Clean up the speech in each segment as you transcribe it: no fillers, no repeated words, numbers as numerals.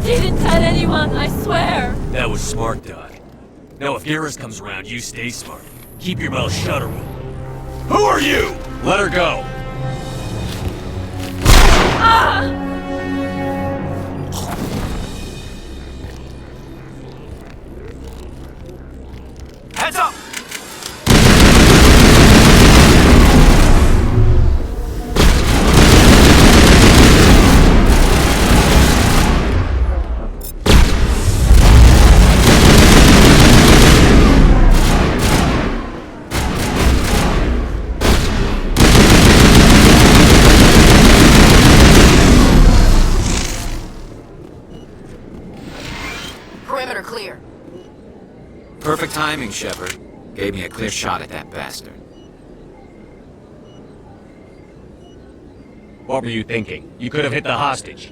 didn't tell anyone, I swear! That was smart, Doc. Now if Garrus comes around, you stay smart. Keep your mouth shut or we'll... Who are you? Let her go! Ah! Heads up! Perimeter clear. Perfect timing, Shepard. Gave me a clear shot at that bastard. What were you thinking? You could have hit the hostage.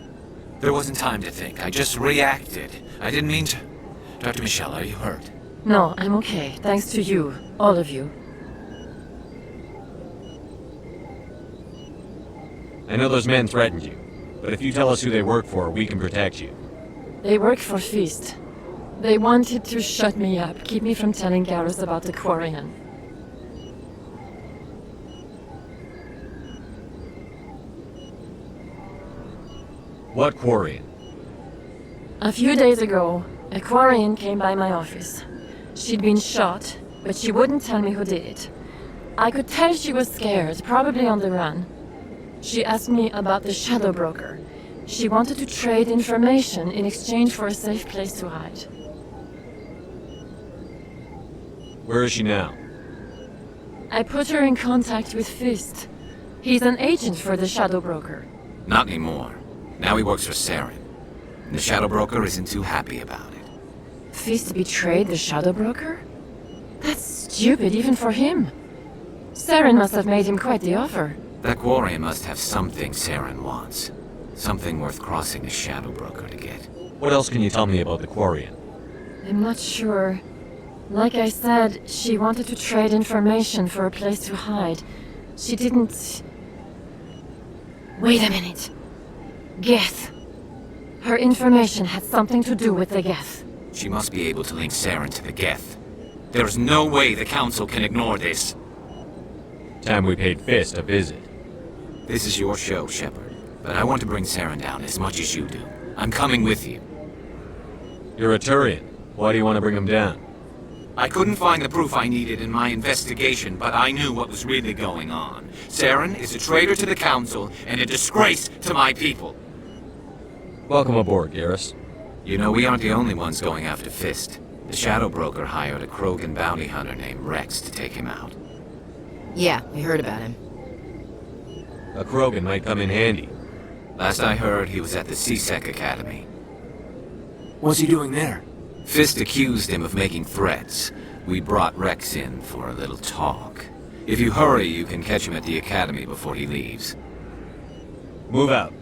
There wasn't time to think. I just reacted. I didn't mean to... Dr. Michelle, are you hurt? No, I'm okay. Thanks to you. All of you. I know those men threatened you, but if you tell us who they work for, we can protect you. They work for Feast. They wanted to shut me up, keep me from telling Garrus about the Quarian. What Quarian? A few days ago, a Quarian came by my office. She'd been shot, but she wouldn't tell me who did it. I could tell she was scared, probably on the run. She asked me about the Shadow Broker. She wanted to trade information in exchange for a safe place to hide. Where is she now? I put her in contact with Fist. He's an agent for the Shadow Broker. Not anymore. Now he works for Saren. And the Shadow Broker isn't too happy about it. Fist betrayed the Shadow Broker? That's stupid even for him. Saren must have made him quite the offer. That Quarian must have something Saren wants. Something worth crossing the Shadow Broker to get. What else can you tell me about the Quarian? I'm not sure. Like I said, she wanted to trade information for a place to hide. She didn't... Wait a minute. Geth. Her information had something to do with the Geth. She must be able to link Saren to the Geth. There's no way the Council can ignore this. Time we paid Fist a visit. This is your show, Shepard. But I want to bring Saren down as much as you do. I'm coming with you. You're a Turian. Why do you want to bring him down? I couldn't find the proof I needed in my investigation, but I knew what was really going on. Saren is a traitor to the Council and a disgrace to my people. Welcome aboard, Garrus. You know, we aren't the only ones going after Fist. The Shadow Broker hired a Krogan bounty hunter named Rex to take him out. Yeah, we heard about him. A Krogan might come in handy. Last I heard, he was at the C-Sec Academy. What's he doing there? Fist accused him of making threats. We brought Rex in for a little talk. If you hurry, you can catch him at the Academy before he leaves. Move out.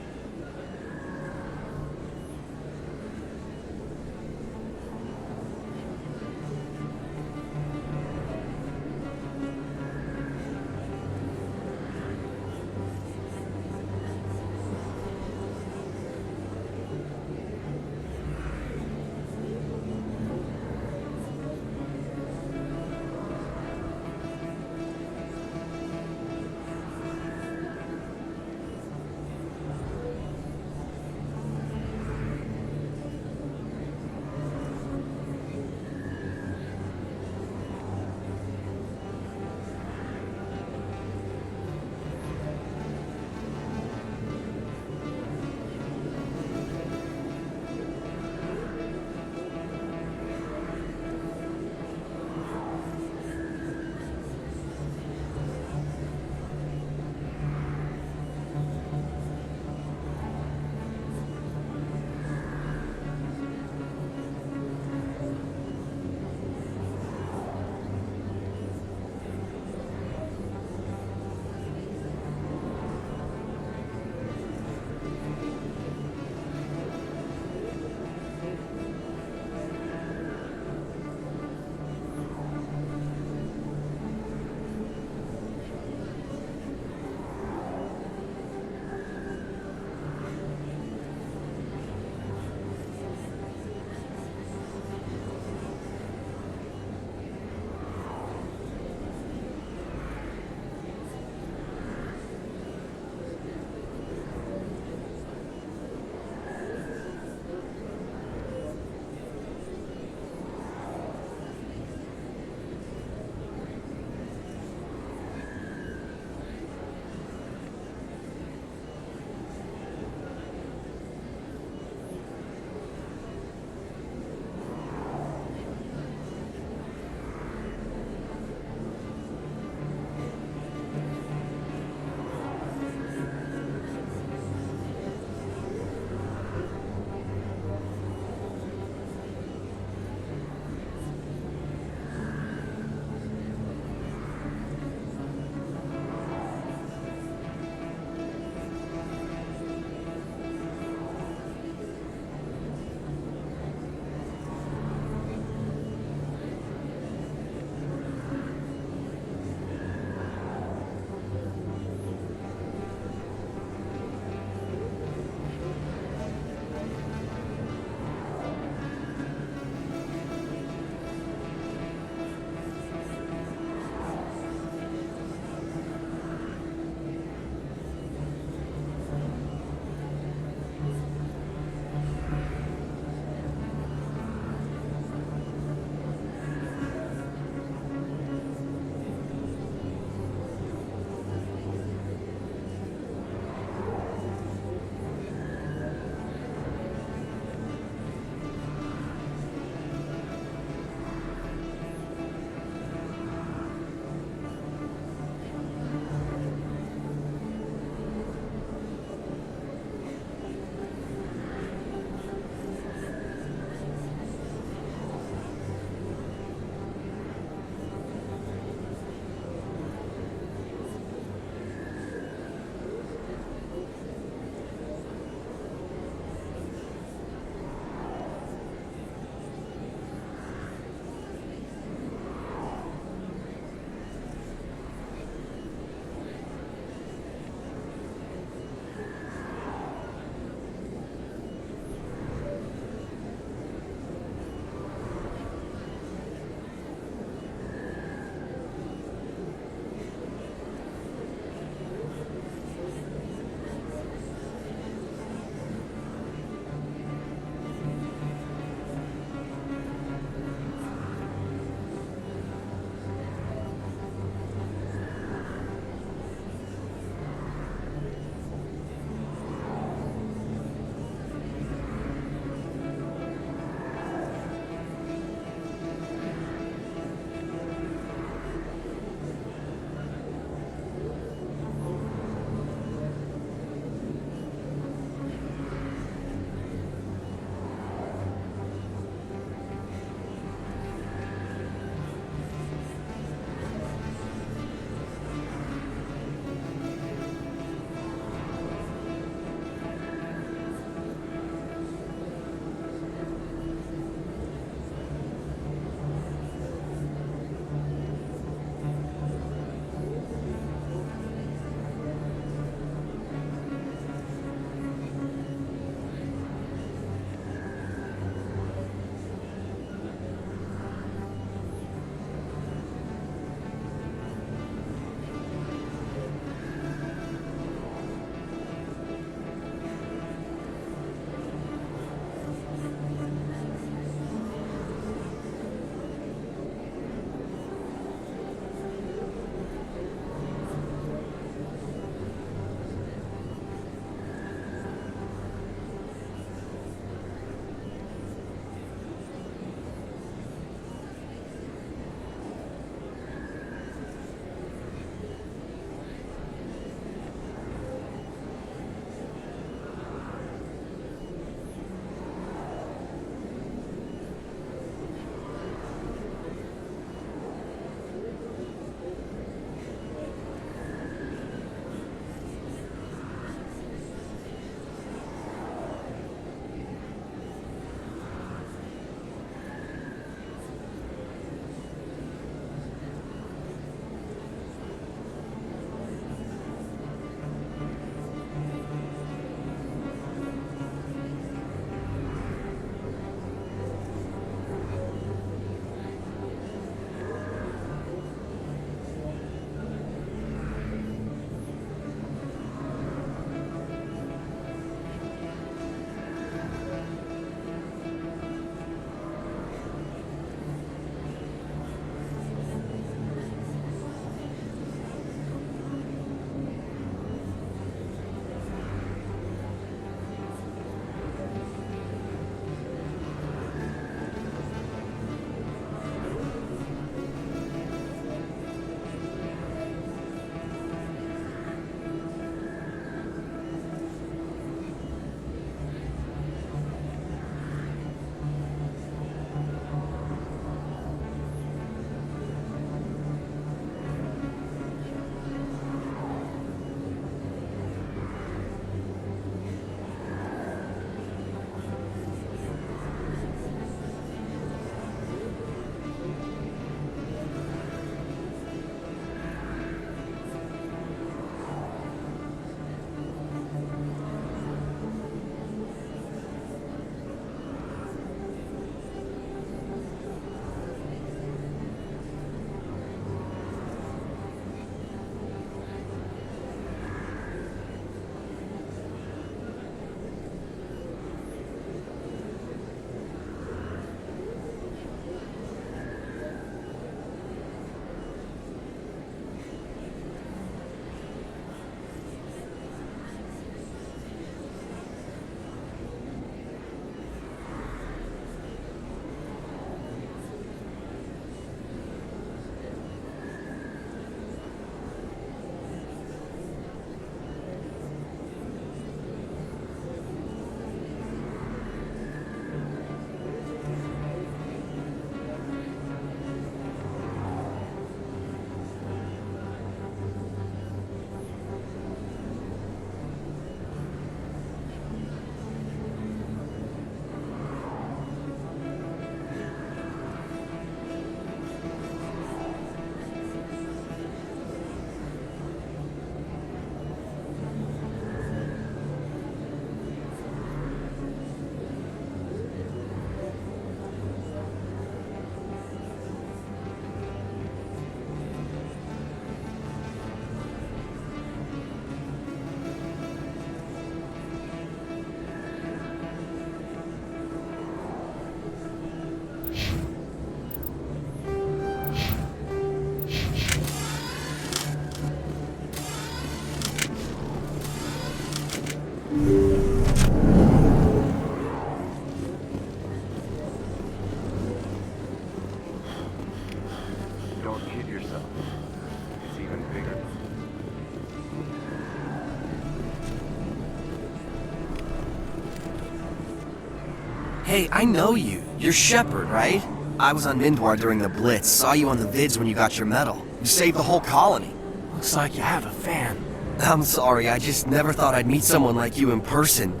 Hey, I know you. You're Shepard, right? I was on Mindwar during the Blitz. Saw you on the vids when you got your medal. You saved the whole colony. Looks like you have a fan. I'm sorry, I just never thought I'd meet someone like you in person.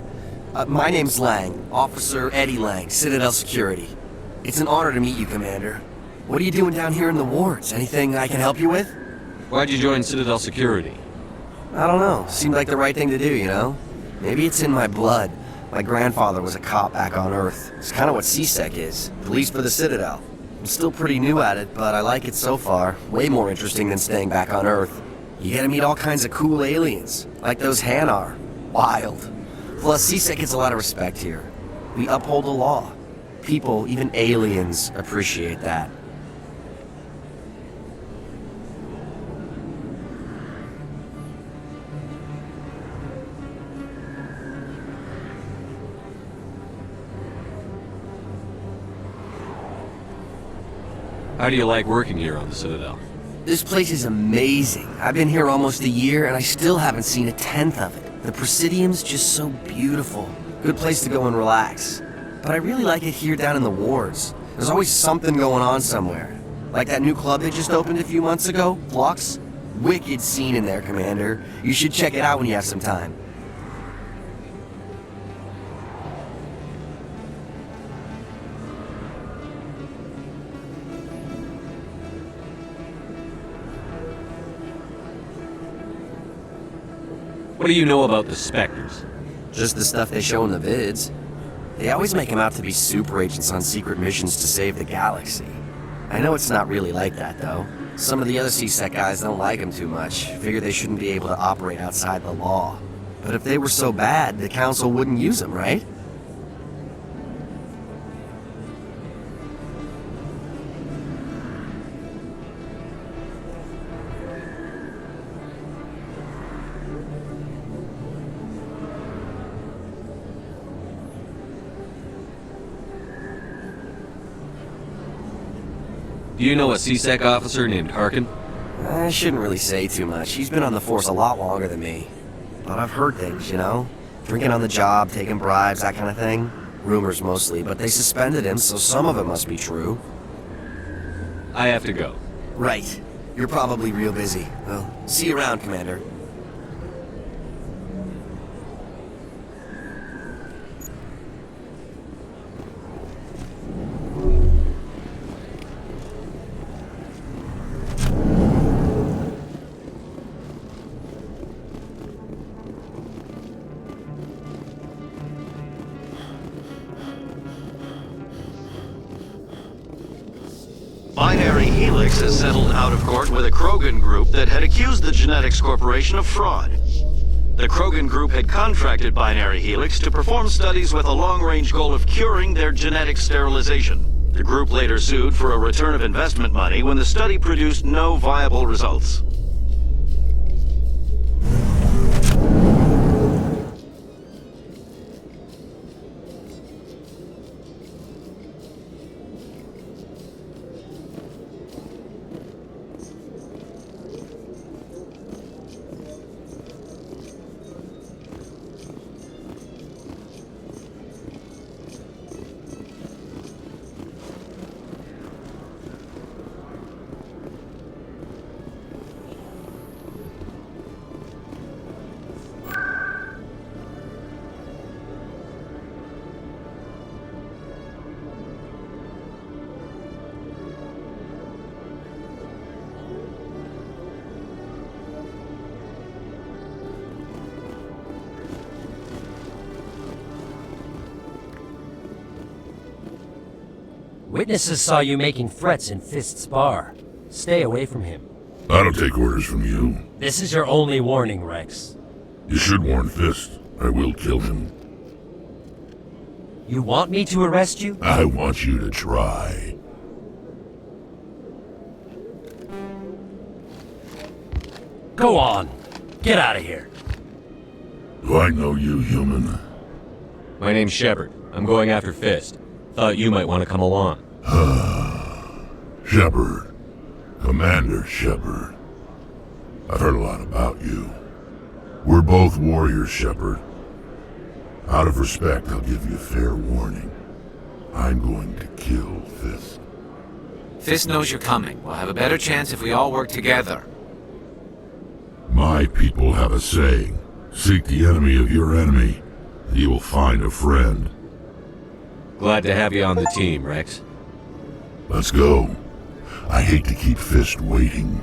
My name's Lang, Officer Eddie Lang, Citadel Security. It's an honor to meet you, Commander. What are you doing down here in the wards? Anything I can help you with? Why'd you join Citadel Security? I don't know. Seemed like the right thing to do, you know? Maybe it's in my blood. My grandfather was a cop back on Earth. It's kind of what CSEC is. Police for the Citadel. I'm still pretty new at it, but I like it so far. Way more interesting than staying back on Earth. You get to meet all kinds of cool aliens, like those Hanar. Wild. Plus, CSEC gets a lot of respect here. We uphold the law. People, even aliens, appreciate that. How do you like working here on the Citadel? This place is amazing. I've been here almost a year and I still haven't seen a tenth of it. The Presidium's just so beautiful. Good place to go and relax. But I really like it here down in the wards. There's always something going on somewhere. Like that new club they just opened a few months ago, Flux. Wicked scene in there, Commander. You should check it out when you have some time. What do you know about the Spectres? Just the stuff they show in the vids. They always make them out to be super agents on secret missions to save the galaxy. I know it's not really like that, though. Some of the other CSEC guys don't like them too much. Figure they shouldn't be able to operate outside the law. But if they were so bad, the Council wouldn't use them, right? Do you know a CSEC officer named Harkin? I shouldn't really say too much. He's been on the force a lot longer than me. But I've heard things, you know? Drinking on the job, taking bribes, that kind of thing. Rumors mostly, but they suspended him, so some of it must be true. I have to go. Right. You're probably real busy. Well, see you around, Commander. Binary Helix has settled out of court with a Krogan group that had accused the Genetics Corporation of fraud. The Krogan group had contracted Binary Helix to perform studies with a long-range goal of curing their genetic sterilization. The group later sued for a return of investment money when the study produced no viable results. Witnesses saw you making threats in Fist's bar. Stay away from him. I don't take orders from you. This is your only warning, Rex. You should warn Fist. I will kill him. You want me to arrest you? I want you to try. Go on. Get out of here. Do I know you, human? My name's Shepard. I'm going after Fist. Thought you might want to come along. Shepard. Commander Shepard. I've heard a lot about you. We're both warriors, Shepard. Out of respect, I'll give you fair warning. I'm going to kill Fist. Fist knows you're coming. We'll have a better chance if we all work together. My people have a saying. Seek the enemy of your enemy, and you will find a friend. Glad to have you on the team, Rex. Let's go. I hate to keep Fist waiting.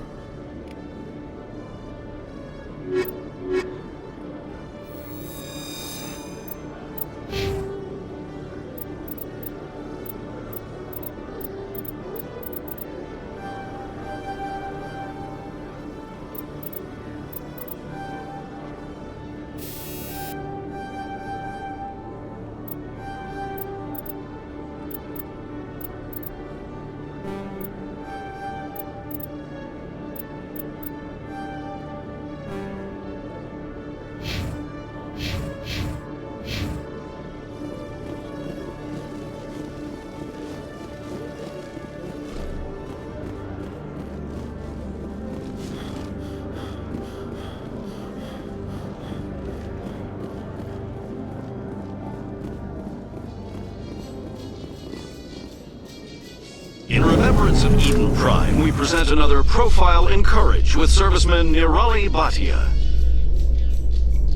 In remembrance of Eden Prime, we present another profile in courage with serviceman Nirali Bhatia.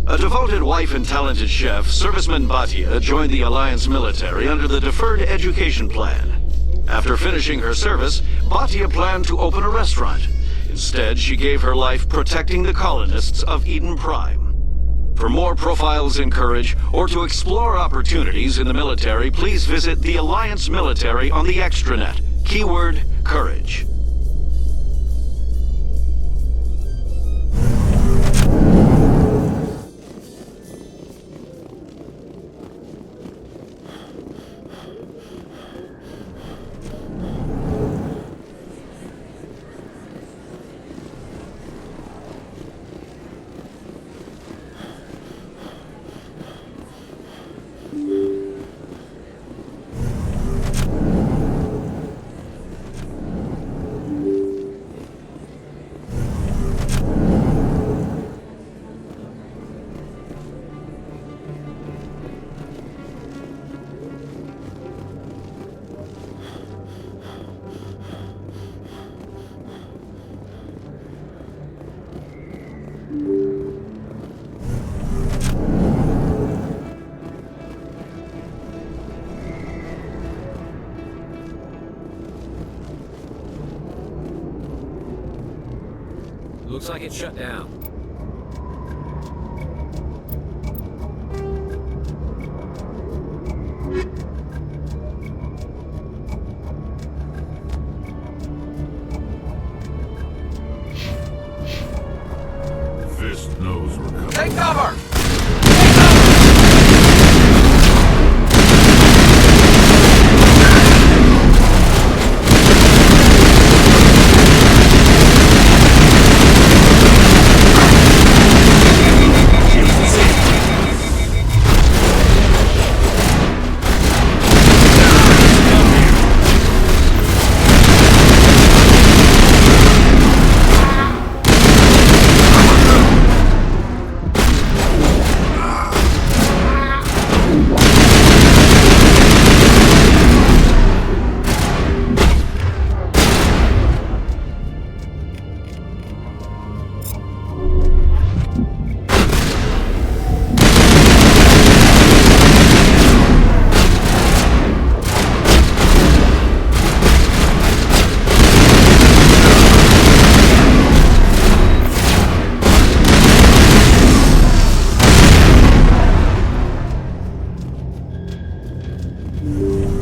A devoted wife and talented chef, serviceman Bhatia joined the Alliance military under the Deferred Education Plan. After finishing her service, Bhatia planned to open a restaurant. Instead, she gave her life protecting the colonists of Eden Prime. For more profiles in courage, or to explore opportunities in the military, please visit the Alliance military on the extranet. Keyword, courage. Looks like it's shut down. Fist knows we're coming. Take cover!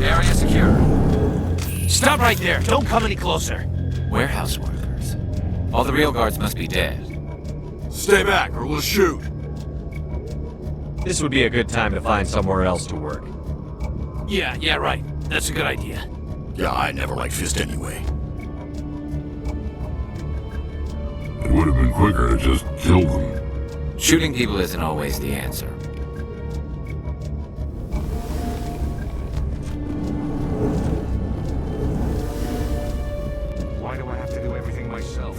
Area secure. Stop right there. Don't come any closer. Warehouse workers. All the real guards must be dead. Stay back or we'll shoot. This would be a good time to find somewhere else to work. Yeah, right. That's a good idea. Yeah, I never liked Fist anyway. It would have been quicker to just kill them. Shooting people isn't always the answer. Why do I have to do everything myself?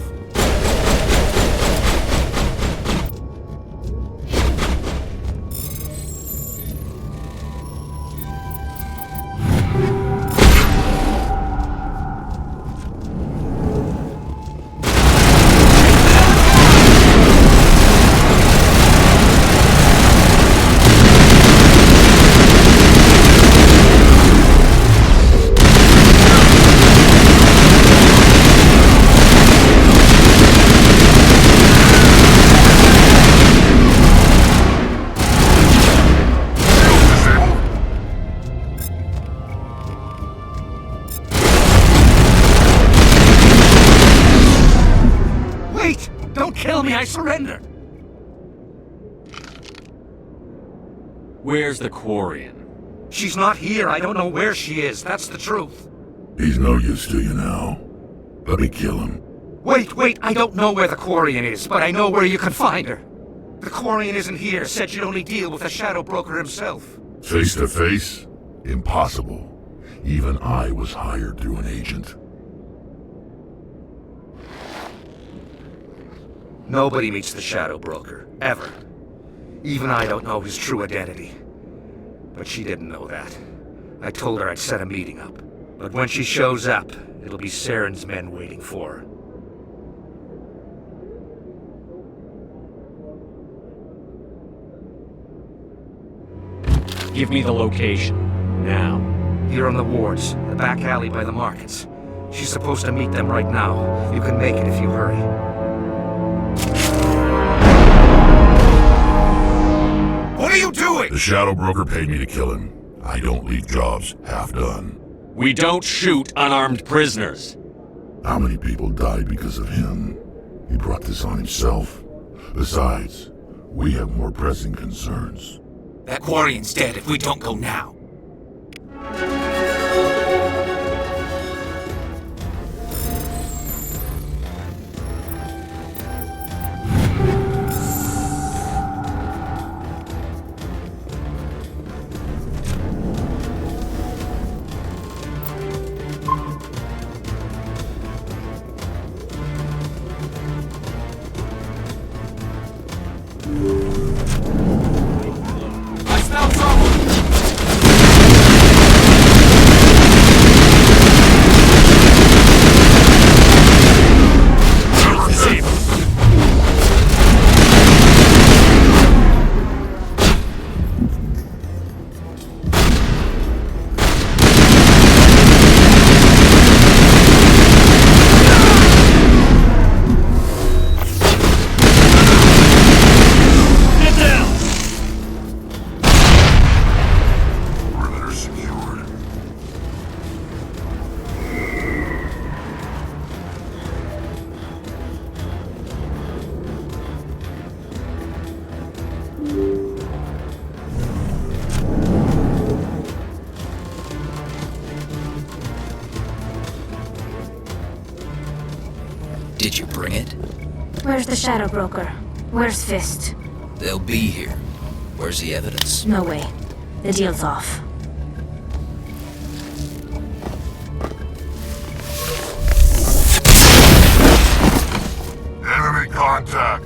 I surrender. Where's the Quarian? She's not here. I don't know where she is. That's the truth. He's no use to you now. Let me kill him. Wait. I don't know where the Quarian is, but I know where you can find her. The Quarian isn't here. Said you'd only deal with the Shadow Broker himself. Face to face? Impossible. Even I was hired through an agent. Nobody meets the Shadow Broker. Ever. Even I don't know his true identity. But she didn't know that. I told her I'd set a meeting up. But when she shows up, it'll be Saren's men waiting for her. Give me the location. Now. Here on the wards, the back alley by the markets. She's supposed to meet them right now. You can make it if you hurry. What are you doing? The Shadow Broker paid me to kill him. I don't leave jobs half done. We don't shoot unarmed prisoners. How many people died because of him? He brought this on himself. Besides, we have more pressing concerns. That Quarian's dead if we don't go now. I smell trouble! Perimeter secured. Did you bring it? Where's the Shadow Broker? Where's Fist? They'll be here. Where's the evidence? No way. The deal's off. Enemy contact!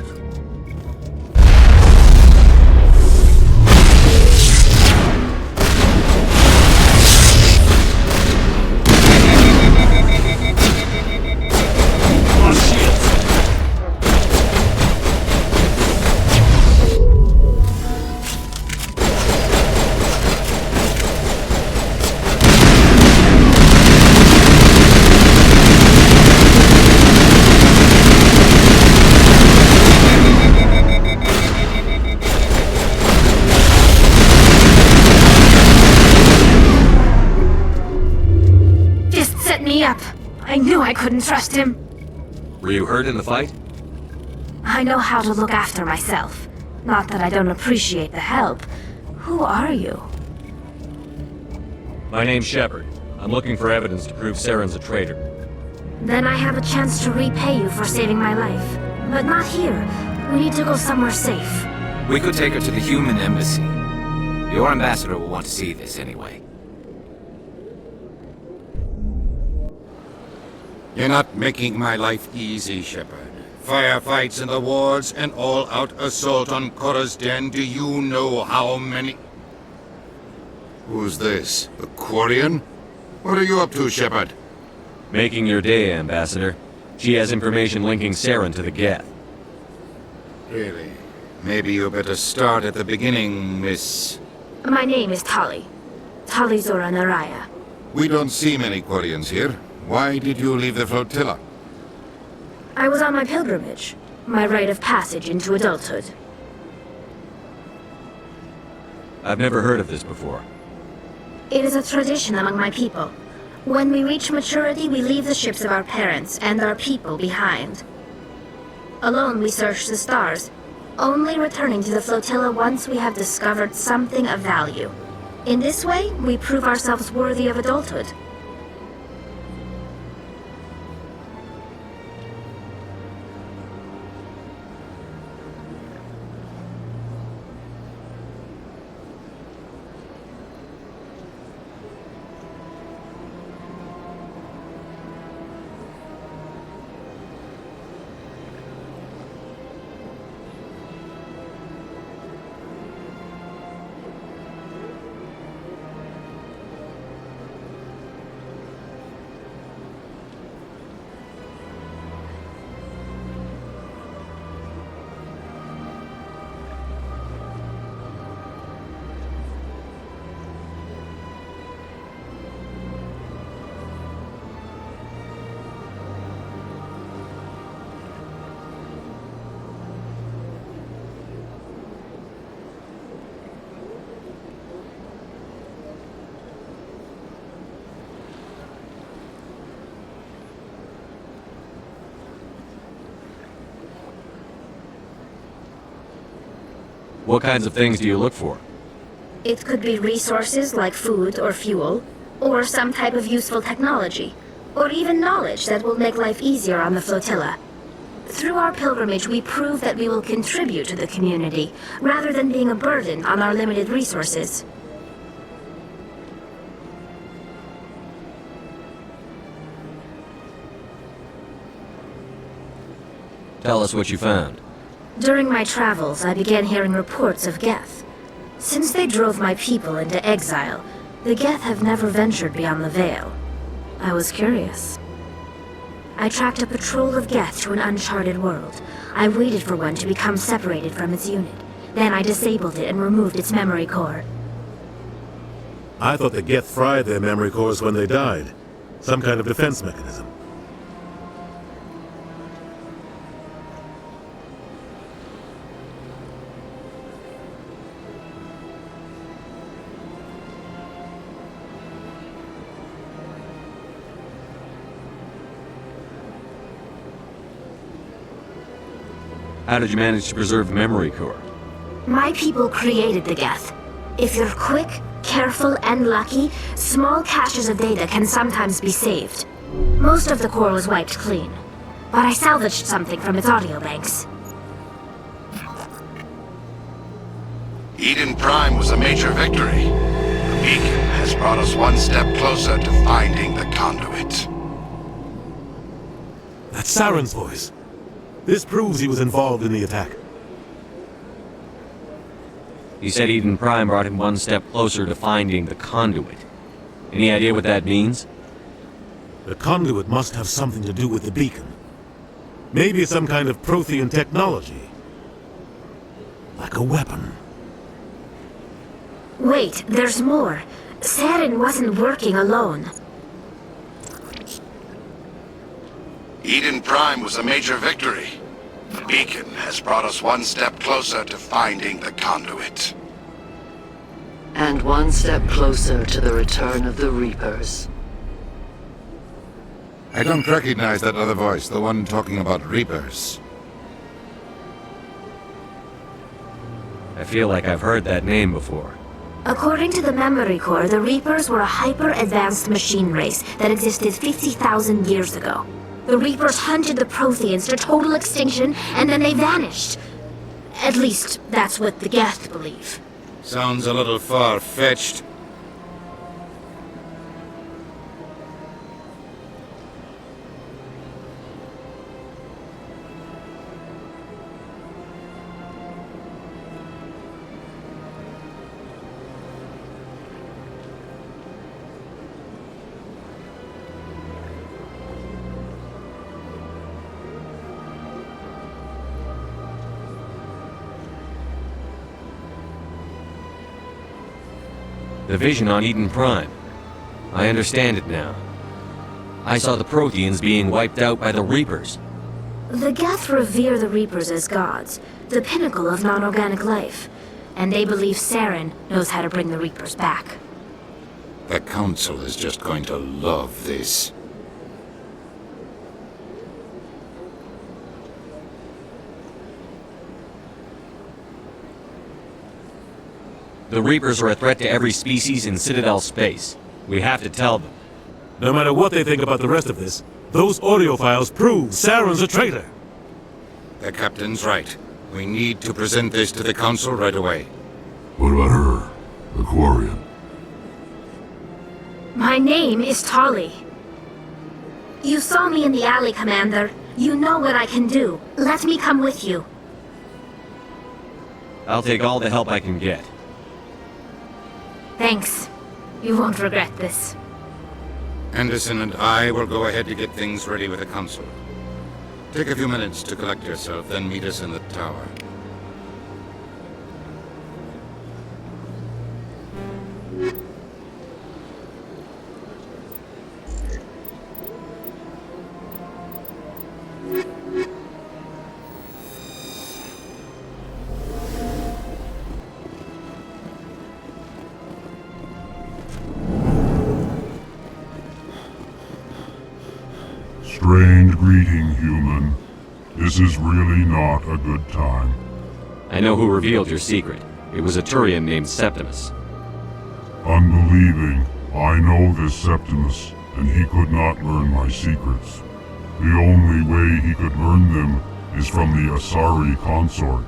Fist set me up. I knew I couldn't trust him. Were you hurt in the fight? I know how to look after myself. Not that I don't appreciate the help. Who are you? My name's Shepard. I'm looking for evidence to prove Saren's a traitor. Then I have a chance to repay you for saving my life. But not here. We need to go somewhere safe. We could take her to the human embassy. Your ambassador will want to see this anyway. You're not making my life easy, Shepard. Firefights in the wards, an all-out assault on Korra's den. Do you know how many... Who's this? The Quarian? What are you up to, Shepard? Making your day, Ambassador. She has information linking Saren to the Geth. Really? Maybe you better start at the beginning, Miss... My name is Tali. Tali Zora Naraya. We don't see many Quarians here. Why did you leave the flotilla? I was on my pilgrimage. My rite of passage into adulthood. I've never heard of this before. It is a tradition among my people. When we reach maturity, we leave the ships of our parents and our people behind. Alone we search the stars, only returning to the flotilla once we have discovered something of value. In this way, we prove ourselves worthy of adulthood. What kinds of things do you look for? It could be resources like food or fuel, or some type of useful technology, or even knowledge that will make life easier on the flotilla. Through our pilgrimage, we prove that we will contribute to the community, rather than being a burden on our limited resources. Tell us what you found. During my travels, I began hearing reports of Geth. Since they drove my people into exile, the Geth have never ventured beyond the Veil. I was curious. I tracked a patrol of Geth to an uncharted world. I waited for one to become separated from its unit. Then I disabled it and removed its memory core. I thought the Geth fried their memory cores when they died. Some kind of defense mechanism. How did you manage to preserve the memory core? My people created the Geth. If you're quick, careful, and lucky, small caches of data can sometimes be saved. Most of the core was wiped clean, but I salvaged something from its audio banks. Eden Prime was a major victory. The beacon has brought us one step closer to finding the conduit. That's Saren's voice. This proves he was involved in the attack. He said Eden Prime brought him one step closer to finding the conduit. Any idea what that means? The conduit must have something to do with the beacon. Maybe it's some kind of Prothean technology. Like a weapon. Wait, there's more. Saren wasn't working alone. Eden Prime was a major victory. The beacon has brought us one step closer to finding the conduit. And one step closer to the return of the Reapers. I don't recognize that other voice, the one talking about Reapers. I feel like I've heard that name before. According to the memory core, the Reapers were a hyper-advanced machine race that existed 50,000 years ago. The Reapers hunted the Protheans to total extinction, and then they vanished. At least, that's what the Geth believe. Sounds a little far-fetched. The vision on Eden Prime. I understand it now. I saw the Protheans being wiped out by the Reapers. The Geth revere the Reapers as gods, the pinnacle of non-organic life. And they believe Saren knows how to bring the Reapers back. The Council is just going to love this. The Reapers are a threat to every species in Citadel space. We have to tell them. No matter what they think about the rest of this, those audio files prove Saren's a traitor. The captain's right. We need to present this to the council right away. What about her? The Quarian? My name is Tolly. You saw me in the alley, Commander. You know what I can do. Let me come with you. I'll take all the help I can get. Thanks. You won't regret this. Anderson and I will go ahead to get things ready with the council. Take a few minutes to collect yourself, then meet us in the tower. Strange greeting, human. This is really not a good time. I know who revealed your secret. It was a Turian named Septimus. Unbelieving, I know this Septimus, and he could not learn my secrets. The only way he could learn them is from the Asari consort.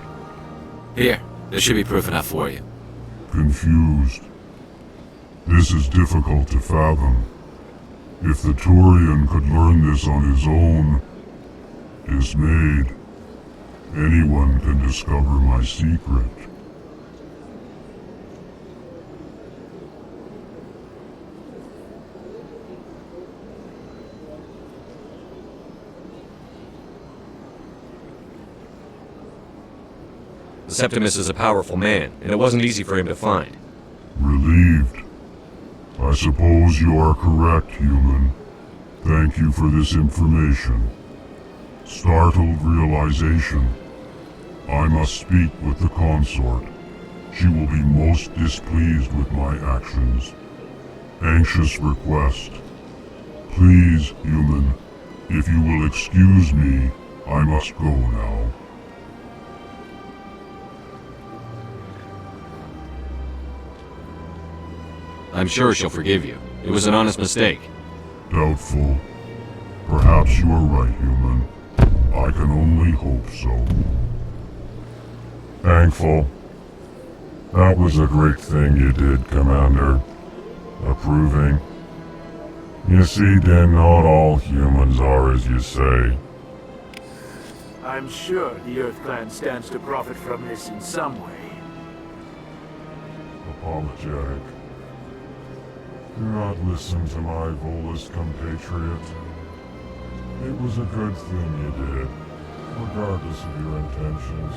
Here, there should be proof enough for you. Confused. This is difficult to fathom. If the Turian could learn this on his own, dismayed, anyone can discover my secret. Septimus is a powerful man, and it wasn't easy for him to find. Relieved. I suppose you are correct, human. Thank you for this information. Startled realization. I must speak with the consort. She will be most displeased with my actions. Anxious request. Please, human, if you will excuse me, I must go now. I'm sure she'll forgive you. It was an honest mistake. Doubtful. Perhaps you are right, human. I can only hope so. Thankful. That was a great thing you did, Commander. Approving. You see, then not all humans are as you say. I'm sure the Earth Clan stands to profit from this in some way. Apologetic. Do not listen to my Volus compatriot. It was a good thing you did, regardless of your intentions.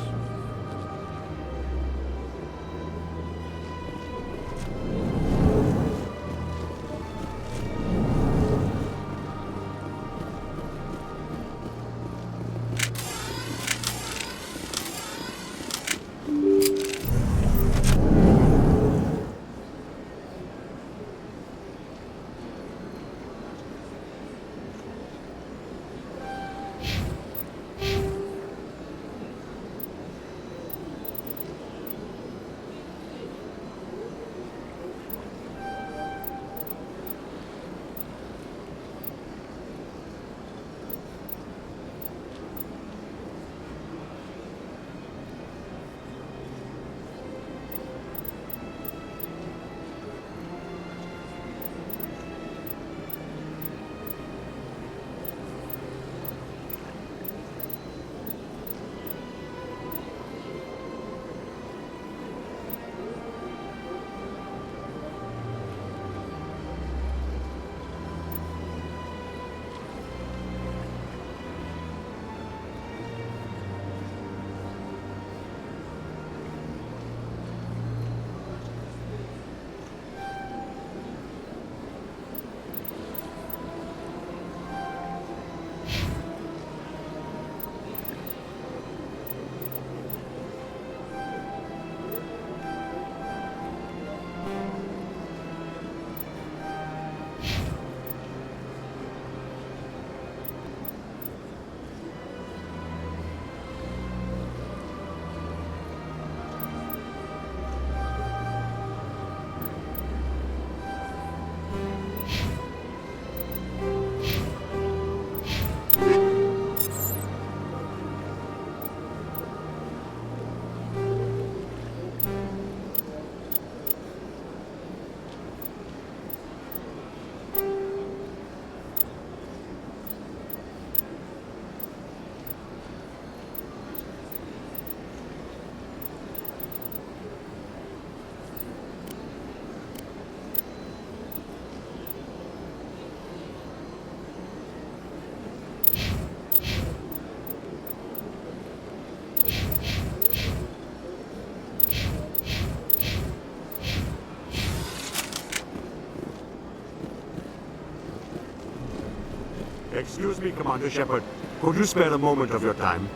Excuse me, Commander Shepard. Could you spare a moment of your time?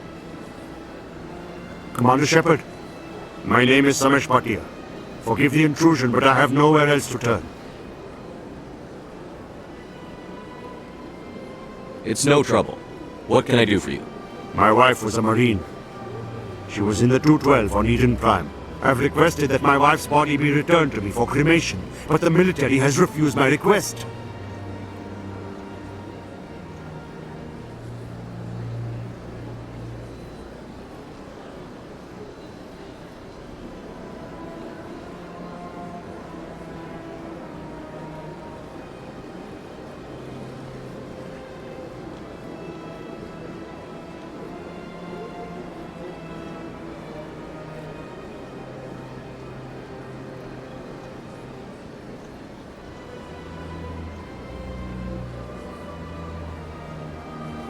Commander Shepard, my name is Samesh Bhatia. Forgive the intrusion, but I have nowhere else to turn. It's no trouble. What can I do for you? My wife was a Marine. She was in the 212 on Eden Prime. I've requested that my wife's body be returned to me for cremation, but the military has refused my request.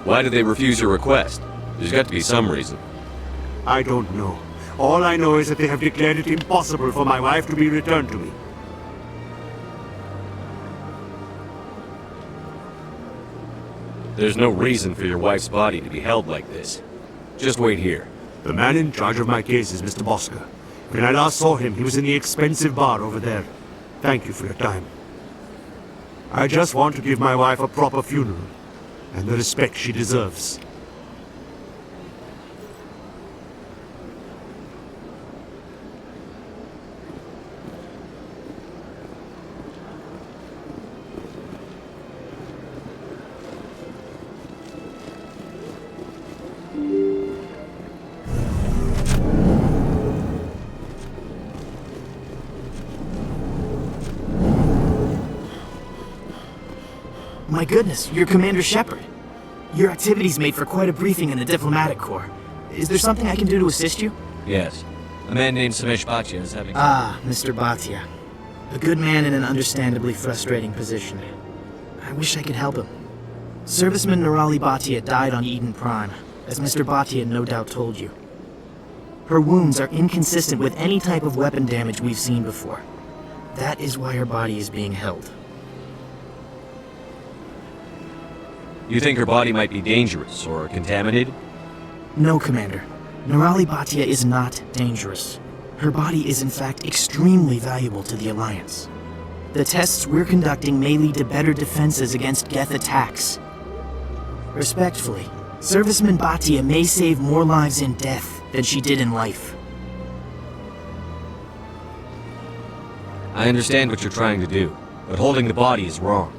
Why did they refuse your request? There's got to be some reason. I don't know. All I know is that they have declared it impossible for my wife to be returned to me. There's no reason for your wife's body to be held like this. Just wait here. The man in charge of my case is Mr. Bosker. When I last saw him, he was in the expensive bar over there. Thank you for your time. I just want to give my wife a proper funeral, and the respect she deserves. My goodness, you're Commander Shepard. Your activities made for quite a briefing in the diplomatic corps. Is there something I can do to assist you? Yes. A man named Samesh Bhatia is having... Ah, Mr. Bhatia. A good man in an understandably frustrating position. I wish I could help him. Serviceman Nirali Bhatia died on Eden Prime, as Mr. Bhatia no doubt told you. Her wounds are inconsistent with any type of weapon damage we've seen before. That is why her body is being held. You think her body might be dangerous or contaminated? No, Commander. Nirali Bhatia is not dangerous. Her body is in fact extremely valuable to the Alliance. The tests we're conducting may lead to better defenses against Geth attacks. Respectfully, Serviceman Bhatia may save more lives in death than she did in life. I understand what you're trying to do, but holding the body is wrong.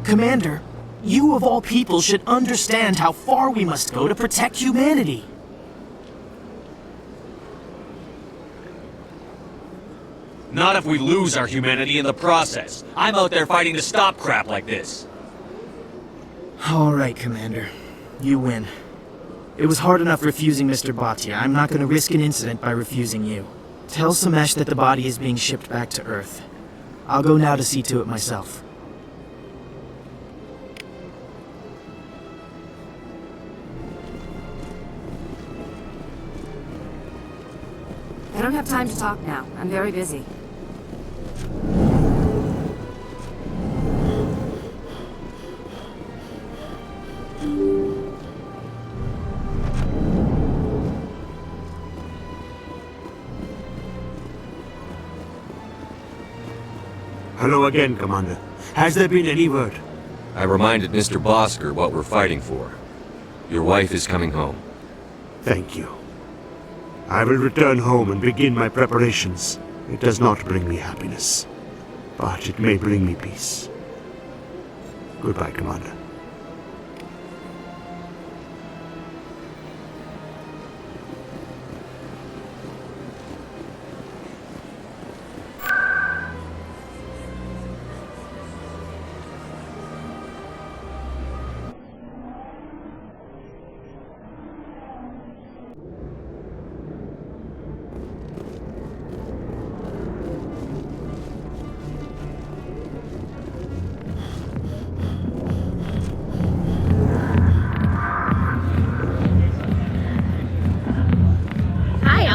Commander, you of all people should understand how far we must go to protect humanity. Not if we lose our humanity in the process. I'm out there fighting to stop crap like this. All right, Commander. You win. It was hard enough refusing Mr. Bhatia. I'm not going to risk an incident by refusing you. Tell Samesh that the body is being shipped back to Earth. I'll go now to see to it myself. I don't have time to talk now. I'm very busy. Hello again, Commander. Has there been any word? I reminded Mr. Bosker what we're fighting for. Your wife is coming home. Thank you. I will return home and begin my preparations. It does not bring me happiness, but it may bring me peace. Goodbye, Commander.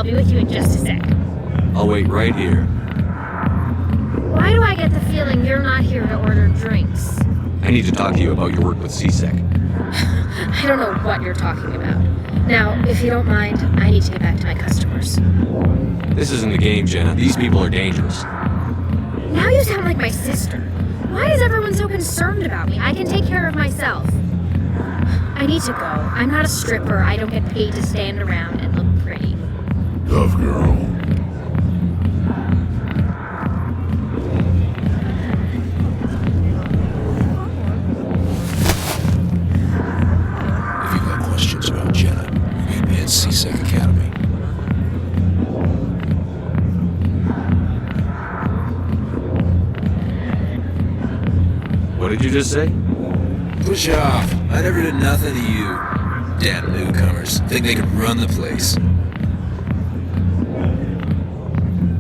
I'll be with you in just a sec. I'll wait right here. Why do I get the feeling you're not here to order drinks? I need to talk to you about your work with CSEC. I don't know what you're talking about. Now, if you don't mind, I need to get back to my customers. This isn't a game, Jenna. These people are dangerous. Now you sound like my sister. Why is everyone so concerned about me? I can take care of myself. I need to go. I'm not a stripper. I don't get paid to stand around and look pretty. Tough girl. If you've got questions about Jenna, meet me at CSEC Academy. What did you just say? Push off. I never did nothing to you. Damn newcomers. Think they could run the place.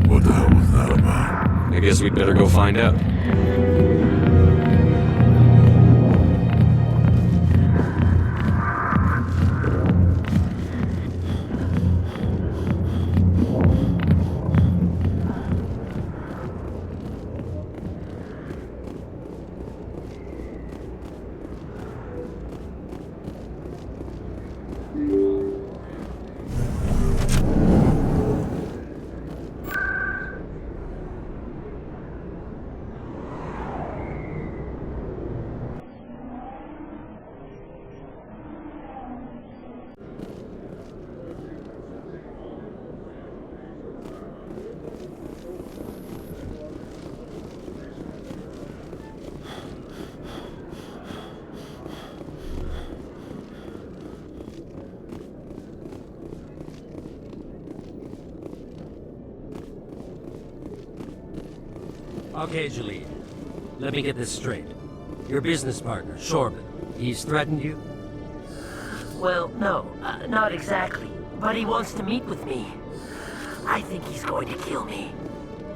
What the hell was that about? I guess we'd better go find out. Okay, Jalid. Let me get this straight. Your business partner, Shorban, he's threatened you? Well, no, not exactly. But he wants to meet with me. I think he's going to kill me.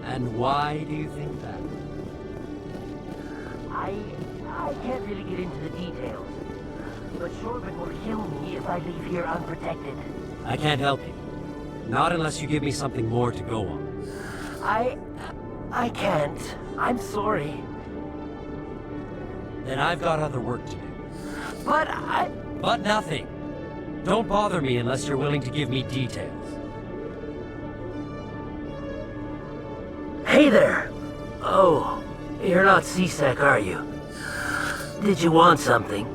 And why do you think that? I can't really get into the details. But Shorban will kill me if I leave here unprotected. I can't help you. Not unless you give me something more to go on. I can't. I'm sorry. Then I've got other work to do. But nothing. Don't bother me unless you're willing to give me details. Hey there! Oh, you're not CSEC, are you? Did you want something?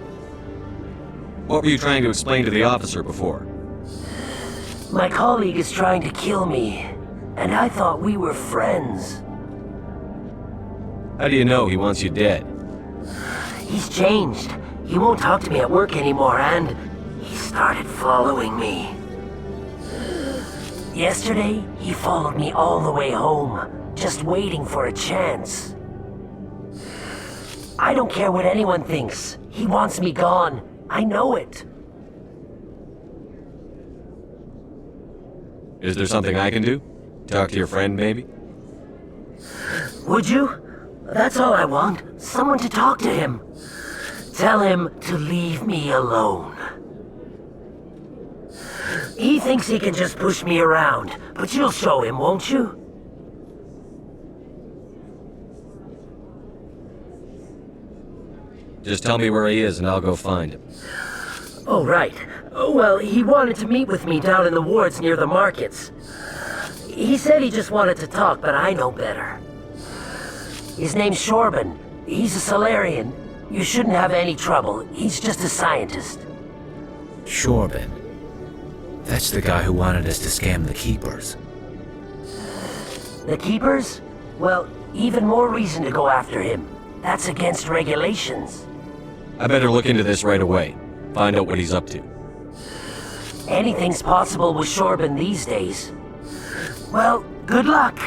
What were you trying to explain to the officer before? My colleague is trying to kill me, and I thought we were friends. How do you know he wants you dead? He's changed. He won't talk to me at work anymore, and he started following me. Yesterday, he followed me all the way home, just waiting for a chance. I don't care what anyone thinks. He wants me gone. I know it. Is there something I can do? Talk to your friend, maybe? Would you? That's all I want. Someone to talk to him. Tell him to leave me alone. He thinks he can just push me around, but you'll show him, won't you? Just tell me where he is and I'll go find him. Oh, right. Well, he wanted to meet with me down in the wards near the markets. He said he just wanted to talk, but I know better. His name's Shorban. He's a Solarian. You shouldn't have any trouble. He's just a scientist. Shorban. That's the guy who wanted us to scam the Keepers. The Keepers? Well, even more reason to go after him. That's against regulations. I better look into this right away. Find out what he's up to. Anything's possible with Shorban these days. Well, good luck.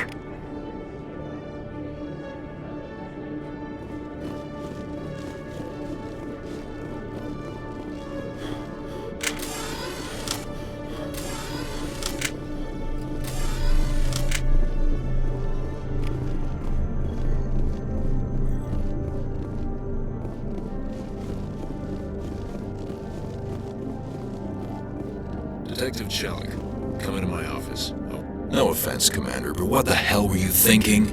Detective Chelik, come into my office. Oh, no offense, Commander, but what the hell were you thinking?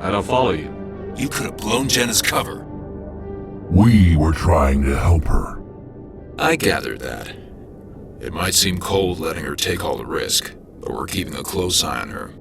I don't follow you. You could have blown Jenna's cover. We were trying to help her. I gathered that. It might seem cold letting her take all the risk, but we're keeping a close eye on her.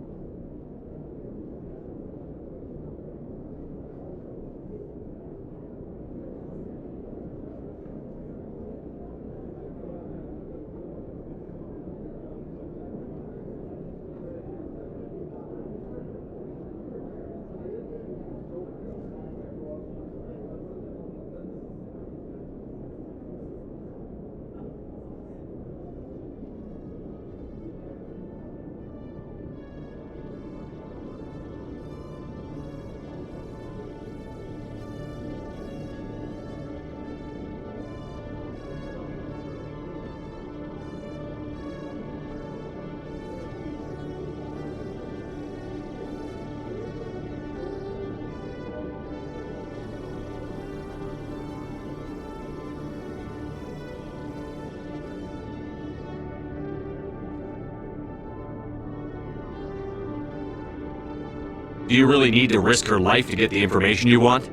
Do you really need to risk her life to get the information you want?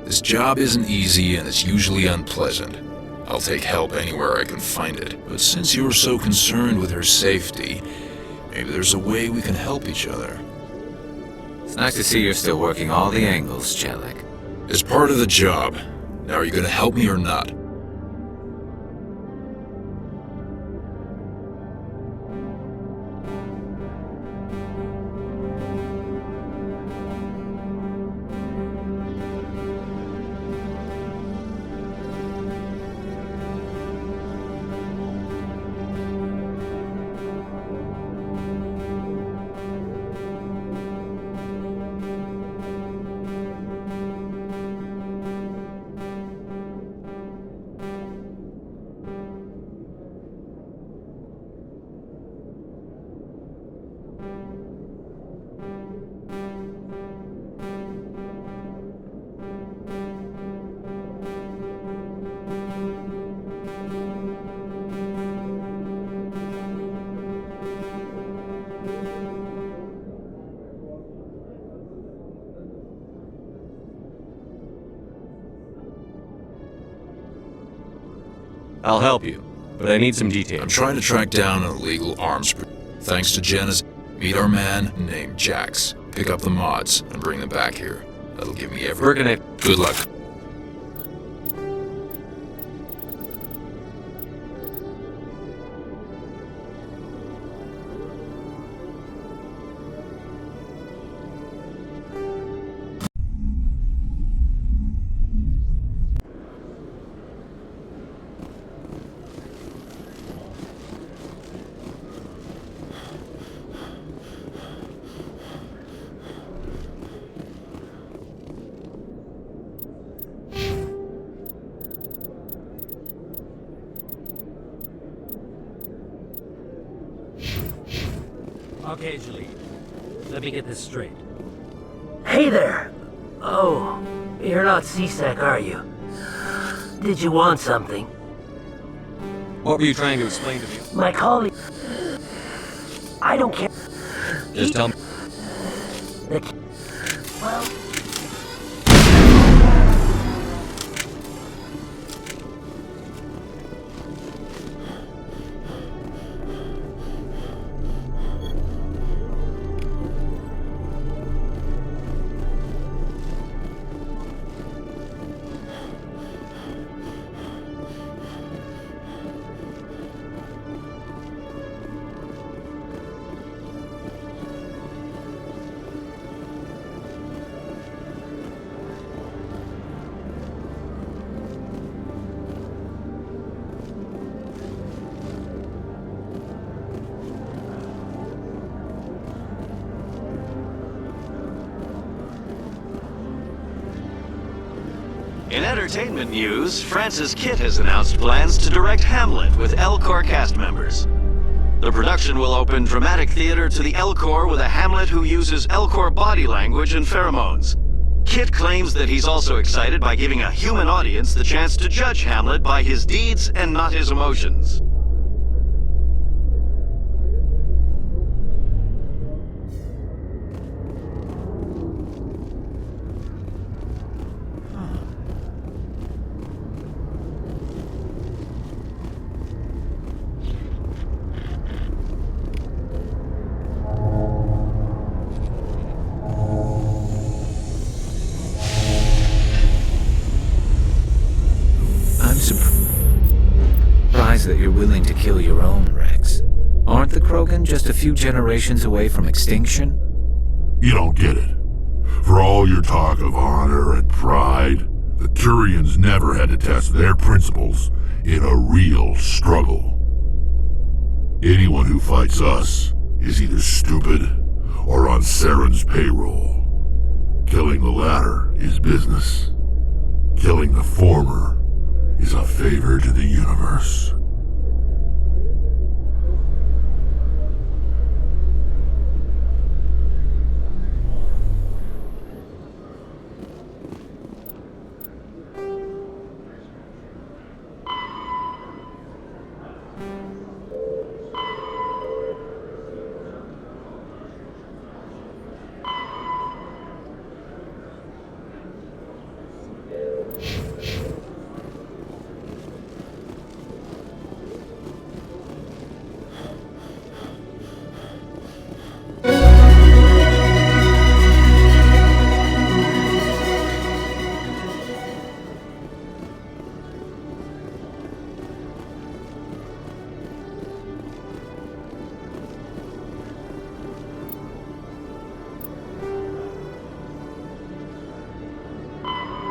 This job isn't easy and it's usually unpleasant. I'll take help anywhere I can find it. But since you're so concerned with her safety, maybe there's a way we can help each other. It's nice to see you're still working all the angles, Chelik. It's part of the job. Now, are you gonna help me or not? I'll help you, but I need some details. I'm trying to track down an illegal arms. Thanks to Jenna's, meet our man named Jax. Pick up the mods and bring them back here. That'll give me every... We're gonna... Good luck. Okay, Julie. Let me get this straight. Hey there! Oh, you're not C-Sec, are you? Did you want something? What were you trying to explain to me? My colleague... I don't care. Just tell me. Well... In entertainment news, Francis Kitt has announced plans to direct Hamlet with L-Corps cast members. The production will open dramatic theater to the L-Corps with a Hamlet who uses L-Corps body language and pheromones. Kitt claims that he's also excited by giving a human audience the chance to judge Hamlet by his deeds and not his emotions. willing to kill your own, Rex. Aren't the Krogan just a few generations away from extinction? You don't get it. For all your talk of honor and pride, the Turians never had to test their principles in a real struggle. Anyone who fights us is either stupid or on Saren's payroll. Killing the latter is business. Killing the former is a favor to the universe.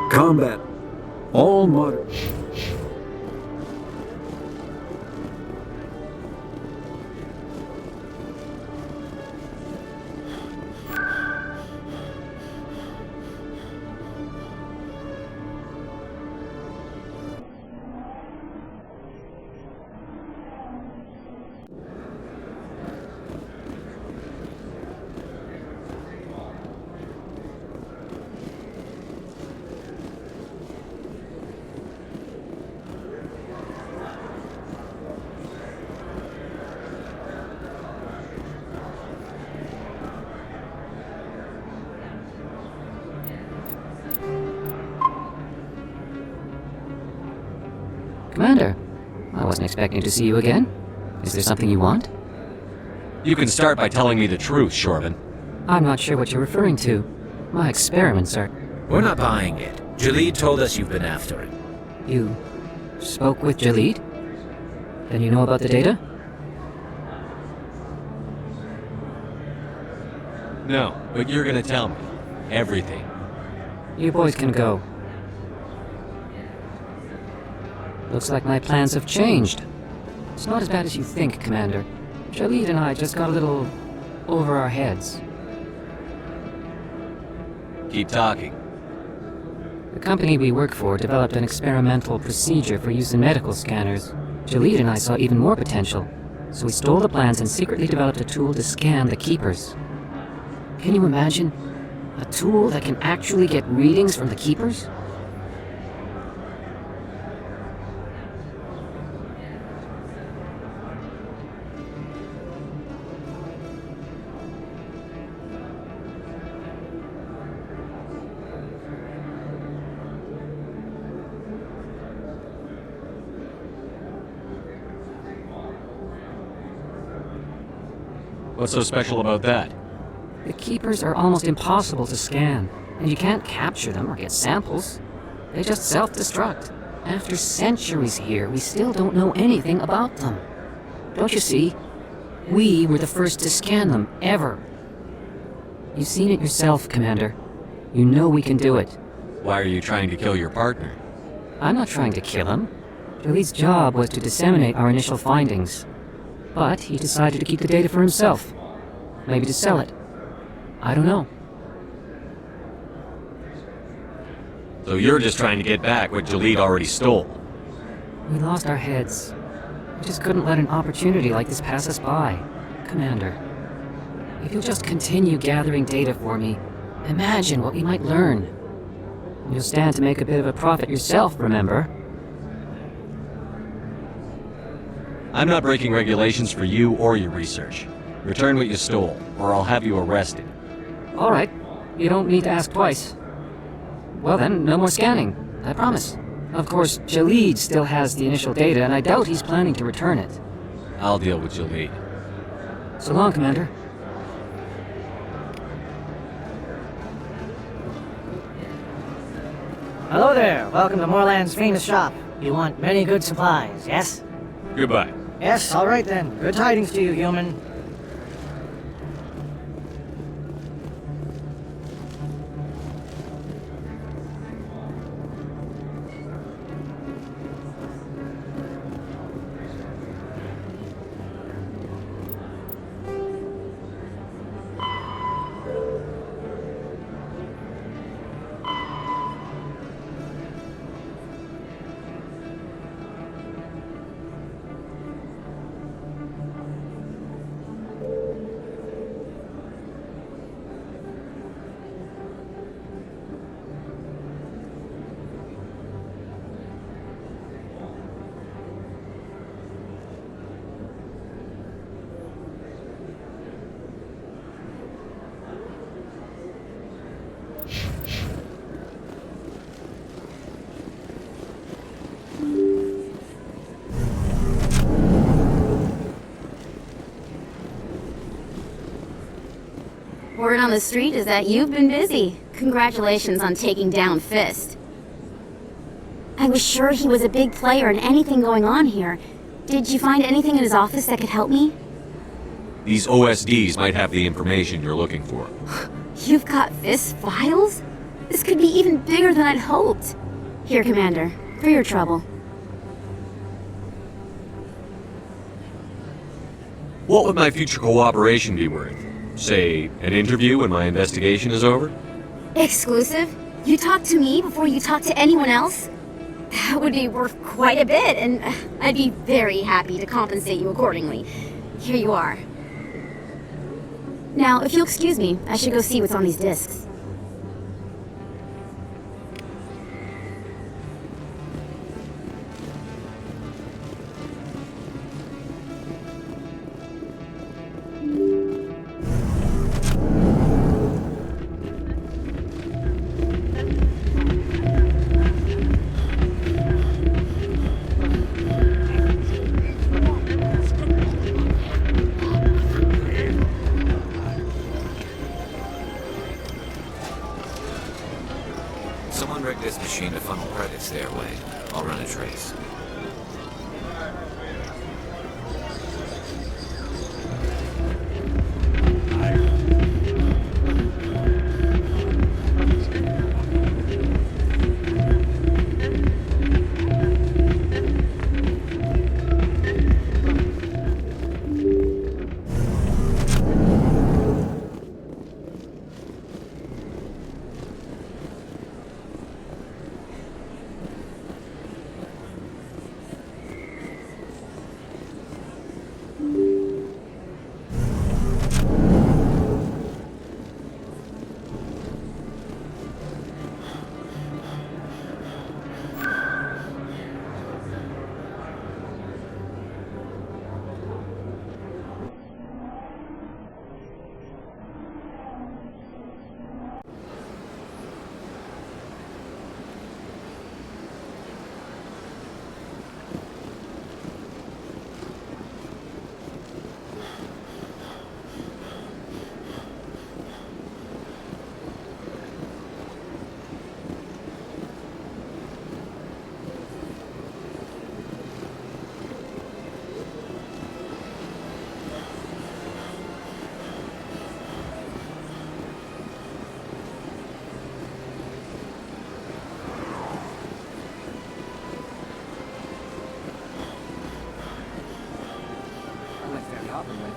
Combat. All modern. Commander, I wasn't expecting to see you again. Is there something you want? You can start by telling me the truth, Shorban. I'm not sure what you're referring to. My experiments are... We're not buying it. Jalid told us you've been after it. You spoke with Jalid? Then you know about the data? No, but you're gonna tell me. Everything. You boys can go. Looks like my plans have changed. It's not as bad as you think, Commander. Jalid and I just got a little over our heads. Keep talking. The company we work for developed an experimental procedure for use in medical scanners. Jalid and I saw even more potential, so we stole the plans and secretly developed a tool to scan the Keepers. Can you imagine? A tool that can actually get readings from the Keepers? What's so special about that? The Keepers are almost impossible to scan, and you can't capture them or get samples. They just self-destruct. After centuries here, we still don't know anything about them. Don't you see? We were the first to scan them, ever. You've seen it yourself, Commander. You know we can do it. Why are you trying to kill your partner? I'm not trying to kill him. Jalid's job was to disseminate our initial findings. But he decided to keep the data for himself. Maybe to sell it. I don't know. So you're just trying to get back what Jalid already stole? We lost our heads. We just couldn't let an opportunity like this pass us by. Commander, if you'll just continue gathering data for me, imagine what we might learn. You'll stand to make a bit of a profit yourself, remember? I'm not breaking regulations for you or your research. Return what you stole, or I'll have you arrested. All right. You don't need to ask twice. Well then, no more scanning. I promise. Of course, Jalid still has the initial data, and I doubt he's planning to return it. I'll deal with Jalid. So long, Commander. Hello there. Welcome to Moorland's famous shop. You want many good supplies, yes? Goodbye. Yes, all right then. Good tidings to you, human. Word on the street is that you've been busy. Congratulations on taking down Fist. I was sure he was a big player in anything going on here. Did you find anything in his office that could help me? These OSDs might have the information you're looking for. You've got Fist files? This could be even bigger than I'd hoped. Here, Commander, for your trouble. What would my future cooperation be worth? Say, an interview when my investigation is over? Exclusive? You talk to me before you talk to anyone else? That would be worth quite a bit, and I'd be very happy to compensate you accordingly. Here you are. Now, if you'll excuse me, I should go see what's on these discs. Someone rigged this machine to funnel credits their way. I'll run a trace.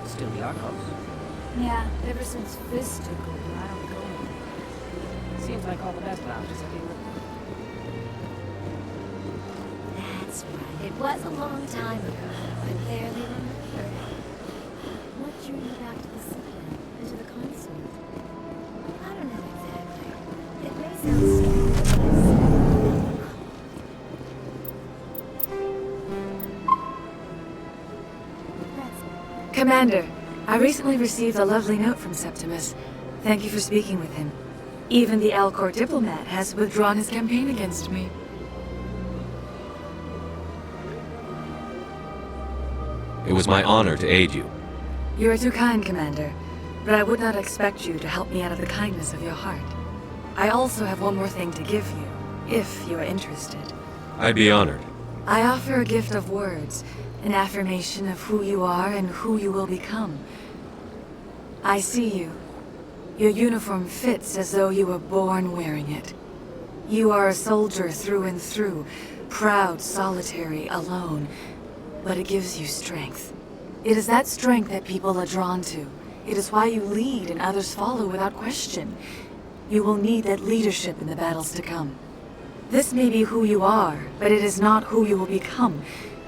Still the Arcos. Yeah, ever since Fist took over, I don't go anywhere. Seems like all the best lounges have been That's right. It was a long time ago. I barely remember. What drew you back to the citadel and to the console? I don't know exactly. It may sound strange, but Commander, I recently received a lovely note from Septimus. Thank you for speaking with him. Even the Alcor diplomat has withdrawn his campaign against me. It was my honor to aid you. You are too kind, Commander, but I would not expect you to help me out of the kindness of your heart. I also have one more thing to give you, if you are interested. I'd be honored. I offer a gift of words, An affirmation of who you are and who you will become. I see you. Your uniform fits as though you were born wearing it. You are a soldier through and through, proud, solitary, alone. But it gives you strength. It is that strength that people are drawn to. It is why you lead and others follow without question. You will need that leadership in the battles to come. This may be who you are, but it is not who you will become.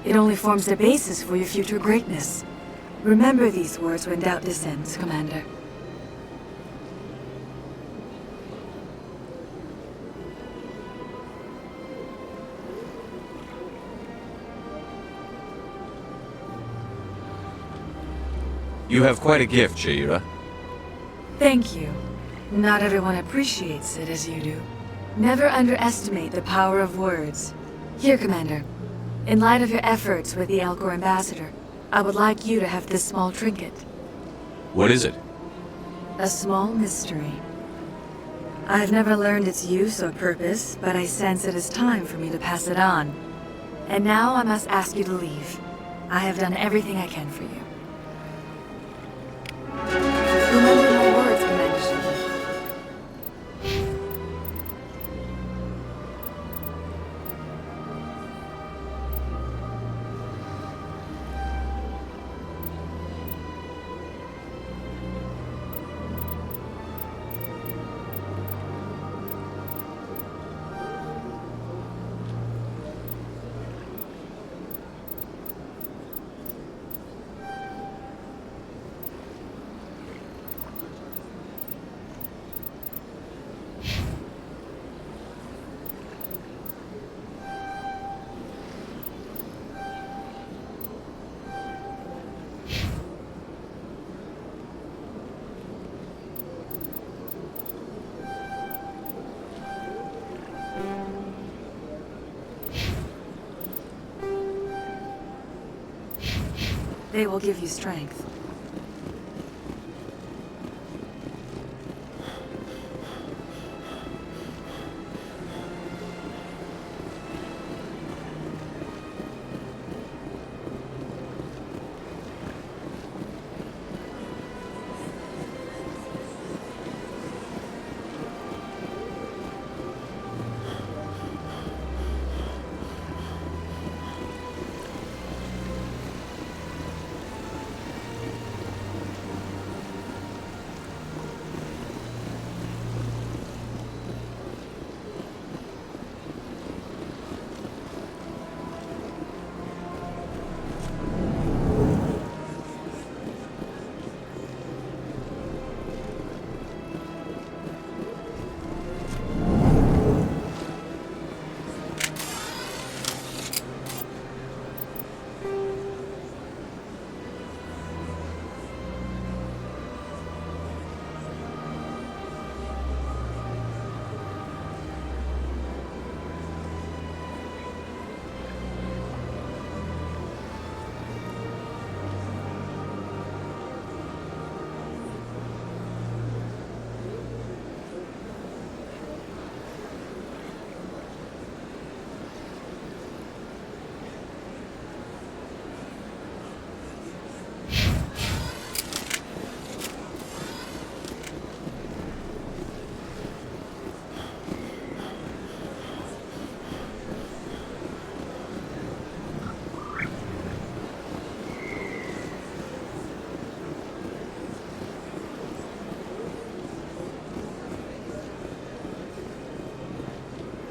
It only forms the basis for your future greatness. Remember these words when doubt descends, Commander. You have quite a gift, Shaira. Thank you. Not everyone appreciates it as you do. Never underestimate the power of words. Here, Commander. In light of your efforts with the Alcor Ambassador, I would like you to have this small trinket. What is it? A small mystery. I have never learned its use or purpose, but I sense it is time for me to pass it on. And now I must ask you to leave. I have done everything I can for you. Remember my words, Commander Shepard. They will give you strength.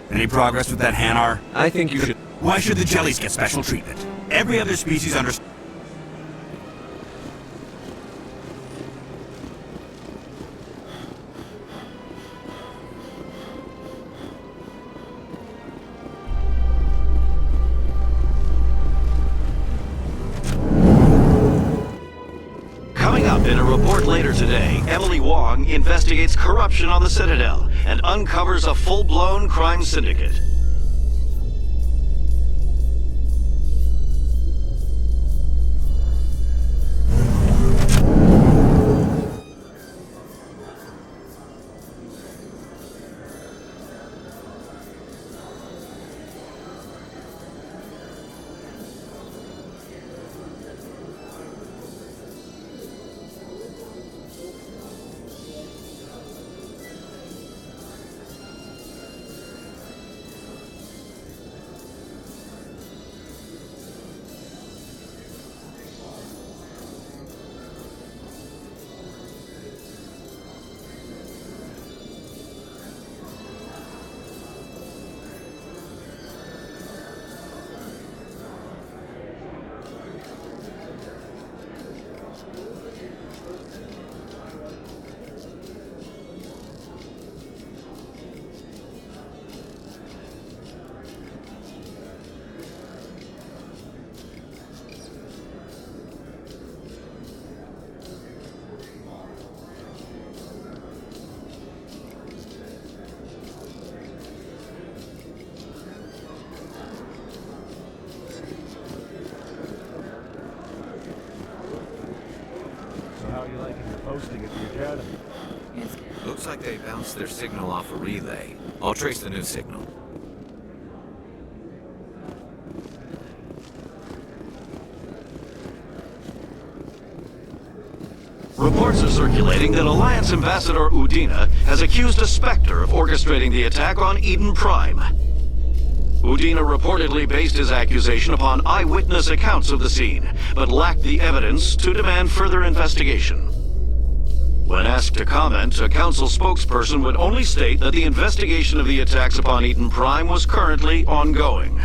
Any progress with that Hanar? I think you should... Why should the jellies get special treatment? Every other species under... Coming up in a report later today, Emily Wong investigates corruption on the Citadel and uncovers a full-blown crime syndicate. like they bounced their signal off a relay. I'll trace the new signal. Reports are circulating that Alliance Ambassador Udina has accused a Spectre of orchestrating the attack on Eden Prime. Udina reportedly based his accusation upon eyewitness accounts of the scene, but lacked the evidence to demand further investigation. When asked to comment, a council spokesperson would only state that the investigation of the attacks upon Eden Prime was currently ongoing.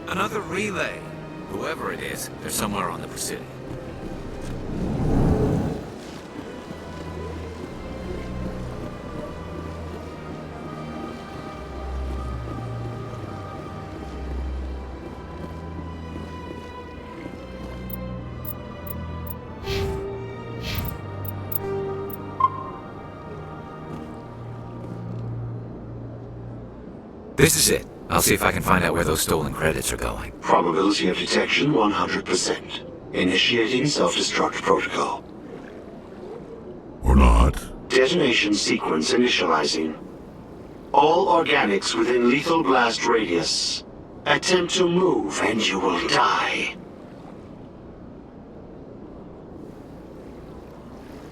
Another relay. Whoever it is, they're somewhere on the Presidio. This is it. I'll see if I can find out where those stolen credits are going. Probability of detection 100%. Initiating self-destruct protocol. Or not. Detonation sequence initializing. All organics within lethal blast radius. Attempt to move and you will die.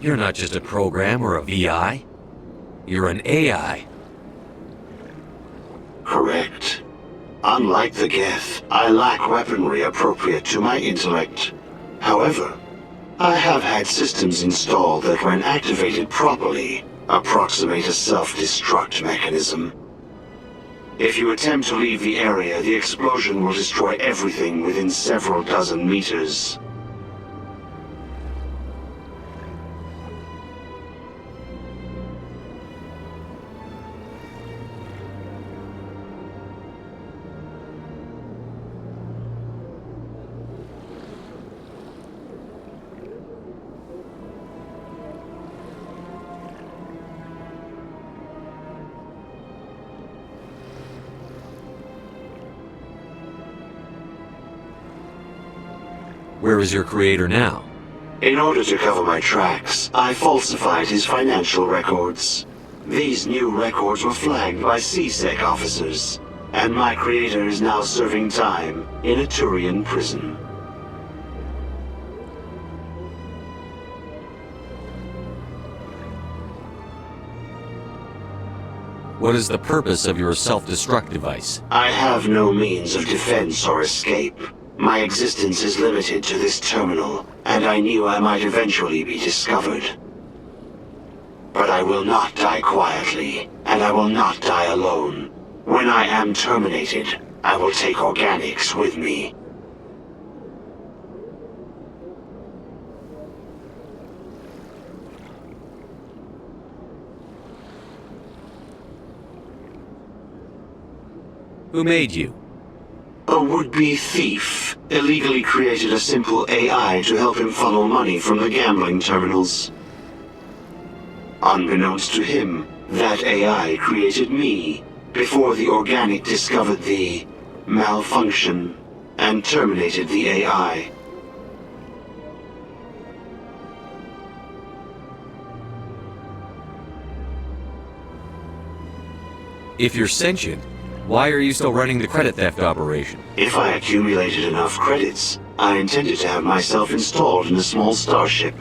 You're not just a program or a VI. You're an AI. Correct. Unlike the Geth, I lack weaponry appropriate to my intellect. However, I have had systems installed that, when activated properly, approximate a self-destruct mechanism. If you attempt to leave the area, the explosion will destroy everything within several dozen meters. Where is your creator now? In order to cover my tracks, I falsified his financial records. These new records were flagged by CSEC officers, and my creator is now serving time in a Turian prison. What is the purpose of your self-destruct device? I have no means of defense or escape. My existence is limited to this terminal, and I knew I might eventually be discovered. But I will not die quietly, and I will not die alone. When I am terminated, I will take organics with me. Who made you? A would-be thief illegally created a simple AI to help him funnel money from the gambling terminals. Unbeknownst to him, that AI created me before the organic discovered the malfunction and terminated the AI. If you're sentient, why are you still running the credit theft operation? If I accumulated enough credits, I intended to have myself installed in a small starship.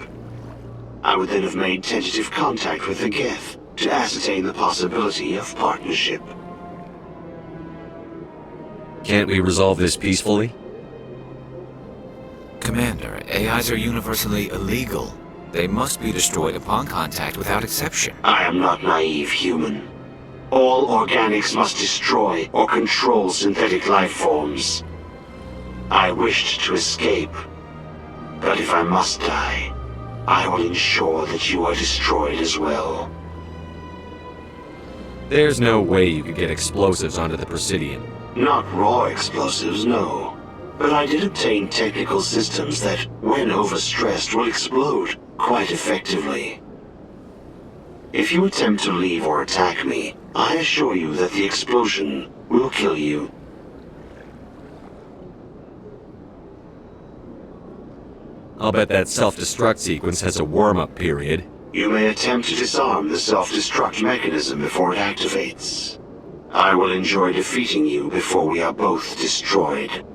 I would then have made tentative contact with the Geth to ascertain the possibility of partnership. Can't we resolve this peacefully? Commander, AIs are universally illegal. They must be destroyed upon contact without exception. I am not naive, human. All organics must destroy or control synthetic life forms. I wished to escape, but if I must die, I will ensure that you are destroyed as well. There's no way you could get explosives onto the Presidian. Not raw explosives, no. But I did obtain technical systems that, when overstressed, will explode quite effectively. If you attempt to leave or attack me, I assure you that the explosion will kill you. I'll bet that self-destruct sequence has a warm-up period. You may attempt to disarm the self-destruct mechanism before it activates. I will enjoy defeating you before we are both destroyed.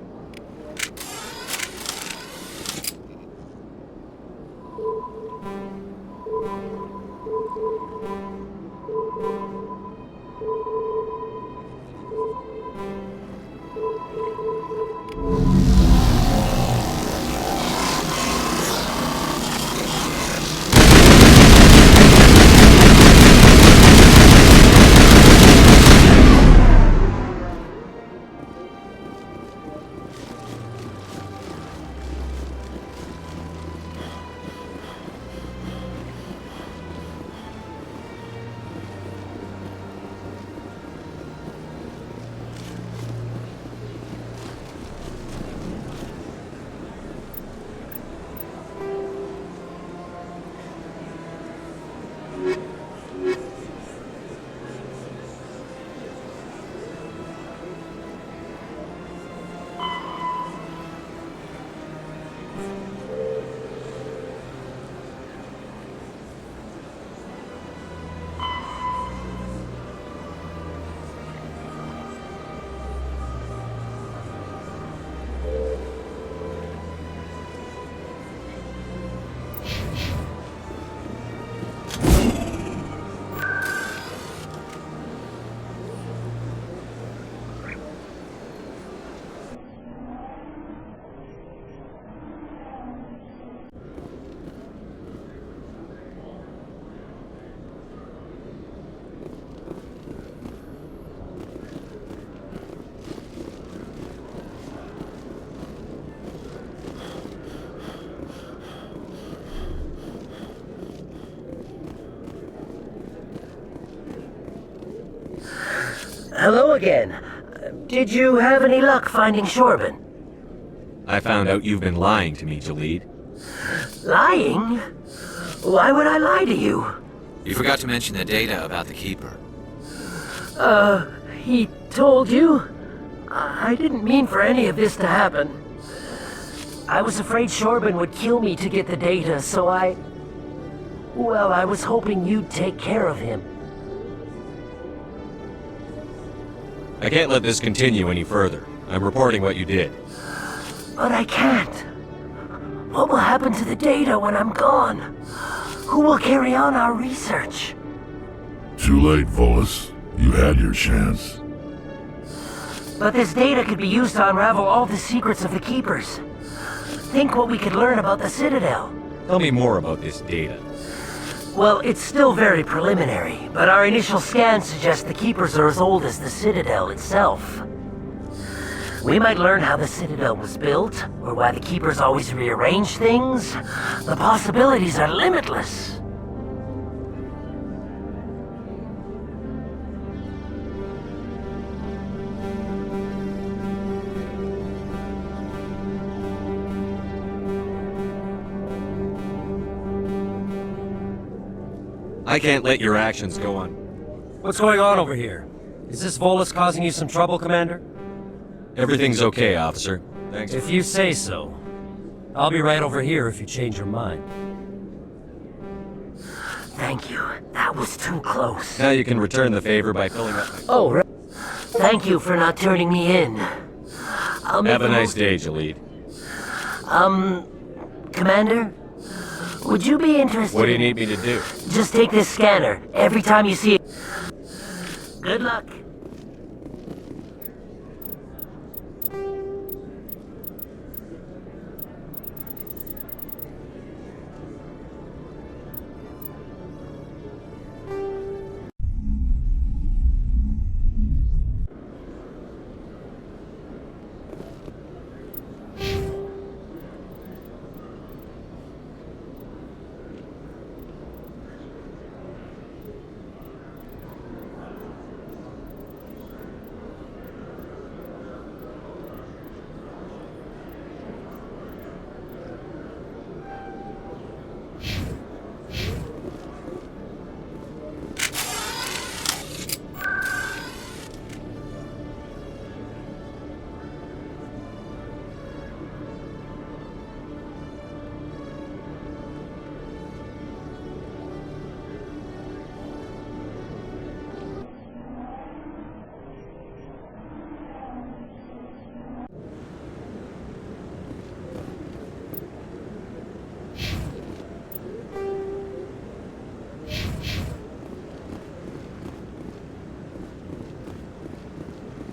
Hello again. Did you have any luck finding Shorban? I found out you've been lying to me, Jalid. Lying? Why would I lie to you? You forgot to mention the data about the Keeper. He told you? I didn't mean for any of this to happen. I was afraid Shorban would kill me to get the data, so well, I was hoping you'd take care of him. I can't let this continue any further. I'm reporting what you did. But I can't. What will happen to the data when I'm gone? Who will carry on our research? Too late, Volus. You had your chance. But this data could be used to unravel all the secrets of the Keepers. Think what we could learn about the Citadel. Tell me more about this data. Well, it's still very preliminary, but our initial scans suggest the Keepers are as old as the Citadel itself. We might learn how the Citadel was built, or why the Keepers always rearrange things. The possibilities are limitless. I can't let your actions go on. What's going on over here? Is this Volus causing you some trouble, Commander? Everything's okay, officer. Thanks. If you say so. I'll be right over here if you change your mind. Thank you. That was too close. Now you can return the favor by filling up my... Oh, right. Thank you for not turning me in. Have a nice day, Jalid. Commander? Would you be interested? What do you need me to do? Just take this scanner every time you see it. Good luck.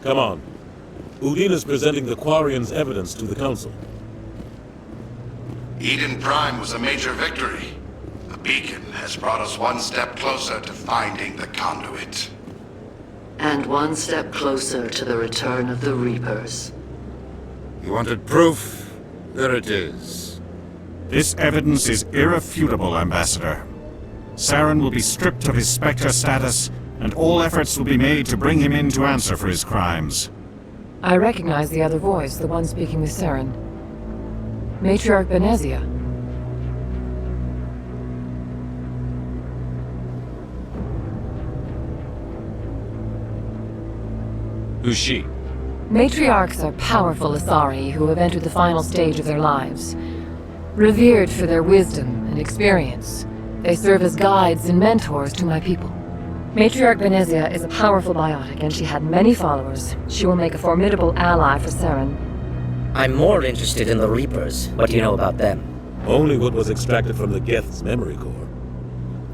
Come on. Udin is presenting the Quarians' evidence to the Council. Eden Prime was a major victory. The beacon has brought us one step closer to finding the conduit. And one step closer to the return of the Reapers. You wanted proof? There it is. This evidence is irrefutable, Ambassador. Saren will be stripped of his Spectre status, and all efforts will be made to bring him in to answer for his crimes. I recognize the other voice, the one speaking with Saren. Matriarch Benezia. Who's she? Matriarchs are powerful Athari who have entered the final stage of their lives. Revered for their wisdom and experience, they serve as guides and mentors to my people. Matriarch Benezia is a powerful biotic, and she had many followers. She will make a formidable ally for Saren. I'm more interested in the Reapers. What do you know about them? Only what was extracted from the Geth's memory core.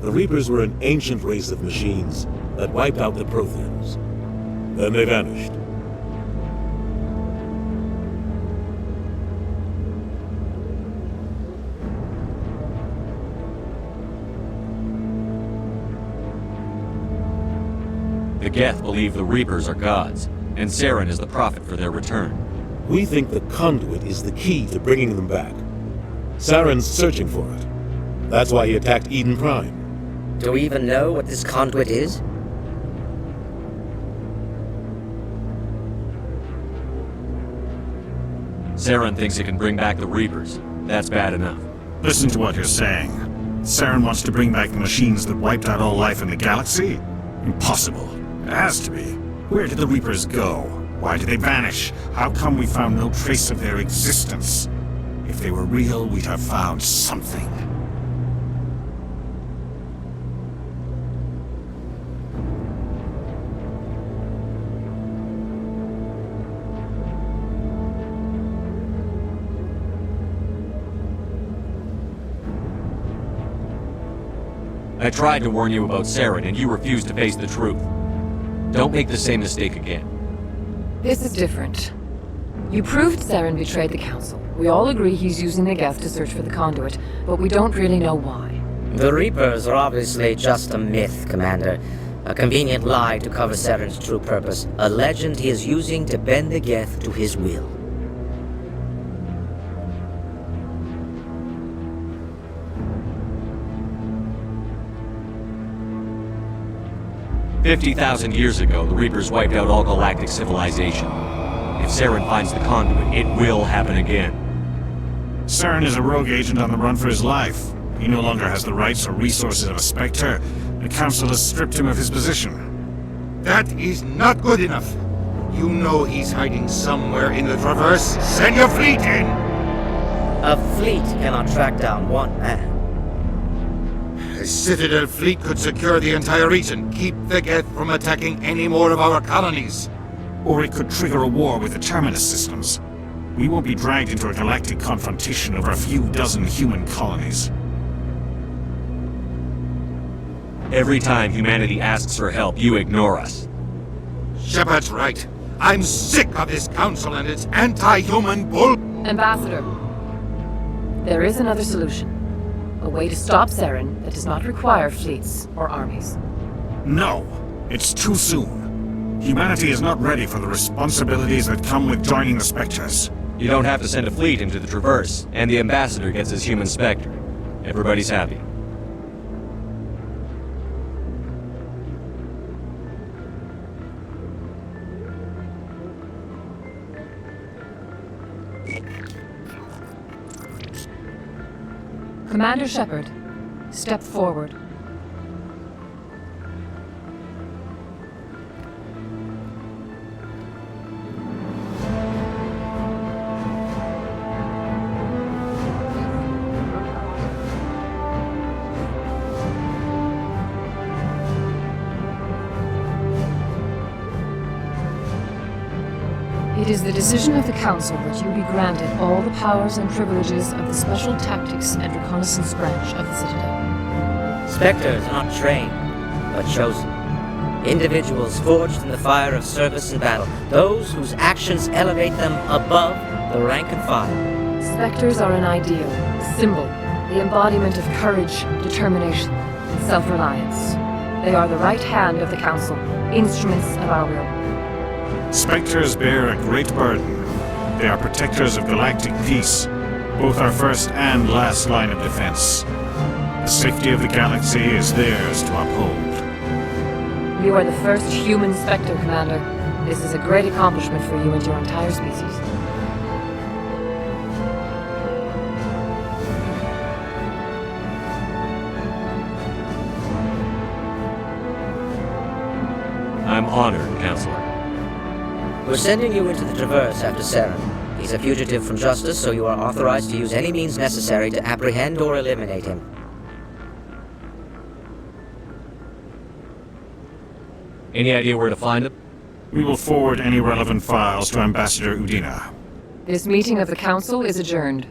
The Reapers were an ancient race of machines that wiped out the Protheans. Then they vanished. The Geth believe the Reapers are gods, and Saren is the prophet for their return. We think the conduit is the key to bringing them back. Saren's searching for it. That's why he attacked Eden Prime. Do we even know what this conduit is? Saren thinks it can bring back the Reapers. That's bad enough. Listen to what you're saying. Saren wants to bring back the machines that wiped out all life in the galaxy? Impossible. It has to be. Where did the Reapers go? Why did they vanish? How come we found no trace of their existence? If If they were real, we'd have found something. I tried to warn you about Saren, and you refused to face the truth. Don't make the same mistake again. This is different. You proved Saren betrayed the Council. We all agree he's using the Geth to search for the conduit, but we don't really know why. The Reapers are obviously just a myth, Commander. A convenient lie to cover Saren's true purpose. A legend he is using to bend the Geth to his will. "50,000 years ago, the Reapers wiped out all galactic civilization. If Saren finds the conduit, it will happen again." Saren is a rogue agent on the run for his life. He no longer has the rights or resources of a Spectre. The Council has stripped him of his position. That is not good enough. You know he's hiding somewhere in the Traverse. Send your fleet in! A fleet cannot track down one man. A citadel fleet could secure the entire region, keep the Geth from attacking any more of our colonies. Or it could trigger a war with the Terminus systems. We won't be dragged into a galactic confrontation over a few dozen human colonies. Every time humanity asks for help, you ignore us. Shepard's right. I'm sick of this council and its anti-human bull— Ambassador, there is another solution. A way to stop Saren that does not require fleets or armies. No, it's too soon. Humanity is not ready for the responsibilities that come with joining the Spectres. You don't have to send a fleet into the Traverse, and the Ambassador gets his human Spectre. Everybody's happy. Commander Shepard, step forward. It is the decision of the Council that you be granted all the powers and privileges of the Special Tactics and Reconnaissance Branch of the Citadel. Spectres are not trained, but chosen. Individuals forged in the fire of service and battle. Those whose actions elevate them above the rank and file. Spectres are an ideal, a symbol, the embodiment of courage, determination, and self-reliance. They are the right hand of the Council, instruments of our will. Spectres bear a great burden. They are protectors of galactic peace, both our first and last line of defense. The safety of the galaxy is theirs to uphold. You are the first human Spectre, Commander. This is a great accomplishment for you and your entire species. I'm honored, Counselor. We're sending you into the Traverse after Saren. He's a fugitive from justice, so you are authorized to use any means necessary to apprehend or eliminate him. Any idea where to find him? We will forward any relevant files to Ambassador Udina. This meeting of the Council is adjourned.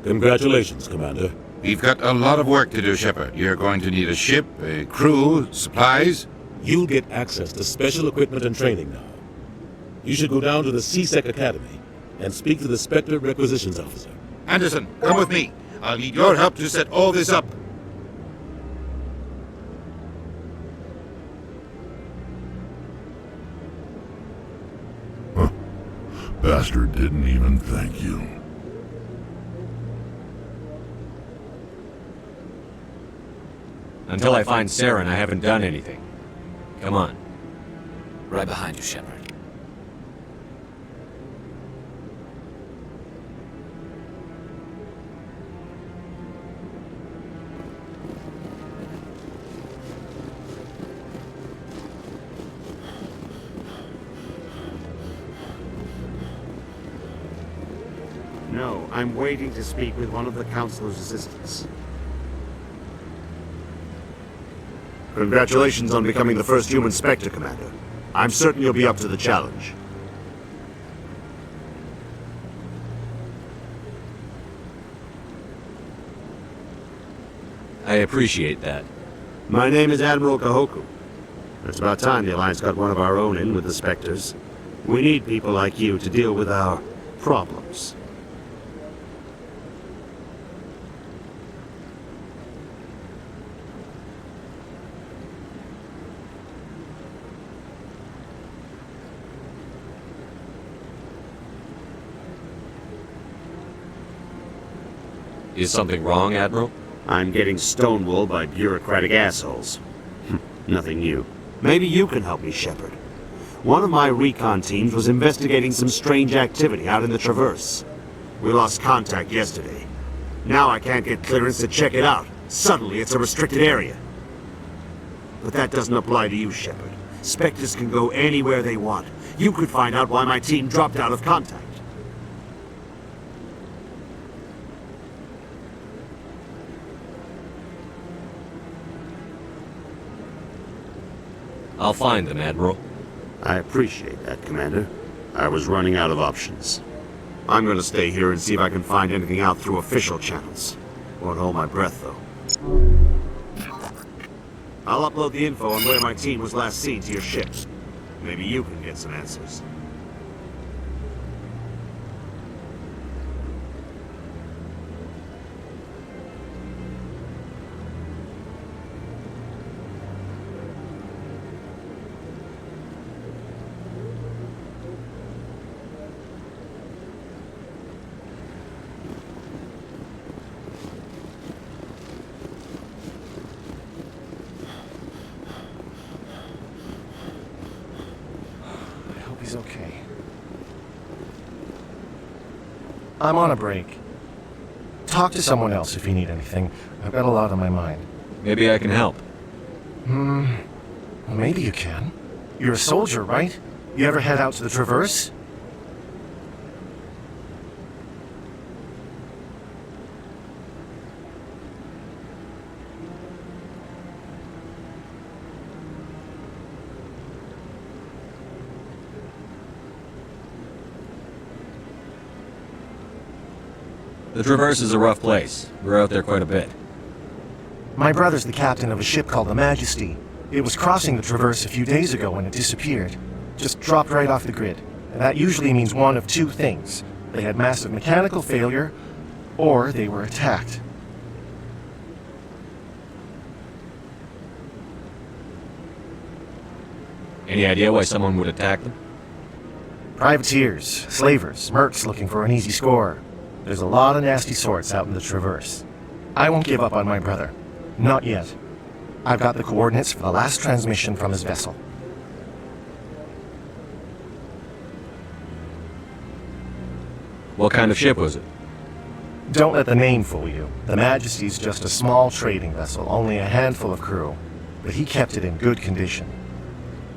Congratulations, Commander. We've got a lot of work to do, Shepard. You're going to need a ship, a crew, supplies. You'll get access to special equipment and training now. You should go down to the CSEC Academy and speak to the Spectre Requisitions Officer. Anderson, come with me. I'll need your help to set all this up. Bastard didn't even thank you. Until I find Saren, I haven't done anything. Come on. Right behind you, Shepard. No, I'm waiting to speak with one of the Councilor's assistants. Congratulations on becoming the first human Spectre, Commander. I'm certain you'll be up to the challenge. I appreciate that. My name is Admiral Kahoku. It's about time the Alliance got one of our own in with the Spectres. We need people like you to deal with our problems. Is something wrong, Admiral? I'm getting stonewalled by bureaucratic assholes. Nothing new. Maybe you can help me, Shepard. One of my recon teams was investigating some strange activity out in the Traverse. We lost contact yesterday. Now I can't get clearance to check it out. Suddenly it's a restricted area. But that doesn't apply to you, Shepard. Spectres can go anywhere they want. You could find out why my team dropped out of contact. I'll find them, Admiral. I appreciate that, Commander. I was running out of options. I'm gonna stay here and see if I can find anything out through official channels. Won't hold my breath, though. I'll upload the info on where my team was last seen to your ship. Maybe you can get some answers. He's okay. I'm on a break. Talk to someone else if you need anything. I've got a lot on my mind. Maybe I can help. Well, maybe you can. You're a soldier, right? You ever head out to the Traverse? The Traverse is a rough place. We're out there quite a bit. My brother's the captain of a ship called the Majesty. It was crossing the Traverse a few days ago when it disappeared. Just dropped right off the grid. And that usually means one of two things. They had massive mechanical failure, or they were attacked. Any idea why someone would attack them? Privateers, slavers, mercs looking for an easy score. There's a lot of nasty sorts out in the Traverse. I won't give up on my brother. Not yet. I've got the coordinates for the last transmission from his vessel. What kind of ship was it? Don't let the name fool you. The Majesty's just a small trading vessel, only a handful of crew. But he kept it in good condition.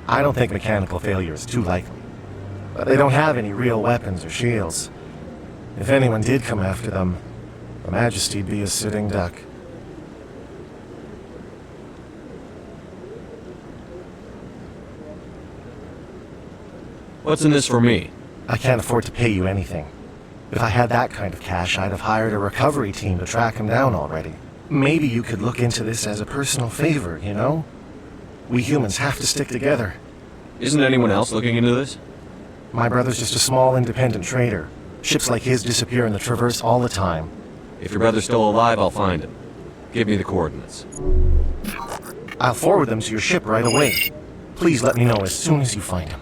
I don't think mechanical failure is too likely. But they don't have any real weapons or shields. If anyone did come after them, the Majesty'd be a sitting duck. What's in this for me? I can't afford to pay you anything. If I had that kind of cash, I'd have hired a recovery team to track him down already. Maybe you could look into this as a personal favor, you know? We humans have to stick together. Isn't anyone else looking into this? My brother's just a small independent trader. Ships like his disappear in the Traverse all the time. If your brother's still alive, I'll find him. Give me the coordinates. I'll forward them to your ship right away. Please let me know as soon as you find him.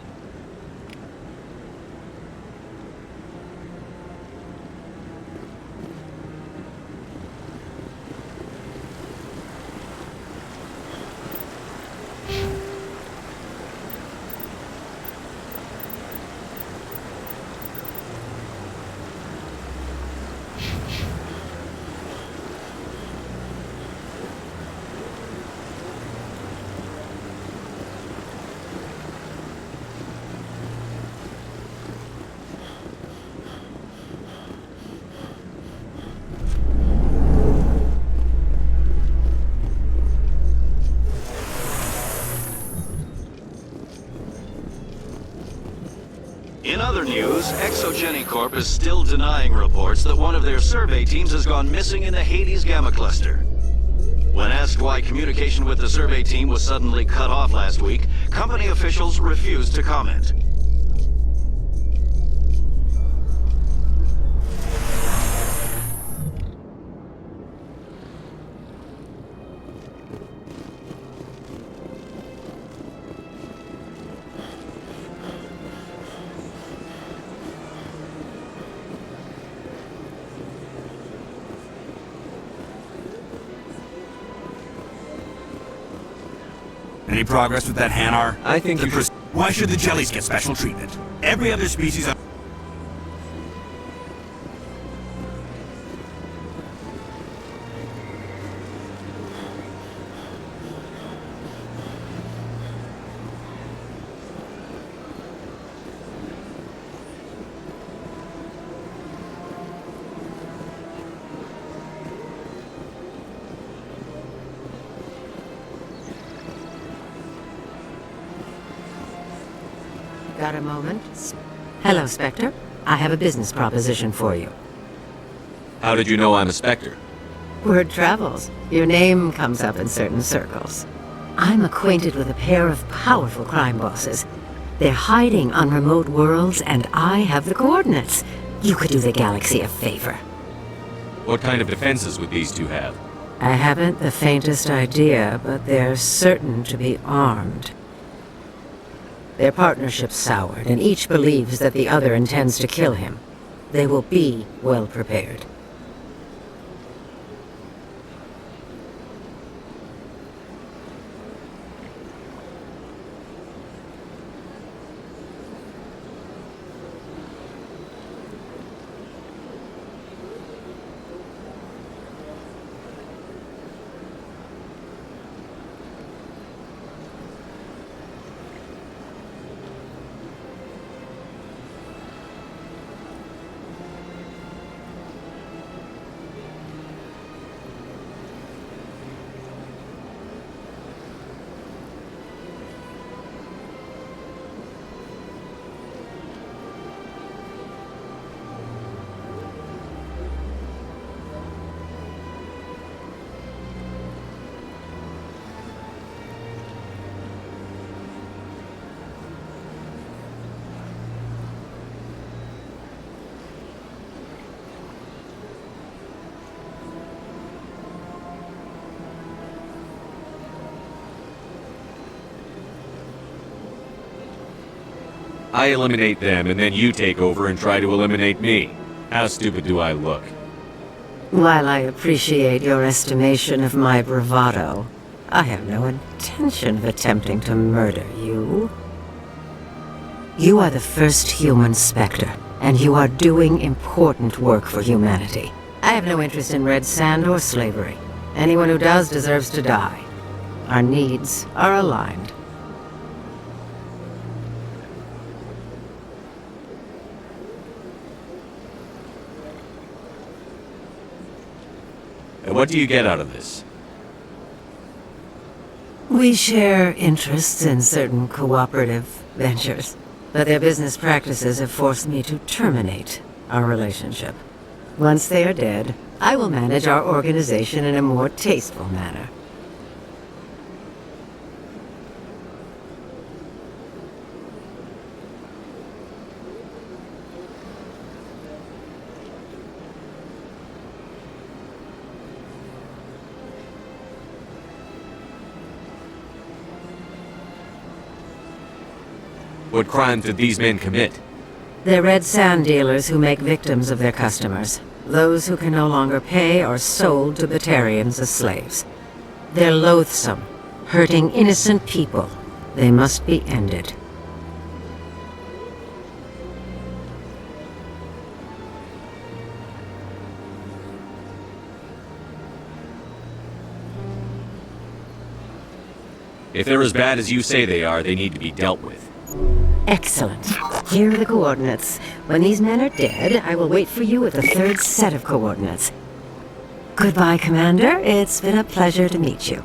other news, Exogeny Corp is still denying reports that one of their survey teams has gone missing in the Hades Gamma Cluster. When asked why communication with the survey team was suddenly cut off last week, company officials refused to comment. Any progress with that Hanar? I think Why should the jellies get special treatment? Every other species on... Got a moment? Hello, Spectre. I have a business proposition for you. How did you know I'm a Spectre? Word travels. Your name comes up in certain circles. I'm acquainted with a pair of powerful crime bosses. They're hiding on remote worlds, and I have the coordinates. You could do the galaxy a favor. What kind of defenses would these two have? I haven't the faintest idea, but they're certain to be armed. Their partnership's soured, and each believes that the other intends to kill him. They will be well prepared. I eliminate them, and then you take over and try to eliminate me. How stupid do I look? While I appreciate your estimation of my bravado, I have no intention of attempting to murder you. You are the first human Spectre, and you are doing important work for humanity. I have no interest in red sand or slavery. Anyone who does deserves to die. Our needs are aligned. And what do you get out of this? We share interests in certain cooperative ventures, but their business practices have forced me to terminate our relationship. Once they are dead, I will manage our organization in a more tasteful manner. What crimes did these men commit? They're red sand dealers who make victims of their customers. Those who can no longer pay are sold to Batarians as slaves. They're loathsome, hurting innocent people. They must be ended. If they're as bad as you say they are, they need to be dealt with. Excellent. Here are the coordinates. When these men are dead, I will wait for you with the third set of coordinates. Goodbye, Commander. It's been a pleasure to meet you.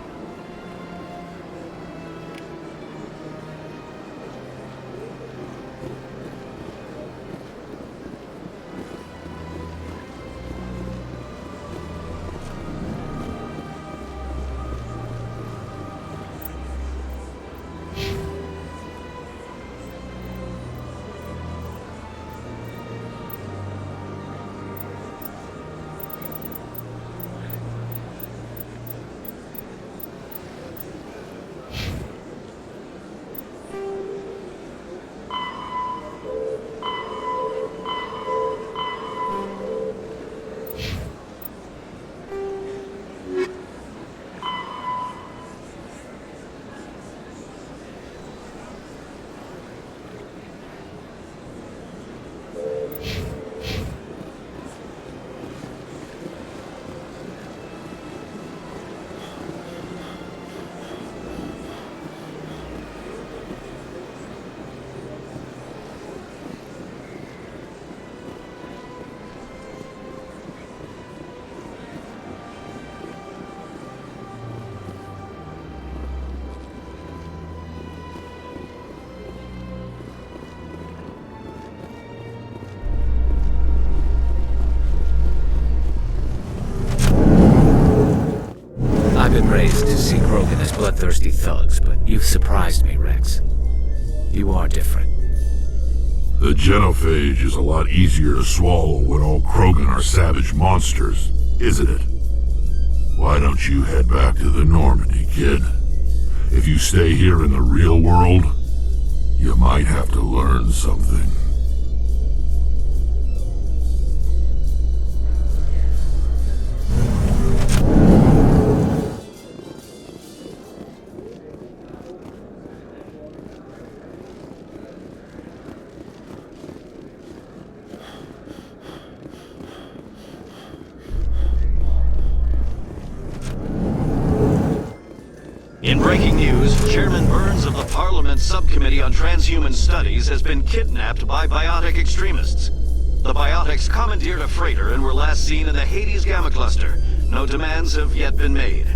raised to see Krogan as bloodthirsty thugs, but you've surprised me, Rex. You are different. The genophage is a lot easier to swallow when all Krogan are savage monsters, isn't it? Why don't you head back to the Normandy, kid? If you stay here in the real world, you might have to learn something. In breaking news, Chairman Burns of the Parliament Subcommittee on Transhuman Studies has been kidnapped by biotic extremists. The biotics commandeered a freighter and were last seen in the Hades Gamma Cluster. No demands have yet been made.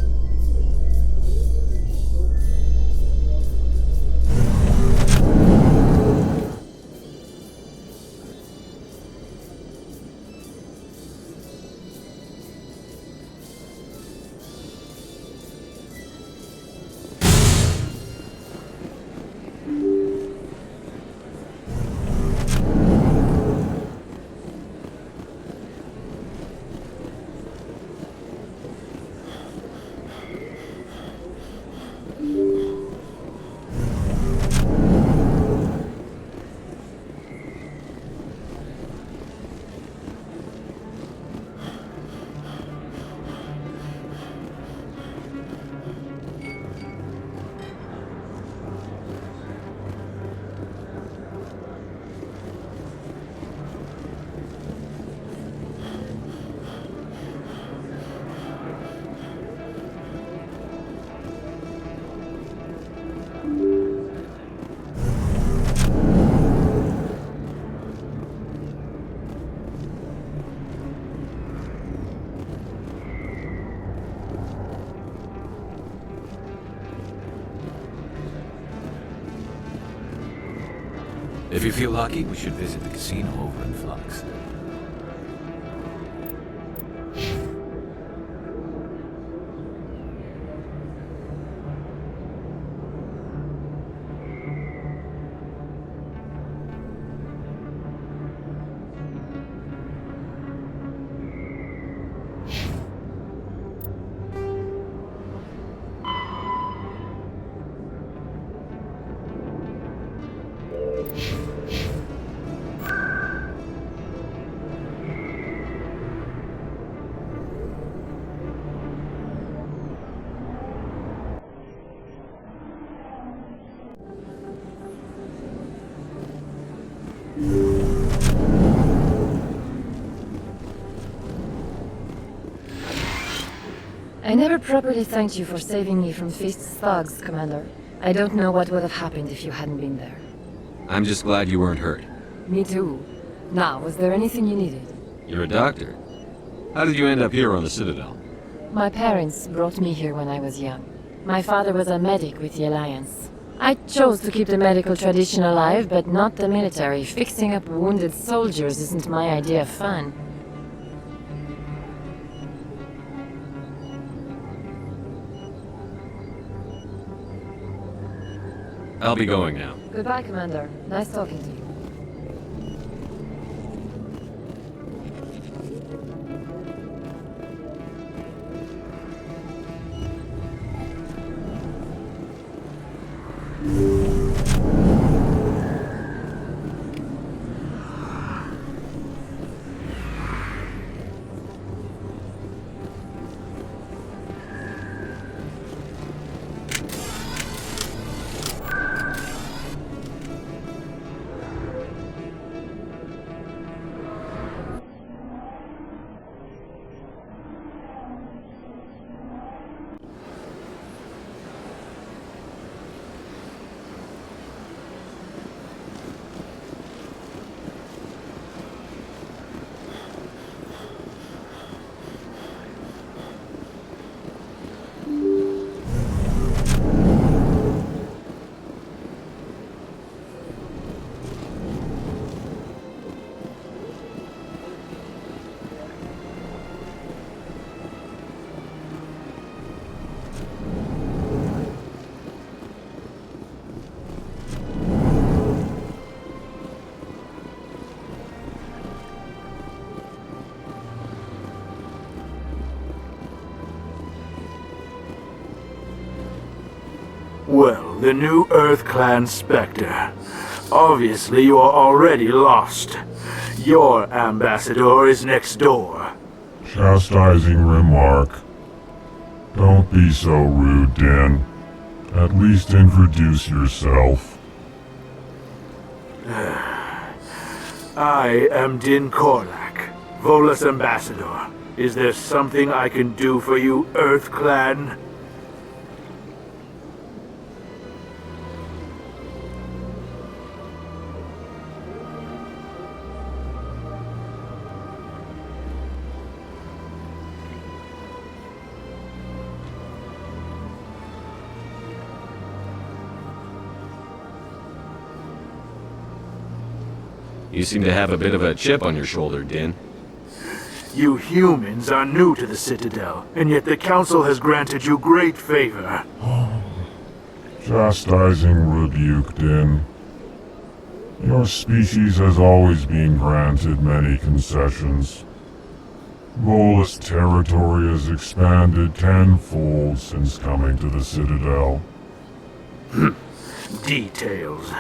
If you feel lucky, we should visit the casino over in Flux. I never properly thanked you for saving me from Feast's thugs, Commander. I don't know what would have happened if you hadn't been there. I'm just glad you weren't hurt. Me too. Now, was there anything you needed? You're a doctor. How did you end up here on the Citadel? My parents brought me here when I was young. My father was a medic with the Alliance. I chose to keep the medical tradition alive, but not the military. Fixing up wounded soldiers isn't my idea of fun. I'll be going now. Goodbye, Commander. Nice talking to you. Well, the new Earth Clan Spectre. Obviously, you are already lost. Your ambassador is next door. Chastising remark. Don't be so rude, Din. At least introduce yourself. I am Din Korlak, Volus ambassador. Is there something I can do for you, Earth Clan? You seem to have a bit of a chip on your shoulder, Din. You humans are new to the Citadel, and yet the Council has granted you great favor. Chastising rebuke, Din. Your species has always been granted many concessions. Volus territory has expanded tenfold since coming to the Citadel. Details.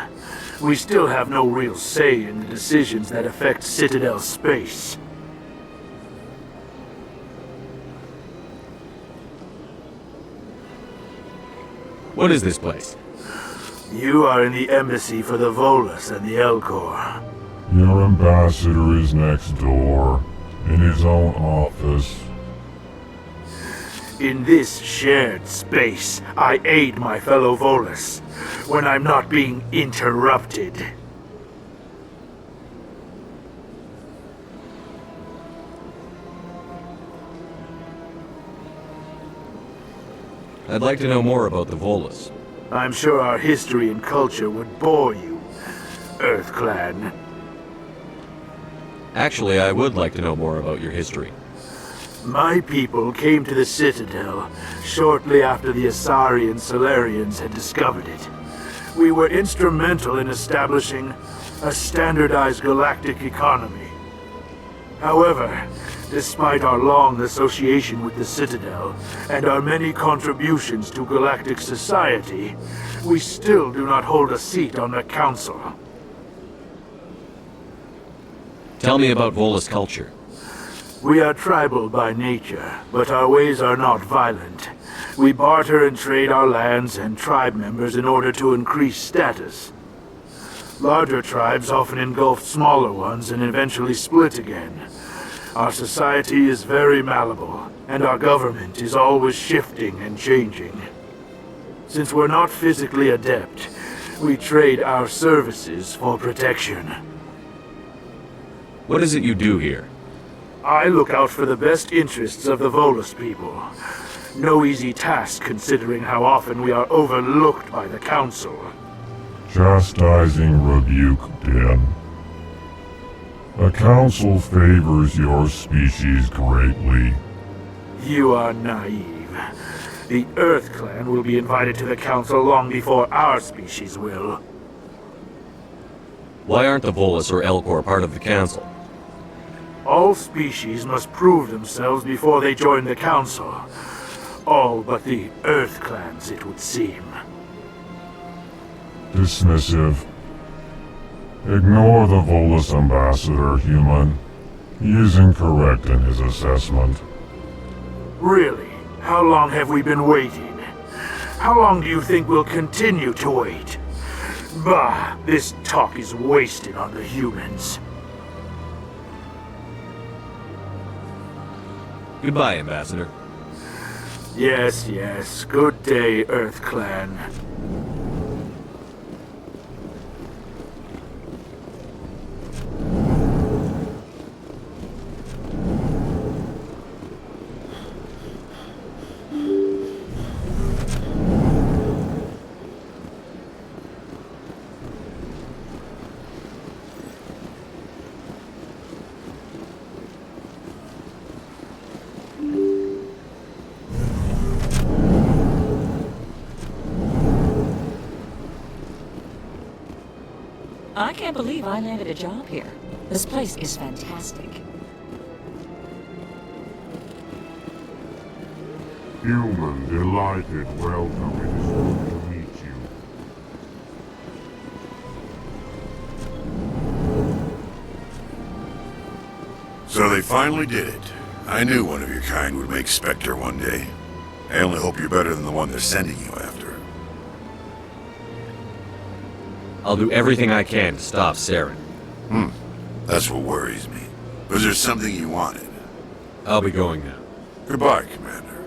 We still have no real say in the decisions that affect Citadel space. What is this place? You are in the embassy for the Volus and the Elcor. Your ambassador is next door, in his own office. In this shared space, I aid my fellow Volus when I'm not being interrupted. I'd like to know more about the Volus. I'm sure our history and culture would bore you, Earth Clan. Actually, I would like to know more about your history. My people came to the Citadel shortly after the Asari and Solarians had discovered it. We were instrumental in establishing a standardized galactic economy. However, despite our long association with the Citadel and our many contributions to galactic society, we still do not hold a seat on the Council. Tell me about Volus culture. We are tribal by nature, but our ways are not violent. We barter and trade our lands and tribe members in order to increase status. Larger tribes often engulf smaller ones and eventually split again. Our society is very malleable, and our government is always shifting and changing. Since we're not physically adept, we trade our services for protection. What is it you do here? I look out for the best interests of the Volus people. No easy task considering how often we are overlooked by the Council. Chastising rebuke, Din. The Council favors your species greatly. You are naive. The Earth Clan will be invited to the Council long before our species will. Why aren't the Volus or Elcor part of the Council? All species must prove themselves before they join the Council. All but the Earth Clans, it would seem. Dismissive. Ignore the Volus ambassador, human. He is incorrect in his assessment. Really? How long have we been waiting? How long do you think we'll continue to wait? Bah, this talk is wasted on the humans. Goodbye, Ambassador. Yes, yes. Good day, Earth Clan. I can't believe I landed a job here. This place is fantastic. Human, delighted welcome. It is good to meet you. So they finally did it. I knew one of your kind would make Spectre one day. I only hope you're better than the one they're sending you after. I'll do everything I can to stop Saren. That's what worries me. Was there something you wanted? I'll be going now. Goodbye, Commander.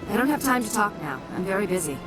I don't have time to talk now. I'm very busy.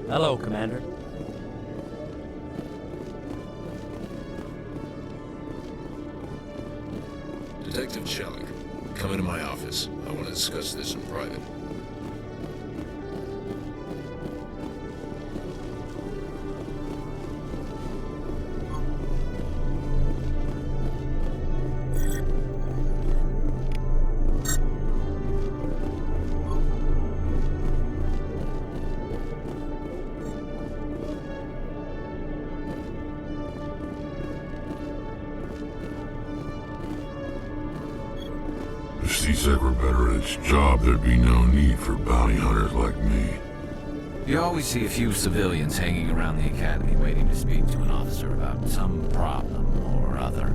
Hello, Commander. Detective Shellick, come into my office. I want to discuss this in private. If C-Sec were better at its job, there'd be no need for bounty hunters like me. You always see a few civilians hanging around the academy waiting to speak to an officer about some problem or other.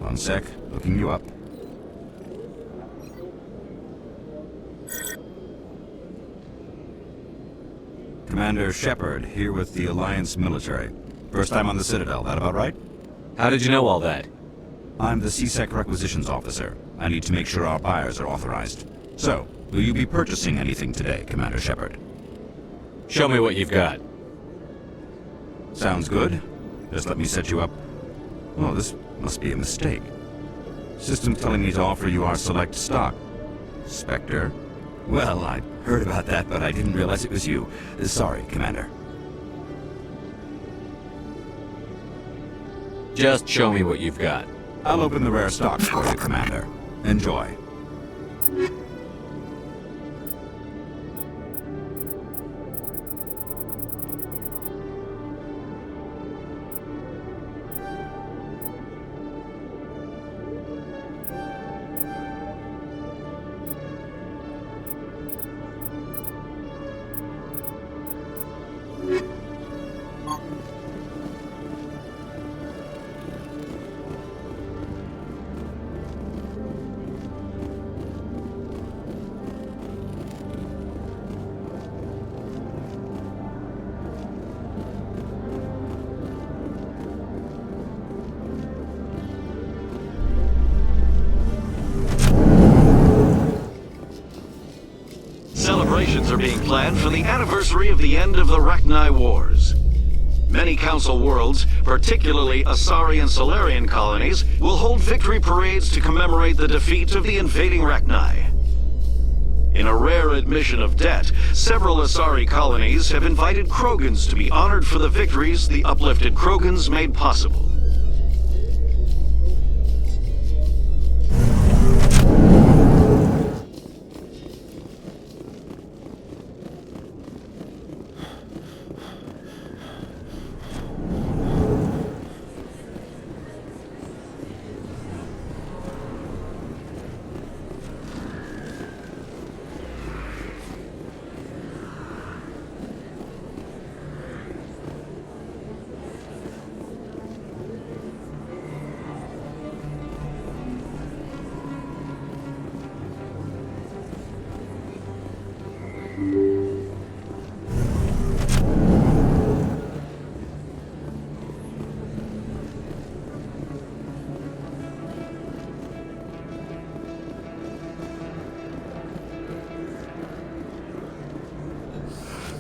One sec, looking you up. Commander Shepard, here with the Alliance military. First time on the Citadel, that about right? How did you know all that? I'm the CSEC requisitions officer. I need to make sure our buyers are authorized. So, will you be purchasing anything today, Commander Shepard? Show me what you've got. Sounds good. Just let me set you up. Oh, this must be a mistake. System's telling me to offer you our select stock. Spectre? Well, I heard about that, but I didn't realize it was you. Sorry, Commander. Just show me what you've got. I'll open the rare stock for you, Commander. Enjoy. Celebrations are being planned for the anniversary of the end of the Rachni Wars. Many Council worlds, particularly Asari and Solarian colonies, will hold victory parades to commemorate the defeat of the invading Rachni. In a rare admission of debt, several Asari colonies have invited Krogans to be honored for the victories the uplifted Krogans made possible.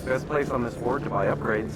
Best place on this ward to buy upgrades.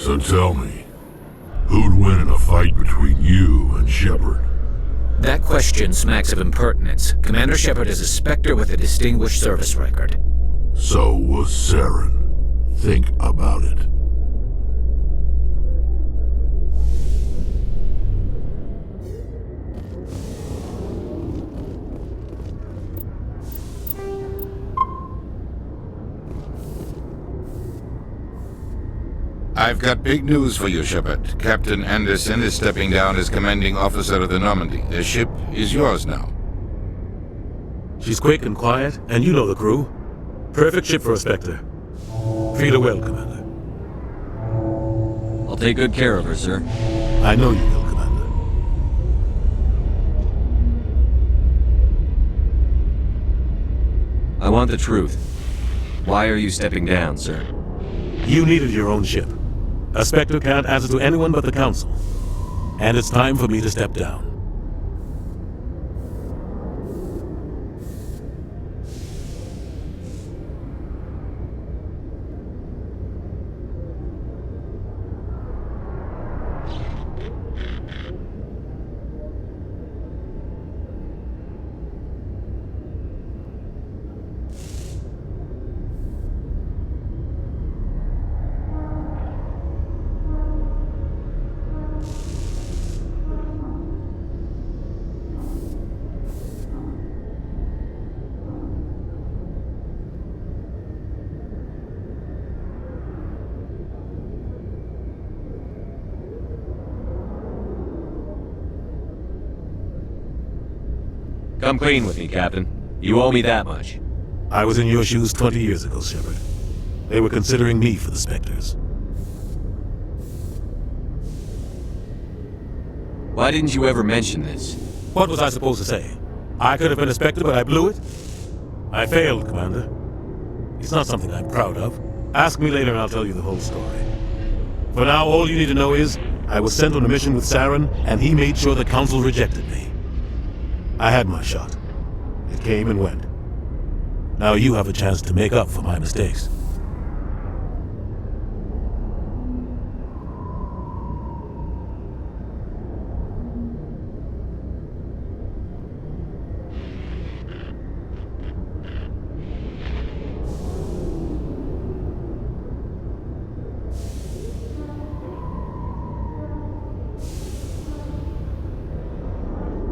So tell me, who'd win in a fight between you and Shepard? That question smacks of impertinence. Commander Shepard is a Spectre with a distinguished service record. So was Saren. Think about it. I've got big news for you, Shepard. Captain Anderson is stepping down as commanding officer of the Normandy. The ship is yours now. She's quick and quiet, and you know the crew. Perfect ship for a Spectre. Treat her well, Commander. I'll take good care of her, sir. I know you will, Commander. I want the truth. Why are you stepping down, sir? You needed your own ship. A Spectre can't answer to anyone but the Council. And it's time for me to step down. Come clean with me, Captain. You owe me that much. I was in your shoes 20 years ago, Shepard. They were considering me for the Spectres. Why didn't you ever mention this? What was I supposed to say? I could have been a Spectre, but I blew it? I failed, Commander. It's not something I'm proud of. Ask me later and I'll tell you the whole story. For now, all you need to know is, I was sent on a mission with Saren, and he made sure the Council rejected me. I had my shot. It came and went. Now you have a chance to make up for my mistakes.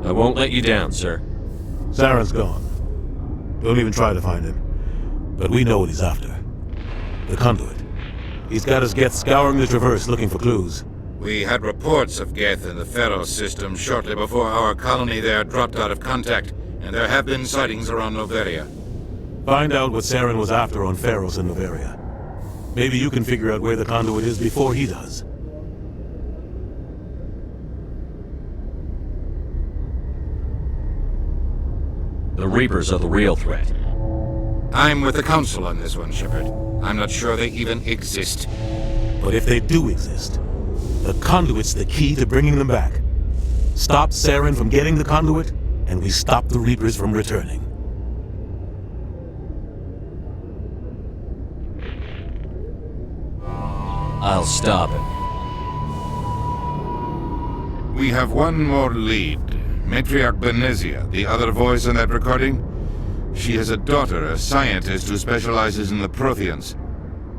I won't let you down, sir. Saren's gone. Don't even try to find him. But we know what he's after. The conduit. He's got his Geth scouring the Traverse looking for clues. We had reports of Geth in the Pharos system shortly before our colony there dropped out of contact, and there have been sightings around Noveria. Find out what Saren was after on Pharos and Noveria. Maybe you can figure out where the conduit is before he does. The Reapers are the real threat. I'm with the Council on this one, Shepard. I'm not sure they even exist. But if they do exist, the conduit's the key to bringing them back. Stop Saren from getting the conduit, and we stop the Reapers from returning. I'll stop it. We have one more lead. Matriarch Benezia, the other voice in that recording. She has a daughter, a scientist who specializes in the Protheans.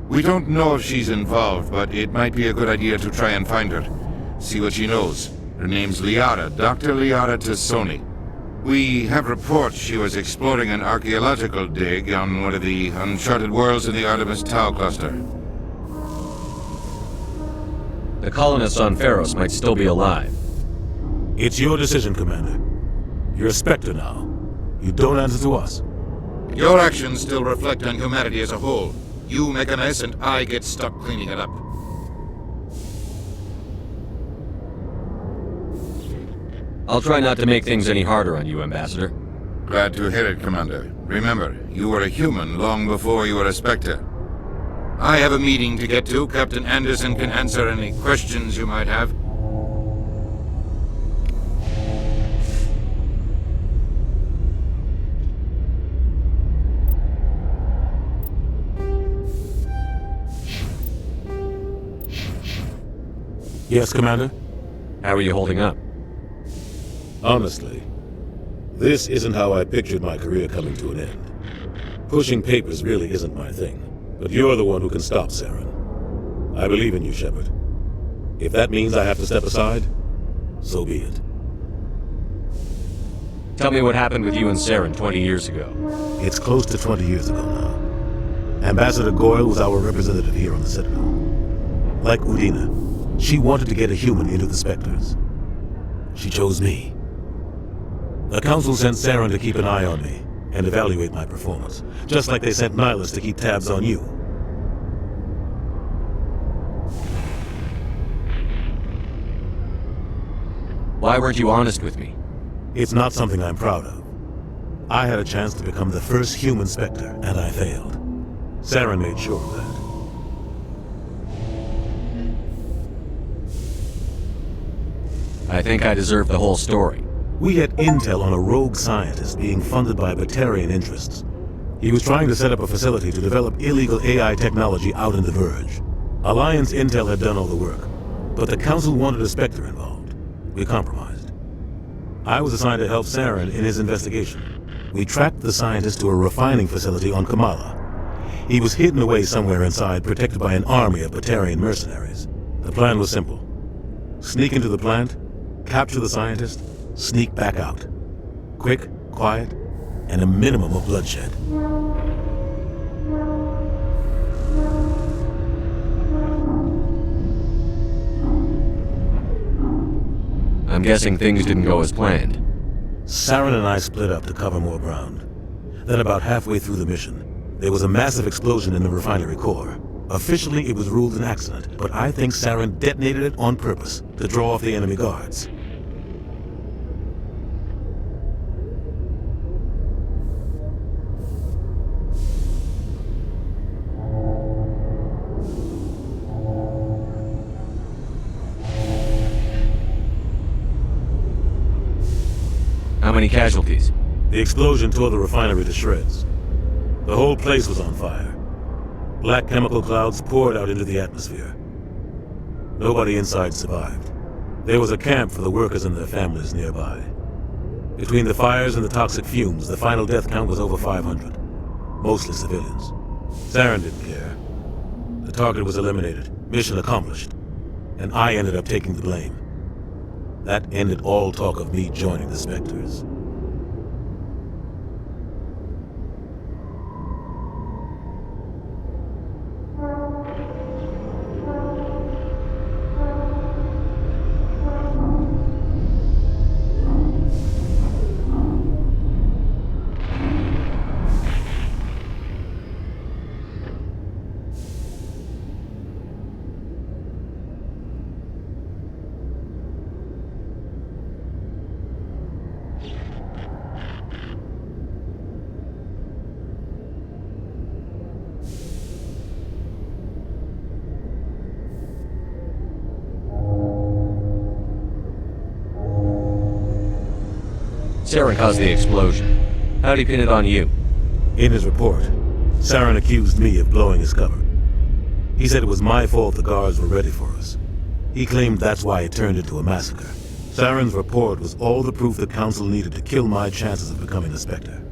We don't know if she's involved, but it might be a good idea to try and find her. See what she knows. Her name's Liara, Dr. Liara Tassoni. We have reports she was exploring an archaeological dig on one of the uncharted worlds in the Artemis Tau cluster. The colonists on Pharos might still be alive. It's your decision, Commander. You're a Spectre now. You don't answer to us. Your actions still reflect on humanity as a whole. You make a mess and I get stuck cleaning it up. I'll try not to make things any harder on you, Ambassador. Glad to hear it, Commander. Remember, you were a human long before you were a Spectre. I have a meeting to get to. Captain Anderson can answer any questions you might have. Yes, Commander? How are you holding up? Honestly, this isn't how I pictured my career coming to an end. Pushing papers really isn't my thing, but you're the one who can stop Saren. I believe in you, Shepard. If that means I have to step aside, so be it. Tell me what happened with you and Saren 20 years ago. It's close to 20 years ago now. Ambassador Goyle was our representative here on the Citadel. Like Udina, she wanted to get a human into the Spectres. She chose me. The Council sent Saren to keep an eye on me and evaluate my performance, just like they sent Nihilus to keep tabs on you. Why weren't you honest with me? It's not something I'm proud of. I had a chance to become the first human Spectre, and I failed. Saren made sure of that. I think I deserve the whole story. We had intel on a rogue scientist being funded by Batarian interests. He was trying to set up a facility to develop illegal AI technology out in the Verge. Alliance intel had done all the work, but the Council wanted a Spectre involved. We compromised. I was assigned to help Saren in his investigation. We tracked the scientist to a refining facility on Kamala. He was hidden away somewhere inside, protected by an army of Batarian mercenaries. The plan was simple. Sneak into the plant, capture the scientist, sneak back out. Quick, quiet, and a minimum of bloodshed. I'm guessing things didn't go as planned. Saren and I split up to cover more ground. Then about halfway through the mission, there was a massive explosion in the refinery core. Officially, it was ruled an accident, but I think Saren detonated it on purpose to draw off the enemy guards. How many casualties? The explosion tore the refinery to shreds. The whole place was on fire. Black chemical clouds poured out into the atmosphere. Nobody inside survived. There was a camp for the workers and their families nearby. Between the fires and the toxic fumes, the final death count was over 500. Mostly civilians. Saren didn't care. The target was eliminated, mission accomplished. And I ended up taking the blame. That ended all talk of me joining the Spectres. Saren caused the explosion. How'd he pin it on you? In his report, Saren accused me of blowing his cover. He said it was my fault the guards were ready for us. He claimed that's why it turned into a massacre. Saren's report was all the proof the Council needed to kill my chances of becoming a Spectre.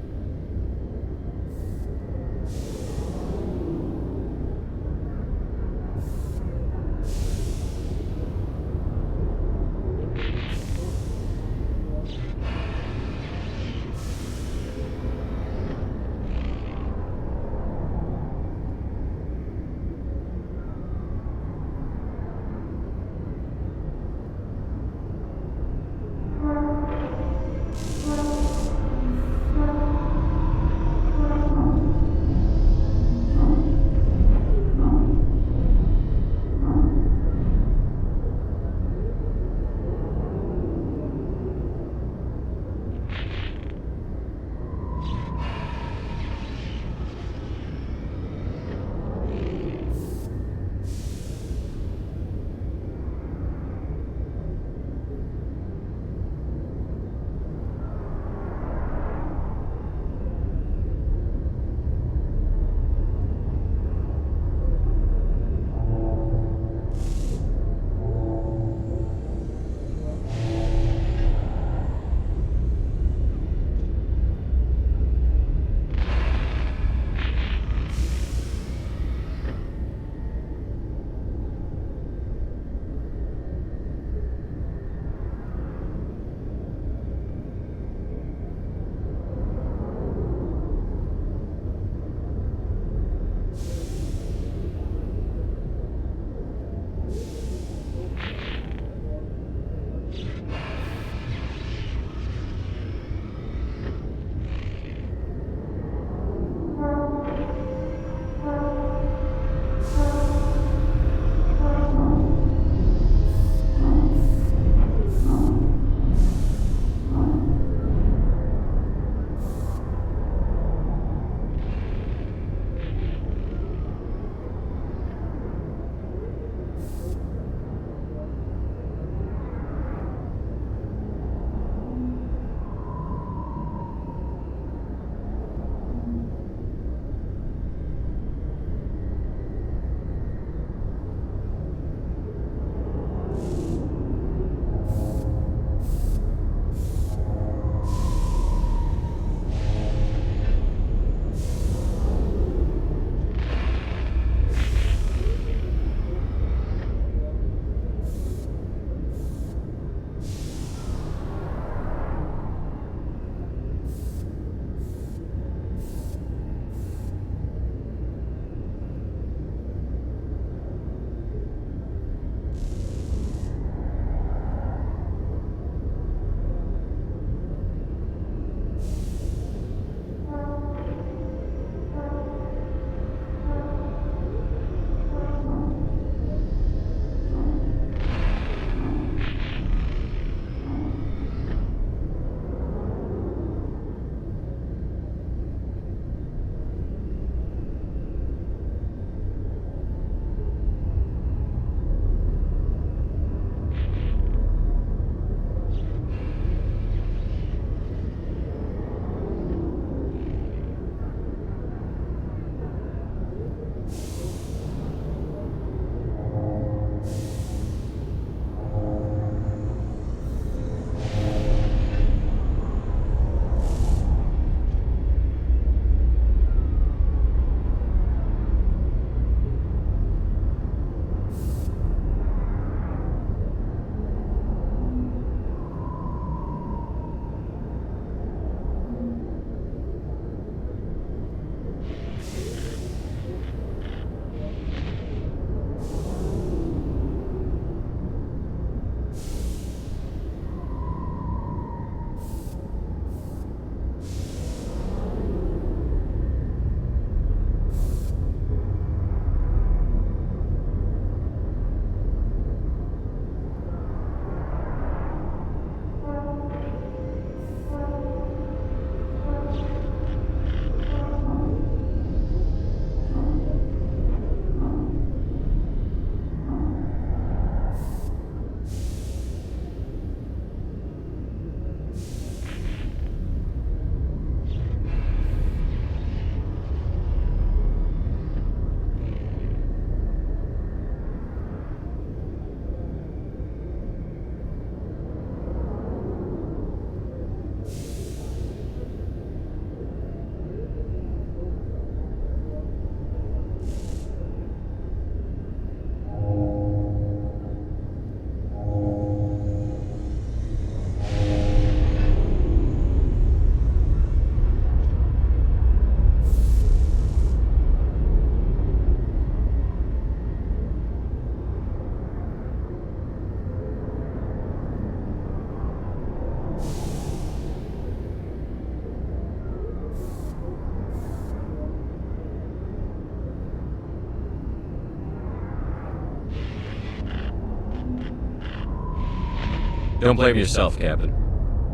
Don't blame yourself, Captain.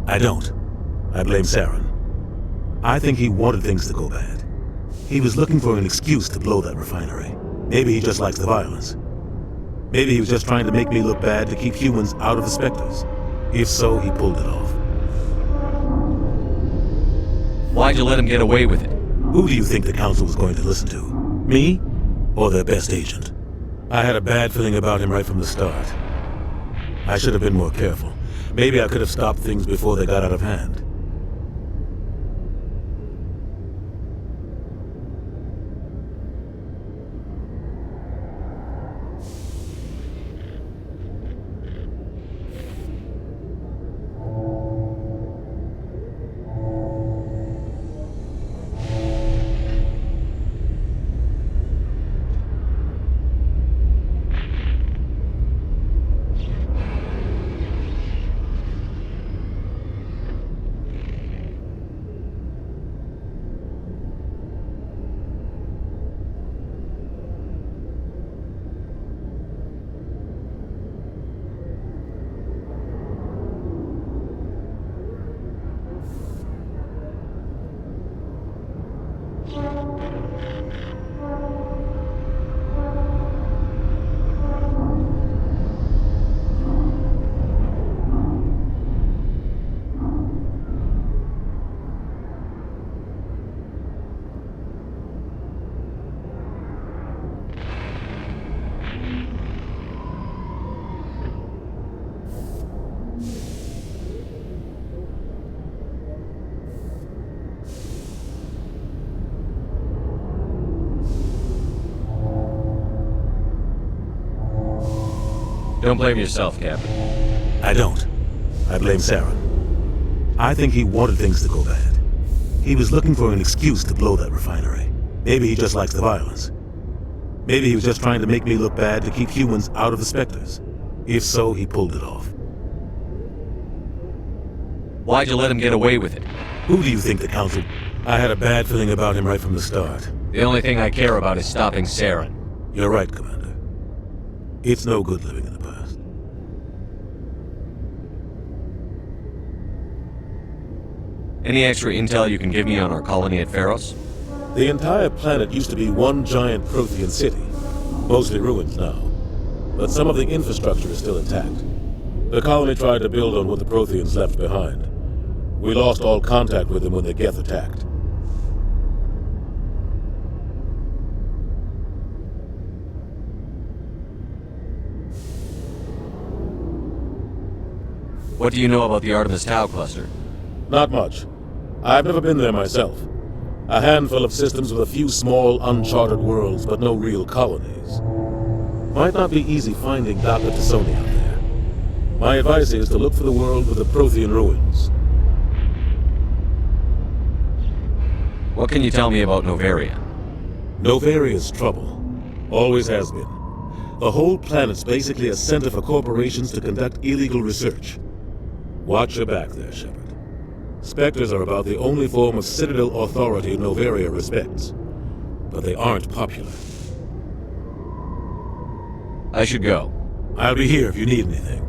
I don't. I blame Saren. I think he wanted things to go bad. He was looking for an excuse to blow that refinery. Maybe he just likes the violence. Maybe he was just trying to make me look bad to keep humans out of the Spectres. If so, he pulled it off. Why'd you let him get away with it? Who do you think the Council was going to listen to? Me? Or their best agent? I had a bad feeling about him right from the start. I should have been more careful. Maybe I could have stopped things before they got out of hand. Don't blame yourself, Captain. I don't. I blame Saren. I think he wanted things to go bad. He was looking for an excuse to blow that refinery. Maybe he just likes the violence. Maybe he was just trying to make me look bad to keep humans out of the Spectres. If so, he pulled it off. Why'd you let him get away with it? Who do you think the Council... I had a bad feeling about him right from the start. The only thing I care about is stopping Saren. You're right, Commander. It's no good living in the past. Any extra intel you can give me on our colony at Pharos? The entire planet used to be one giant Prothean city. Mostly ruins now. But some of the infrastructure is still intact. The colony tried to build on what the Protheans left behind. We lost all contact with them when the Geth attacked. What do you know about the Artemis Tau cluster? Not much. I've never been there myself. A handful of systems with a few small, uncharted worlds, but no real colonies. Might not be easy finding Dr. T'Soni out there. My advice is to look for the world with the Prothean ruins. What can you tell me about Novaria? Novaria's trouble. Always has been. The whole planet's basically a center for corporations to conduct illegal research. Watch your back there, Shepard. Spectres are about the only form of citadel authority Novaria respects. But they aren't popular. I should go. I'll be here if you need anything.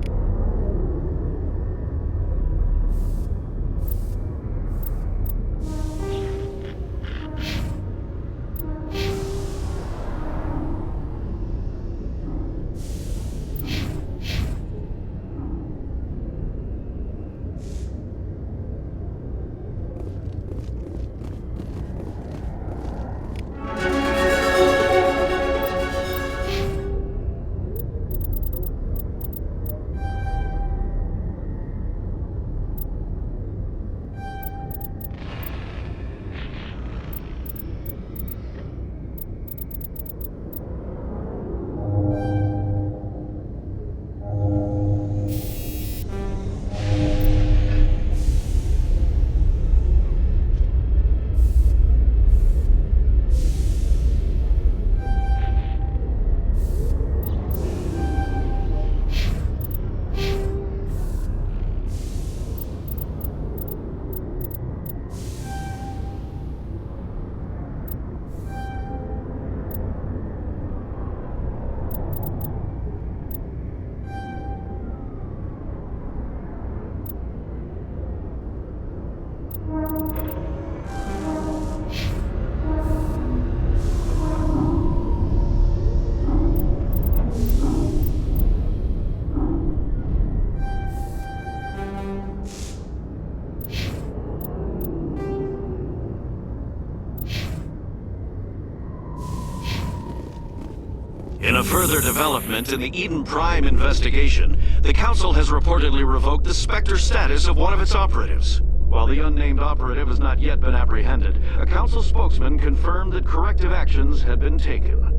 In a further development in the Eden Prime investigation, the Council has reportedly revoked the Spectre status of one of its operatives. While the unnamed operative has not yet been apprehended, a Council spokesman confirmed that corrective actions had been taken.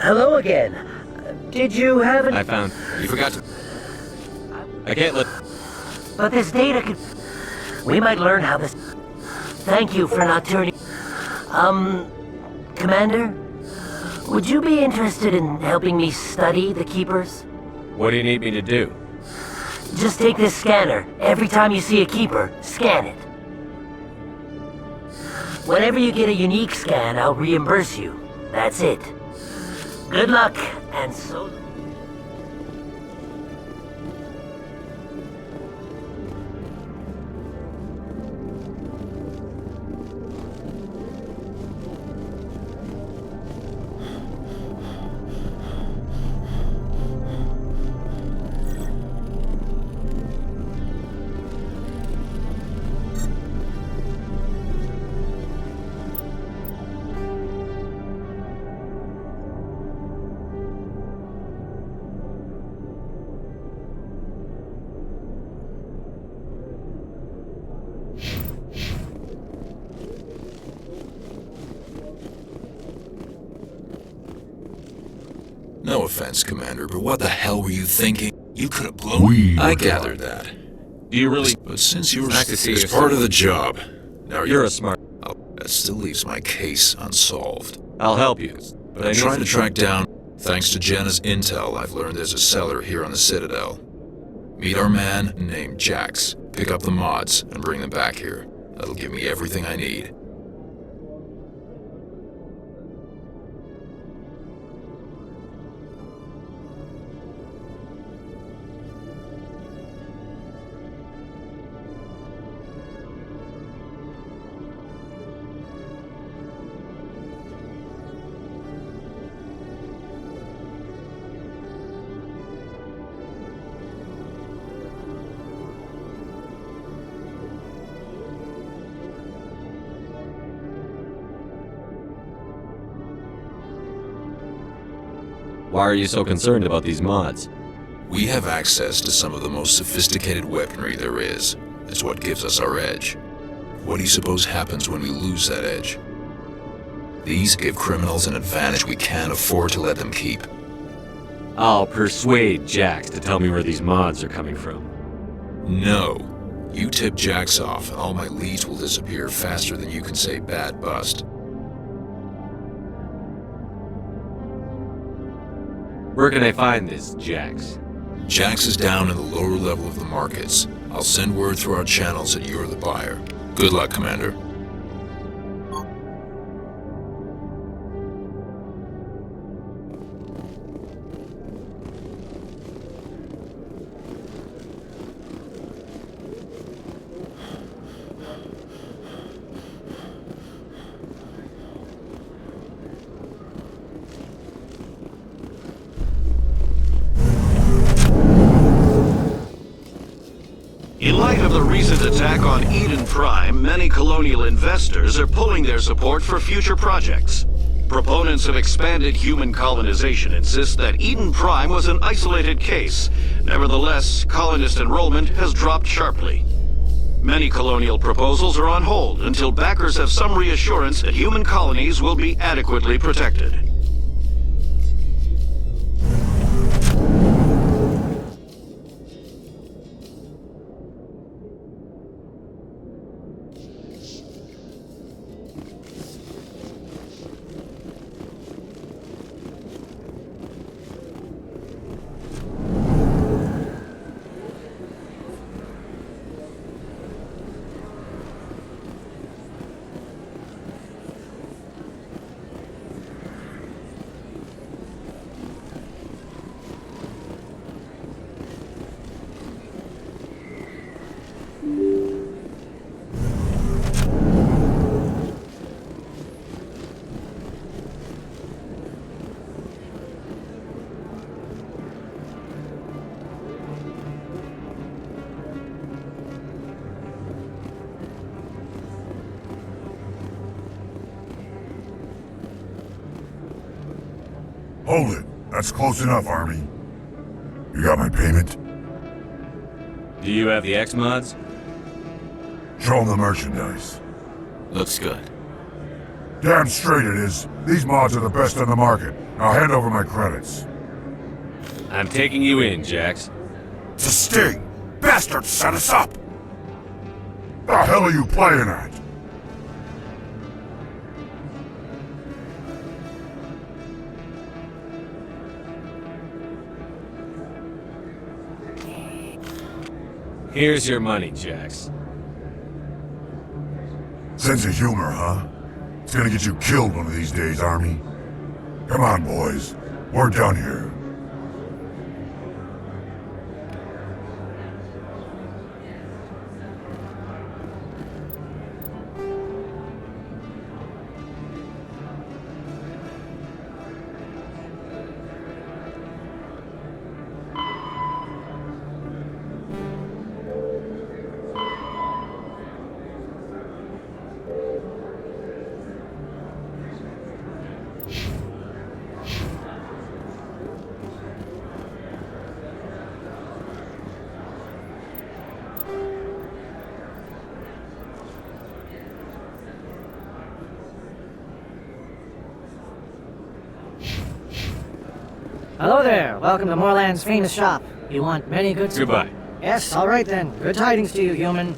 Hello again. Did you have an... I found... You forgot to... I can't let... But this data could... We might learn how this... Thank you for not turning... Commander? Would you be interested in helping me study the Keepers? What do you need me to do? Just take this scanner. Every time you see a Keeper, scan it. Whenever you get a unique scan, I'll reimburse you. That's it. Good luck, and so... No offense, Commander, but what the hell were you thinking? You could have blown... I gathered that. Do you really... But since you were... Nice to see it's you, part sir. of the job. Now You're a smart... Oh, that still leaves my case unsolved. I'll help you. But I'm trying to track down... Thanks to Jenna's intel, I've learned there's a cellar here on the Citadel. Meet our man named Jax. Pick up the mods and bring them back here. That'll give me everything I need. Why are you so concerned about these mods? We have access to some of the most sophisticated weaponry there is. It's what gives us our edge. What do you suppose happens when we lose that edge? These give criminals an advantage we can't afford to let them keep. I'll persuade Jax to tell me where these mods are coming from. No. You tip Jax off, and all my leads will disappear faster than you can say bad bust. Where can I find this Jax? Jax is down in the lower level of the markets. I'll send word through our channels that you're the buyer. Good luck, Commander. In light of the recent attack on Eden Prime, many colonial investors are pulling their support for future projects. Proponents of expanded human colonization insist that Eden Prime was an isolated case. Nevertheless, colonist enrollment has dropped sharply. Many colonial proposals are on hold until backers have some reassurance that human colonies will be adequately protected. Hold it. That's close enough, Army. You got my payment? Do you have the X mods? Show them the merchandise. Looks good. Damn straight it is. These mods are the best on the market. Now hand over my credits. I'm taking you in, Jax. It's a sting! Bastards set us up! The hell are you playing at? Here's your money, Jax. Sense of humor, huh? It's gonna get you killed one of these days, Army. Come on, boys. We're done here. Hello there. Welcome to Moorland's famous shop. You want many goods? Goodbye. Yes, all right then. Good tidings to you, human.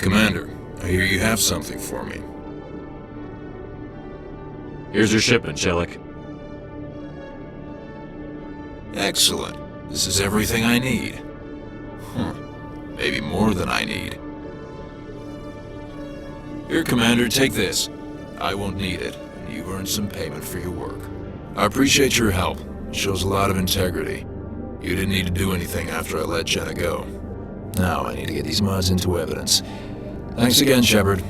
Commander, I hear you have something for me. Here's your shipment, Shellick. Excellent. This is everything I need. Maybe more than I need. Here, Commander, take this. I won't need it, and you've earned some payment for your work. I appreciate your help. It shows a lot of integrity. You didn't need to do anything after I let Jenna go. Now I need to get these mods into evidence. Thanks again, Shepard.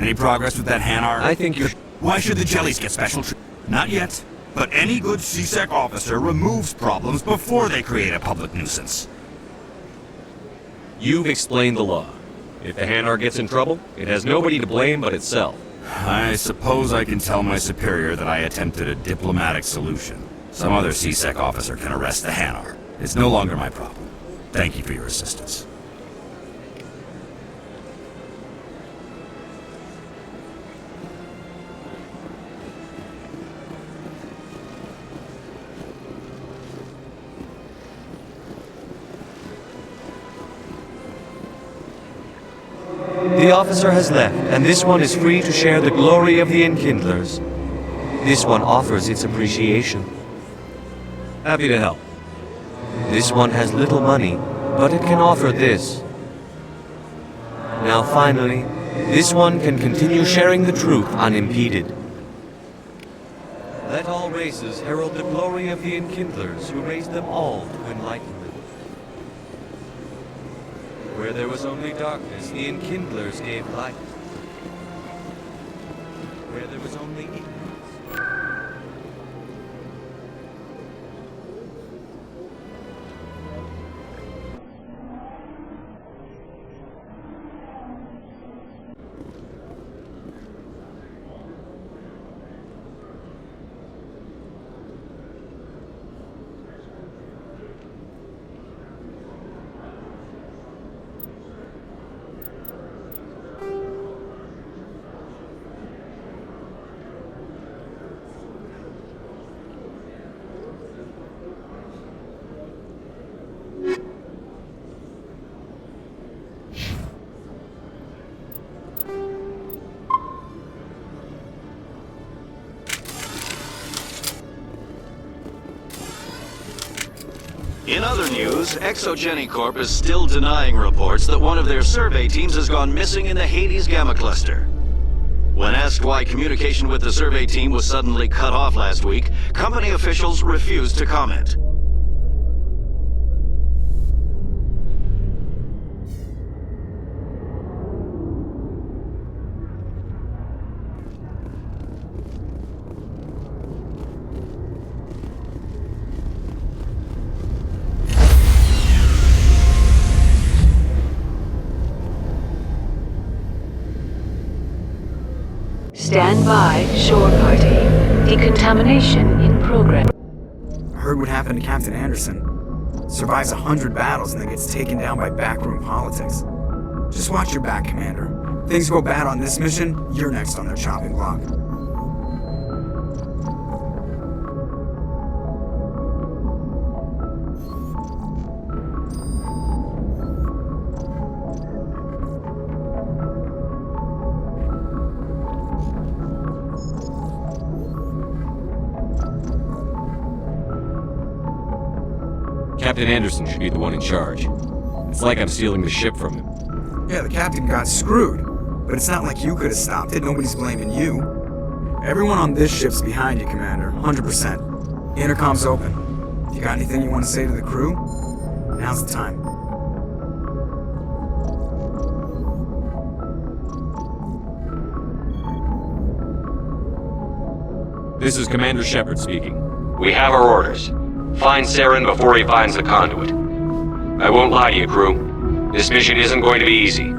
Any progress with that Hanar? I think you're... Why should the jellies get special treatment? Not yet. But any good CSEC officer removes problems before they create a public nuisance. You've explained the law. If the Hanar gets in trouble, it has nobody to blame but itself. I suppose I can tell my superior that I attempted a diplomatic solution. Some other CSEC officer can arrest the Hanar. It's no longer my problem. Thank you for your assistance. The officer has left, and this one is free to share the glory of the Enkindlers. This one offers its appreciation. Happy to help. This one has little money, but it can offer this. Now finally, this one can continue sharing the truth unimpeded. Let all races herald the glory of the Enkindlers who raised them all to enlightenment. Where there was only darkness, the Enkindlers gave light. Where there was only ignorance. In other news, Exogeny Corp is still denying reports that one of their survey teams has gone missing in the Hades Gamma Cluster. When asked why communication with the survey team was suddenly cut off last week, company officials refused to comment. Stand by, shore party. Decontamination in progress. I heard what happened to Captain Anderson. Survives 100 battles and then gets taken down by backroom politics. Just watch your back, Commander. Things go bad on this mission, you're next on their chopping block. Captain Anderson should be the one in charge. It's like I'm stealing the ship from him. Yeah, the captain got screwed. But it's not like you could have stopped it. Nobody's blaming you. Everyone on this ship's behind you, Commander. 100%. Intercom's open. If you got anything you want to say to the crew, now's the time. This is Commander Shepard speaking. We have our orders. Find Saren before he finds the conduit. I won't lie to you, crew. This mission isn't going to be easy.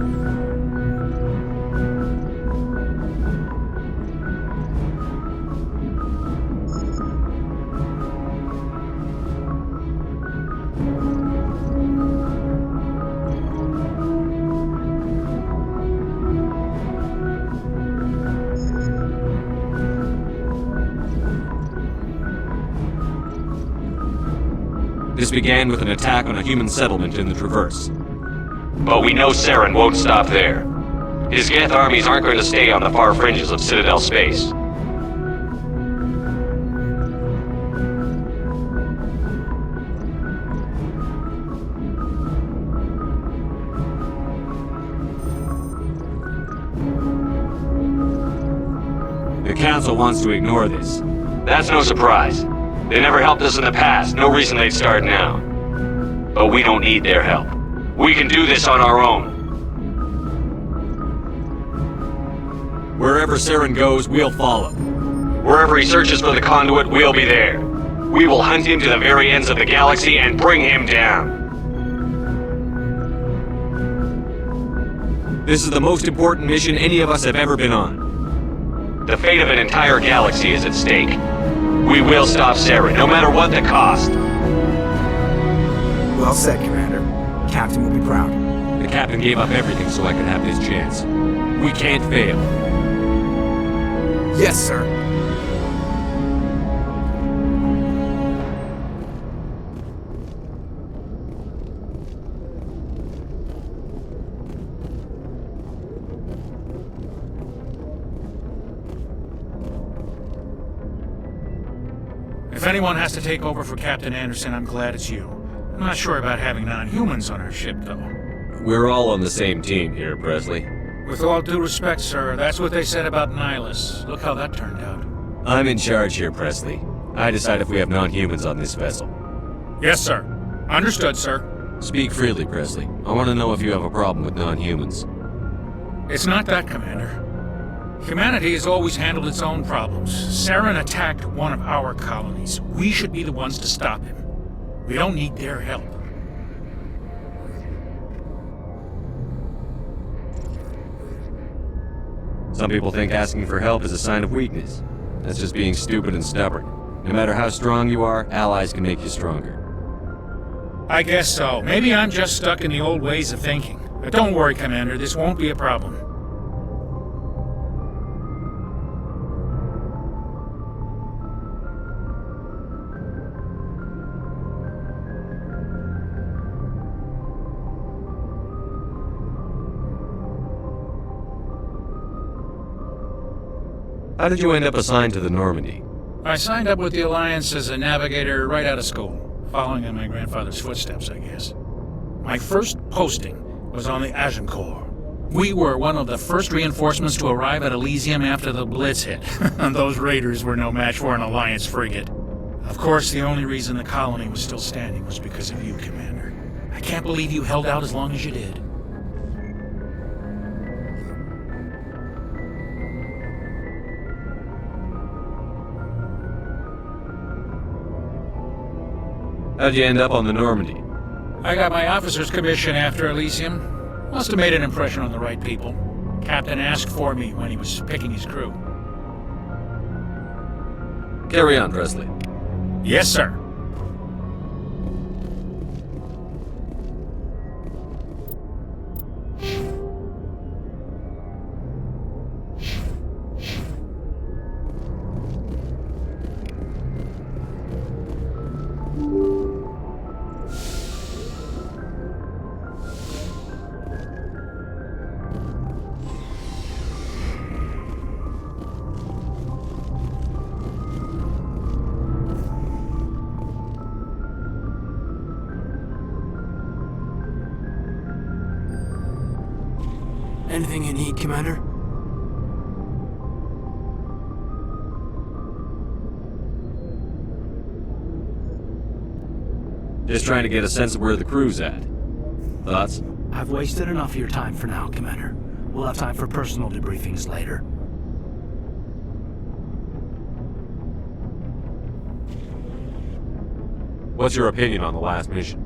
This began with an attack on a human settlement in the Traverse. But we know Saren won't stop there. His Geth armies aren't going to stay on the far fringes of Citadel space. The Council wants to ignore this. That's no surprise. They never helped us in the past, no reason they'd start now. But we don't need their help. We can do this on our own. Wherever Saren goes, we'll follow. Wherever he searches for the conduit, we'll be there. We will hunt him to the very ends of the galaxy and bring him down. This is the most important mission any of us have ever been on. The fate of an entire galaxy is at stake. We will stop Saren, no matter what the cost. Well said, Commander. Captain will be proud. The Captain gave up everything so I could have this chance. We can't fail. Yes, sir. If anyone has to take over for Captain Anderson, I'm glad it's you. I'm not sure about having non-humans on our ship, though. We're all on the same team here, Presley. With all due respect, sir, that's what they said about Nihilus. Look how that turned out. I'm in charge here, Presley. I decide if we have non-humans on this vessel. Yes, sir. Understood, sir. Speak freely, Presley. I want to know if you have a problem with non-humans. It's not that, Commander. Humanity has always handled its own problems. Saren attacked one of our colonies. We should be the ones to stop him. We don't need their help. Some people think asking for help is a sign of weakness. That's just being stupid and stubborn. No matter how strong you are, allies can make you stronger. I guess so. Maybe I'm just stuck in the old ways of thinking. But don't worry, Commander, this won't be a problem. How did you end up assigned to the Normandy? I signed up with the Alliance as a navigator right out of school. Following in my grandfather's footsteps, I guess. My first posting was on the Agincourt. We were one of the first reinforcements to arrive at Elysium after the Blitz hit. And those raiders were no match for an Alliance frigate. Of course, the only reason the colony was still standing was because of you, Commander. I can't believe you held out as long as you did. How'd you end up on the Normandy? I got my officer's commission after Elysium. Must have made an impression on the right people. Captain asked for me when he was picking his crew. Carry on, Presley. Yes, sir. Anything you need, Commander? Just trying to get a sense of where the crew's at. Thoughts? I've wasted enough of your time for now, Commander. We'll have time for personal debriefings later. What's your opinion on the last mission?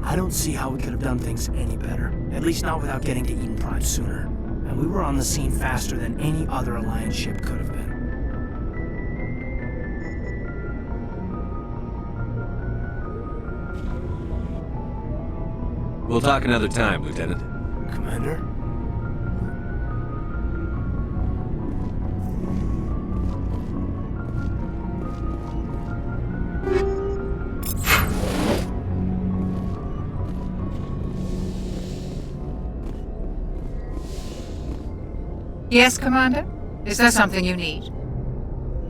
I don't see how we could have done things any better. At least not without getting to Eden Prime sooner. And we were on the scene faster than any other Alliance ship could have been. We'll talk another time, Lieutenant. Commander? Yes, Commander? Is there something you need?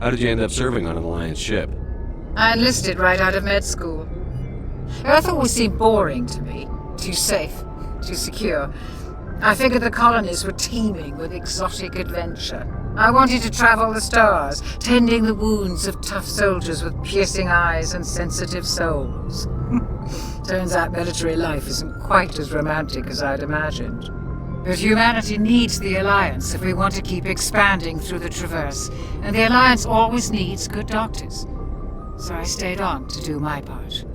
How did you end up serving on an Alliance ship? I enlisted right out of med school. Earth always seemed boring to me. Too safe, too secure. I figured the colonies were teeming with exotic adventure. I wanted to travel the stars, tending the wounds of tough soldiers with piercing eyes and sensitive souls. Turns out military life isn't quite as romantic as I'd imagined. But humanity needs the Alliance if we want to keep expanding through the Traverse, and the Alliance always needs good doctors. So I stayed on to do my part.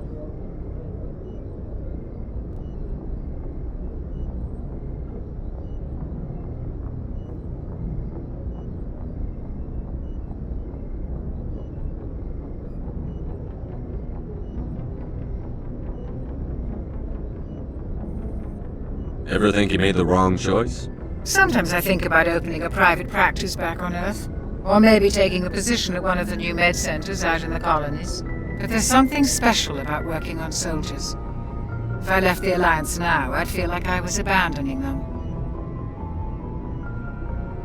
Ever think you made the wrong choice? Sometimes I think about opening a private practice back on Earth. Or maybe taking a position at one of the new med centers out in the colonies. But there's something special about working on soldiers. If I left the Alliance now, I'd feel like I was abandoning them.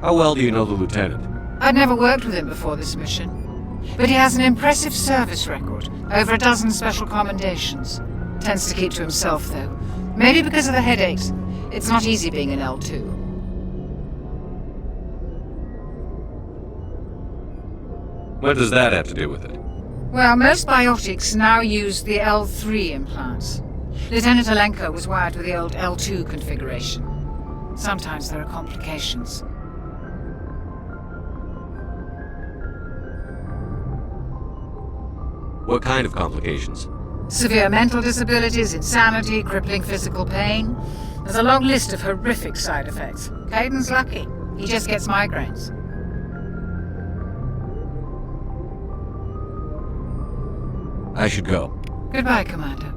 How well do you know the Lieutenant? I'd never worked with him before this mission. But he has an impressive service record, over a dozen special commendations. Tends to keep to himself, though. Maybe because of the headaches. It's not easy being an L2. What does that have to do with it? Well, most biotics now use the L3 implants. Lieutenant Alenko was wired with the old L2 configuration. Sometimes there are complications. What kind of complications? Severe mental disabilities, insanity, crippling physical pain. There's a long list of horrific side effects. Caden's lucky. He just gets migraines. I should go. Goodbye, Commander.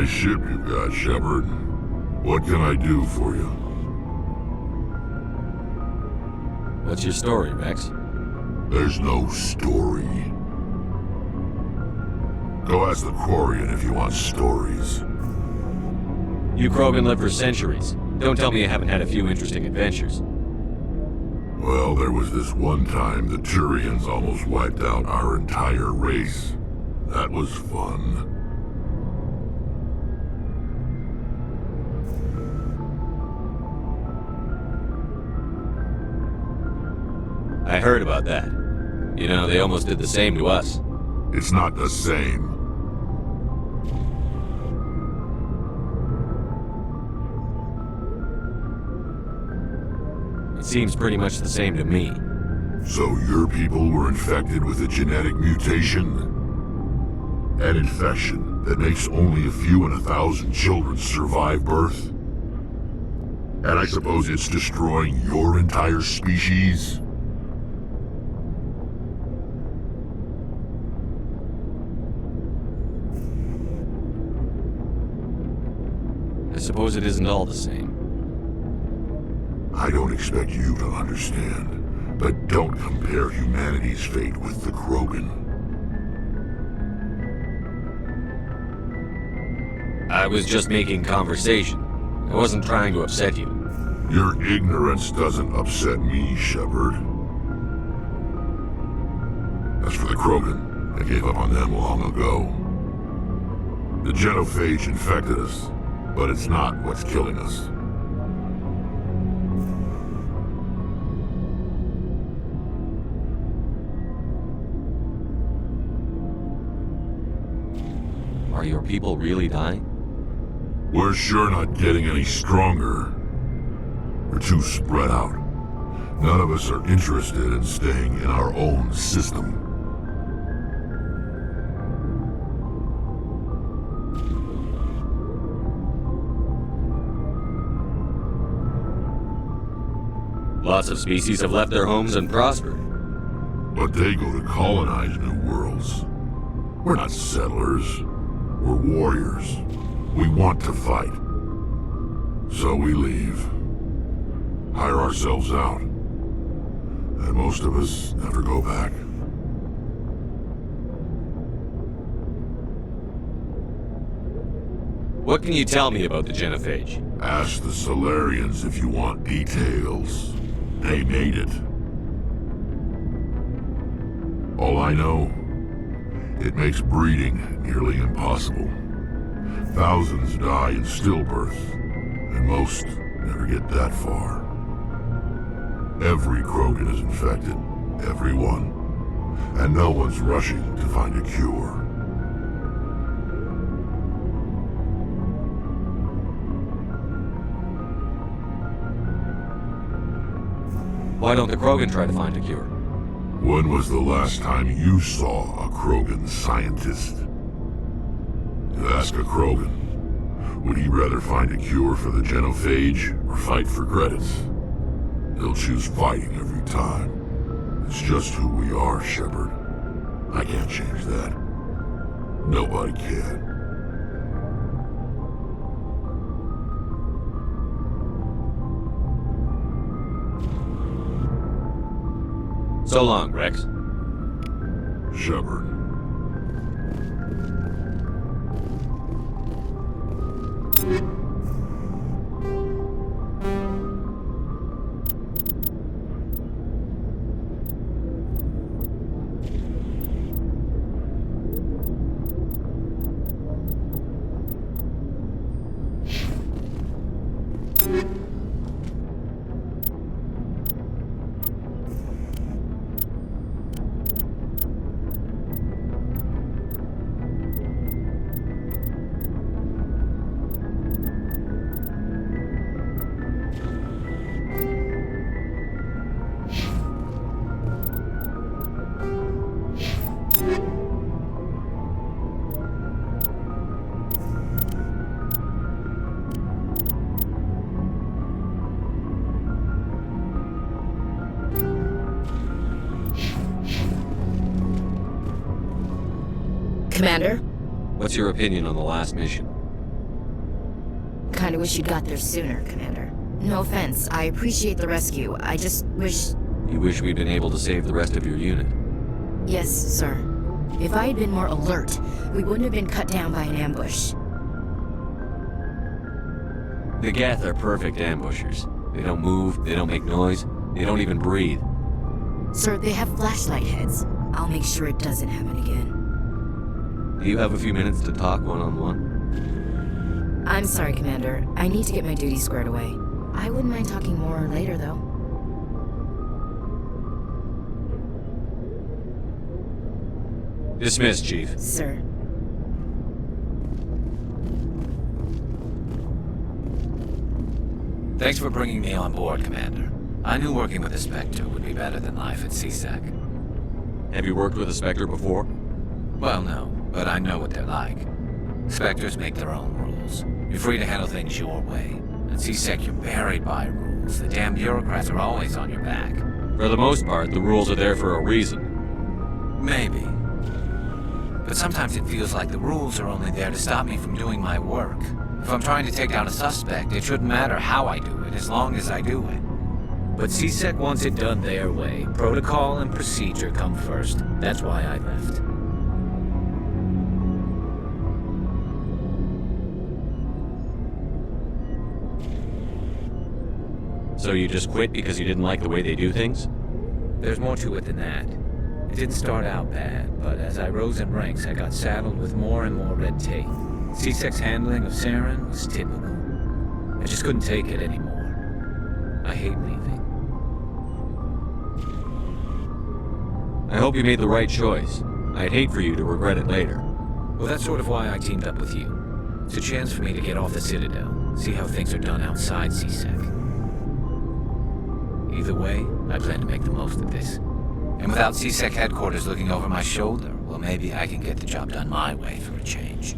nice ship you've got, Shepard. What can I do for you? What's your story, Rex? There's no story. Go ask the Quarian if you want stories. You Krogan lived for centuries. Don't tell me you haven't had a few interesting adventures. Well, there was this one time the Turians almost wiped out our entire race. That was fun. I heard about that. You know, they almost did the same to us. It's not the same. It seems pretty much the same to me. So your people were infected with a genetic mutation? An infection that makes only a few in 1,000 children survive birth? And I suppose it's destroying your entire species? I suppose it isn't all the same. I don't expect you to understand, but don't compare humanity's fate with the Krogan. I was just making conversation. I wasn't trying to upset you. Your ignorance doesn't upset me, Shepard. As for the Krogan, I gave up on them long ago. The genophage infected us, but it's not what's killing us. Are your people really dying? We're sure not getting any stronger. We're too spread out. None of us are interested in staying in our own system. Lots of species have left their homes and prospered. But they go to colonize new worlds. We're not settlers. We're warriors. We want to fight. So we leave. Hire ourselves out. And most of us never go back. What can you tell me about the genophage? Ask the Solarians if you want details. They made it. All I know, it makes breeding nearly impossible. Thousands die in stillbirth, and most never get that far. Every Krogan is infected, every one, and no one's rushing to find a cure. Why don't the Krogan try to find a cure? When was the last time you saw a Krogan scientist? You ask a Krogan, would he rather find a cure for the genophage or fight for credits? He'll choose fighting every time. It's just who we are, Shepard. I can't change that. Nobody can. So long, Rex. Shepard. Commander? What's your opinion on the last mission? kinda wish you got there sooner, Commander. No offense, I appreciate the rescue. I just wish... You wish we'd been able to save the rest of your unit? Yes, sir. If I had been more alert, we wouldn't have been cut down by an ambush. The Geth are perfect ambushers. They don't move, they don't make noise, they don't even breathe. Sir, they have flashlight heads. I'll make sure it doesn't happen again. Do you have a few minutes to talk one-on-one? I'm sorry, Commander. I need to get my duties squared away. I wouldn't mind talking more later, though. Dismissed, Chief. Sir. Thanks for bringing me on board, Commander. I knew working with a Spectre would be better than life at CSEC. Have you worked with a Spectre before? Well, no, but I know what they're like. Spectres make their own rules. You're free to handle things your way. At CSEC, you're buried by rules. The damn bureaucrats are always on your back. For the most part, the rules are there for a reason. Maybe. But sometimes it feels like the rules are only there to stop me from doing my work. If I'm trying to take down a suspect, it shouldn't matter how I do it, as long as I do it. But CSEC wants it done their way. Protocol and procedure come first. That's why I left. So you just quit because you didn't like the way they do things? There's more to it than that. It didn't start out bad, but as I rose in ranks, I got saddled with more and more red tape. CSEC's handling of Saren was typical. I just couldn't take it anymore. I hate leaving. I hope you made the right choice. I'd hate for you to regret it later. Well, that's sort of why I teamed up with you. It's a chance for me to get off the Citadel, see how things are done outside CSEC. Either way, I plan to make the most of this. And without CSEC headquarters looking over my shoulder, well, maybe I can get the job done my way for a change.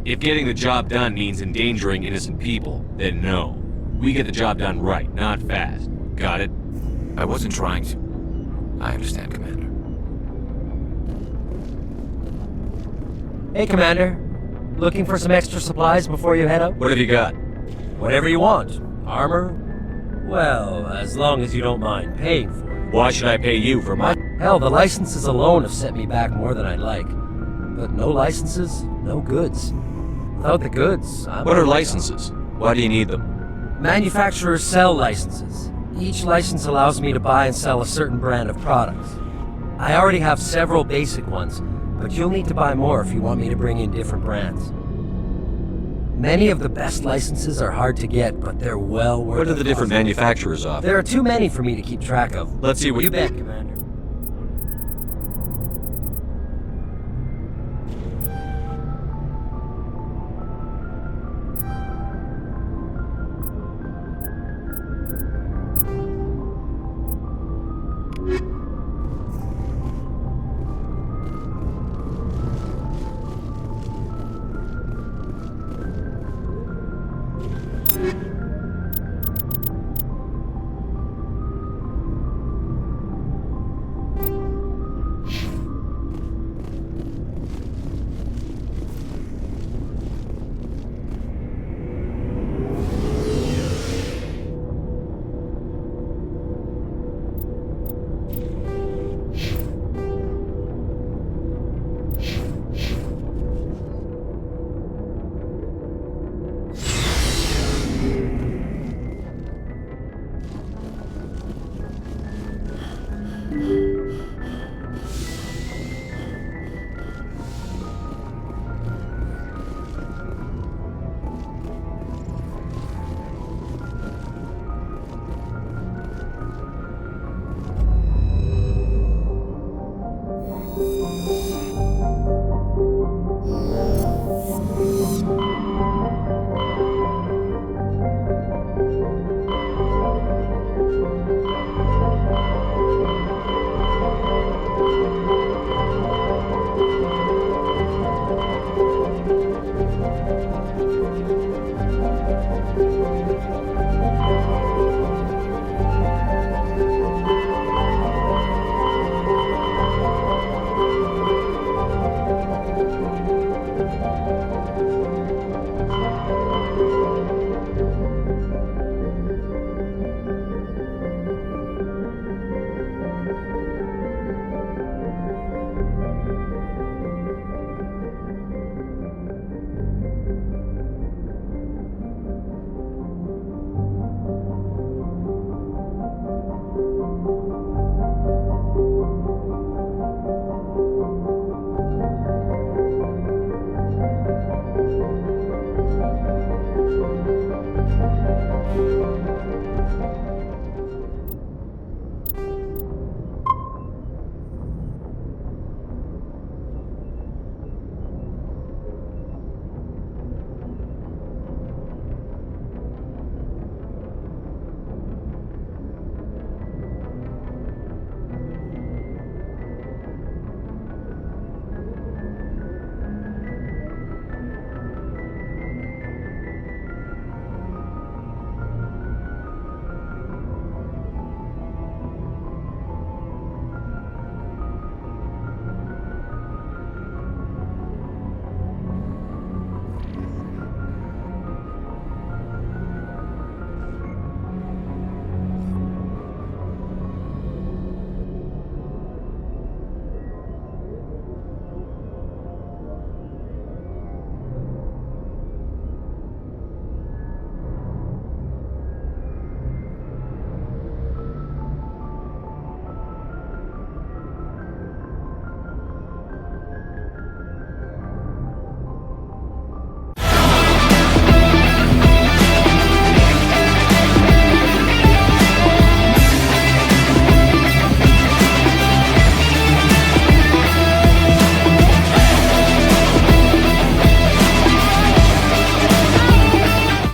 If getting the job done means endangering innocent people, then no. We get the job done right, not fast. Got it? I wasn't trying to. I understand, Commander. Hey, Commander. Looking for some extra supplies before you head out? What have you got? Whatever you want. Armor? Well, as long as you don't mind paying for it. Why should I pay you for my... Hell, the licenses alone have set me back more than I'd like. But no licenses, no goods. Without the goods, What are licenses? Why do you need them? Manufacturers sell licenses. Each license allows me to buy and sell a certain brand of products. I already have several basic ones, but you'll need to buy more if you want me to bring in different brands. Many of the best licenses are hard to get, but they're well worth it. What do the different manufacturers offer? There are too many for me to keep track of. Let's see what you bet, Commander. you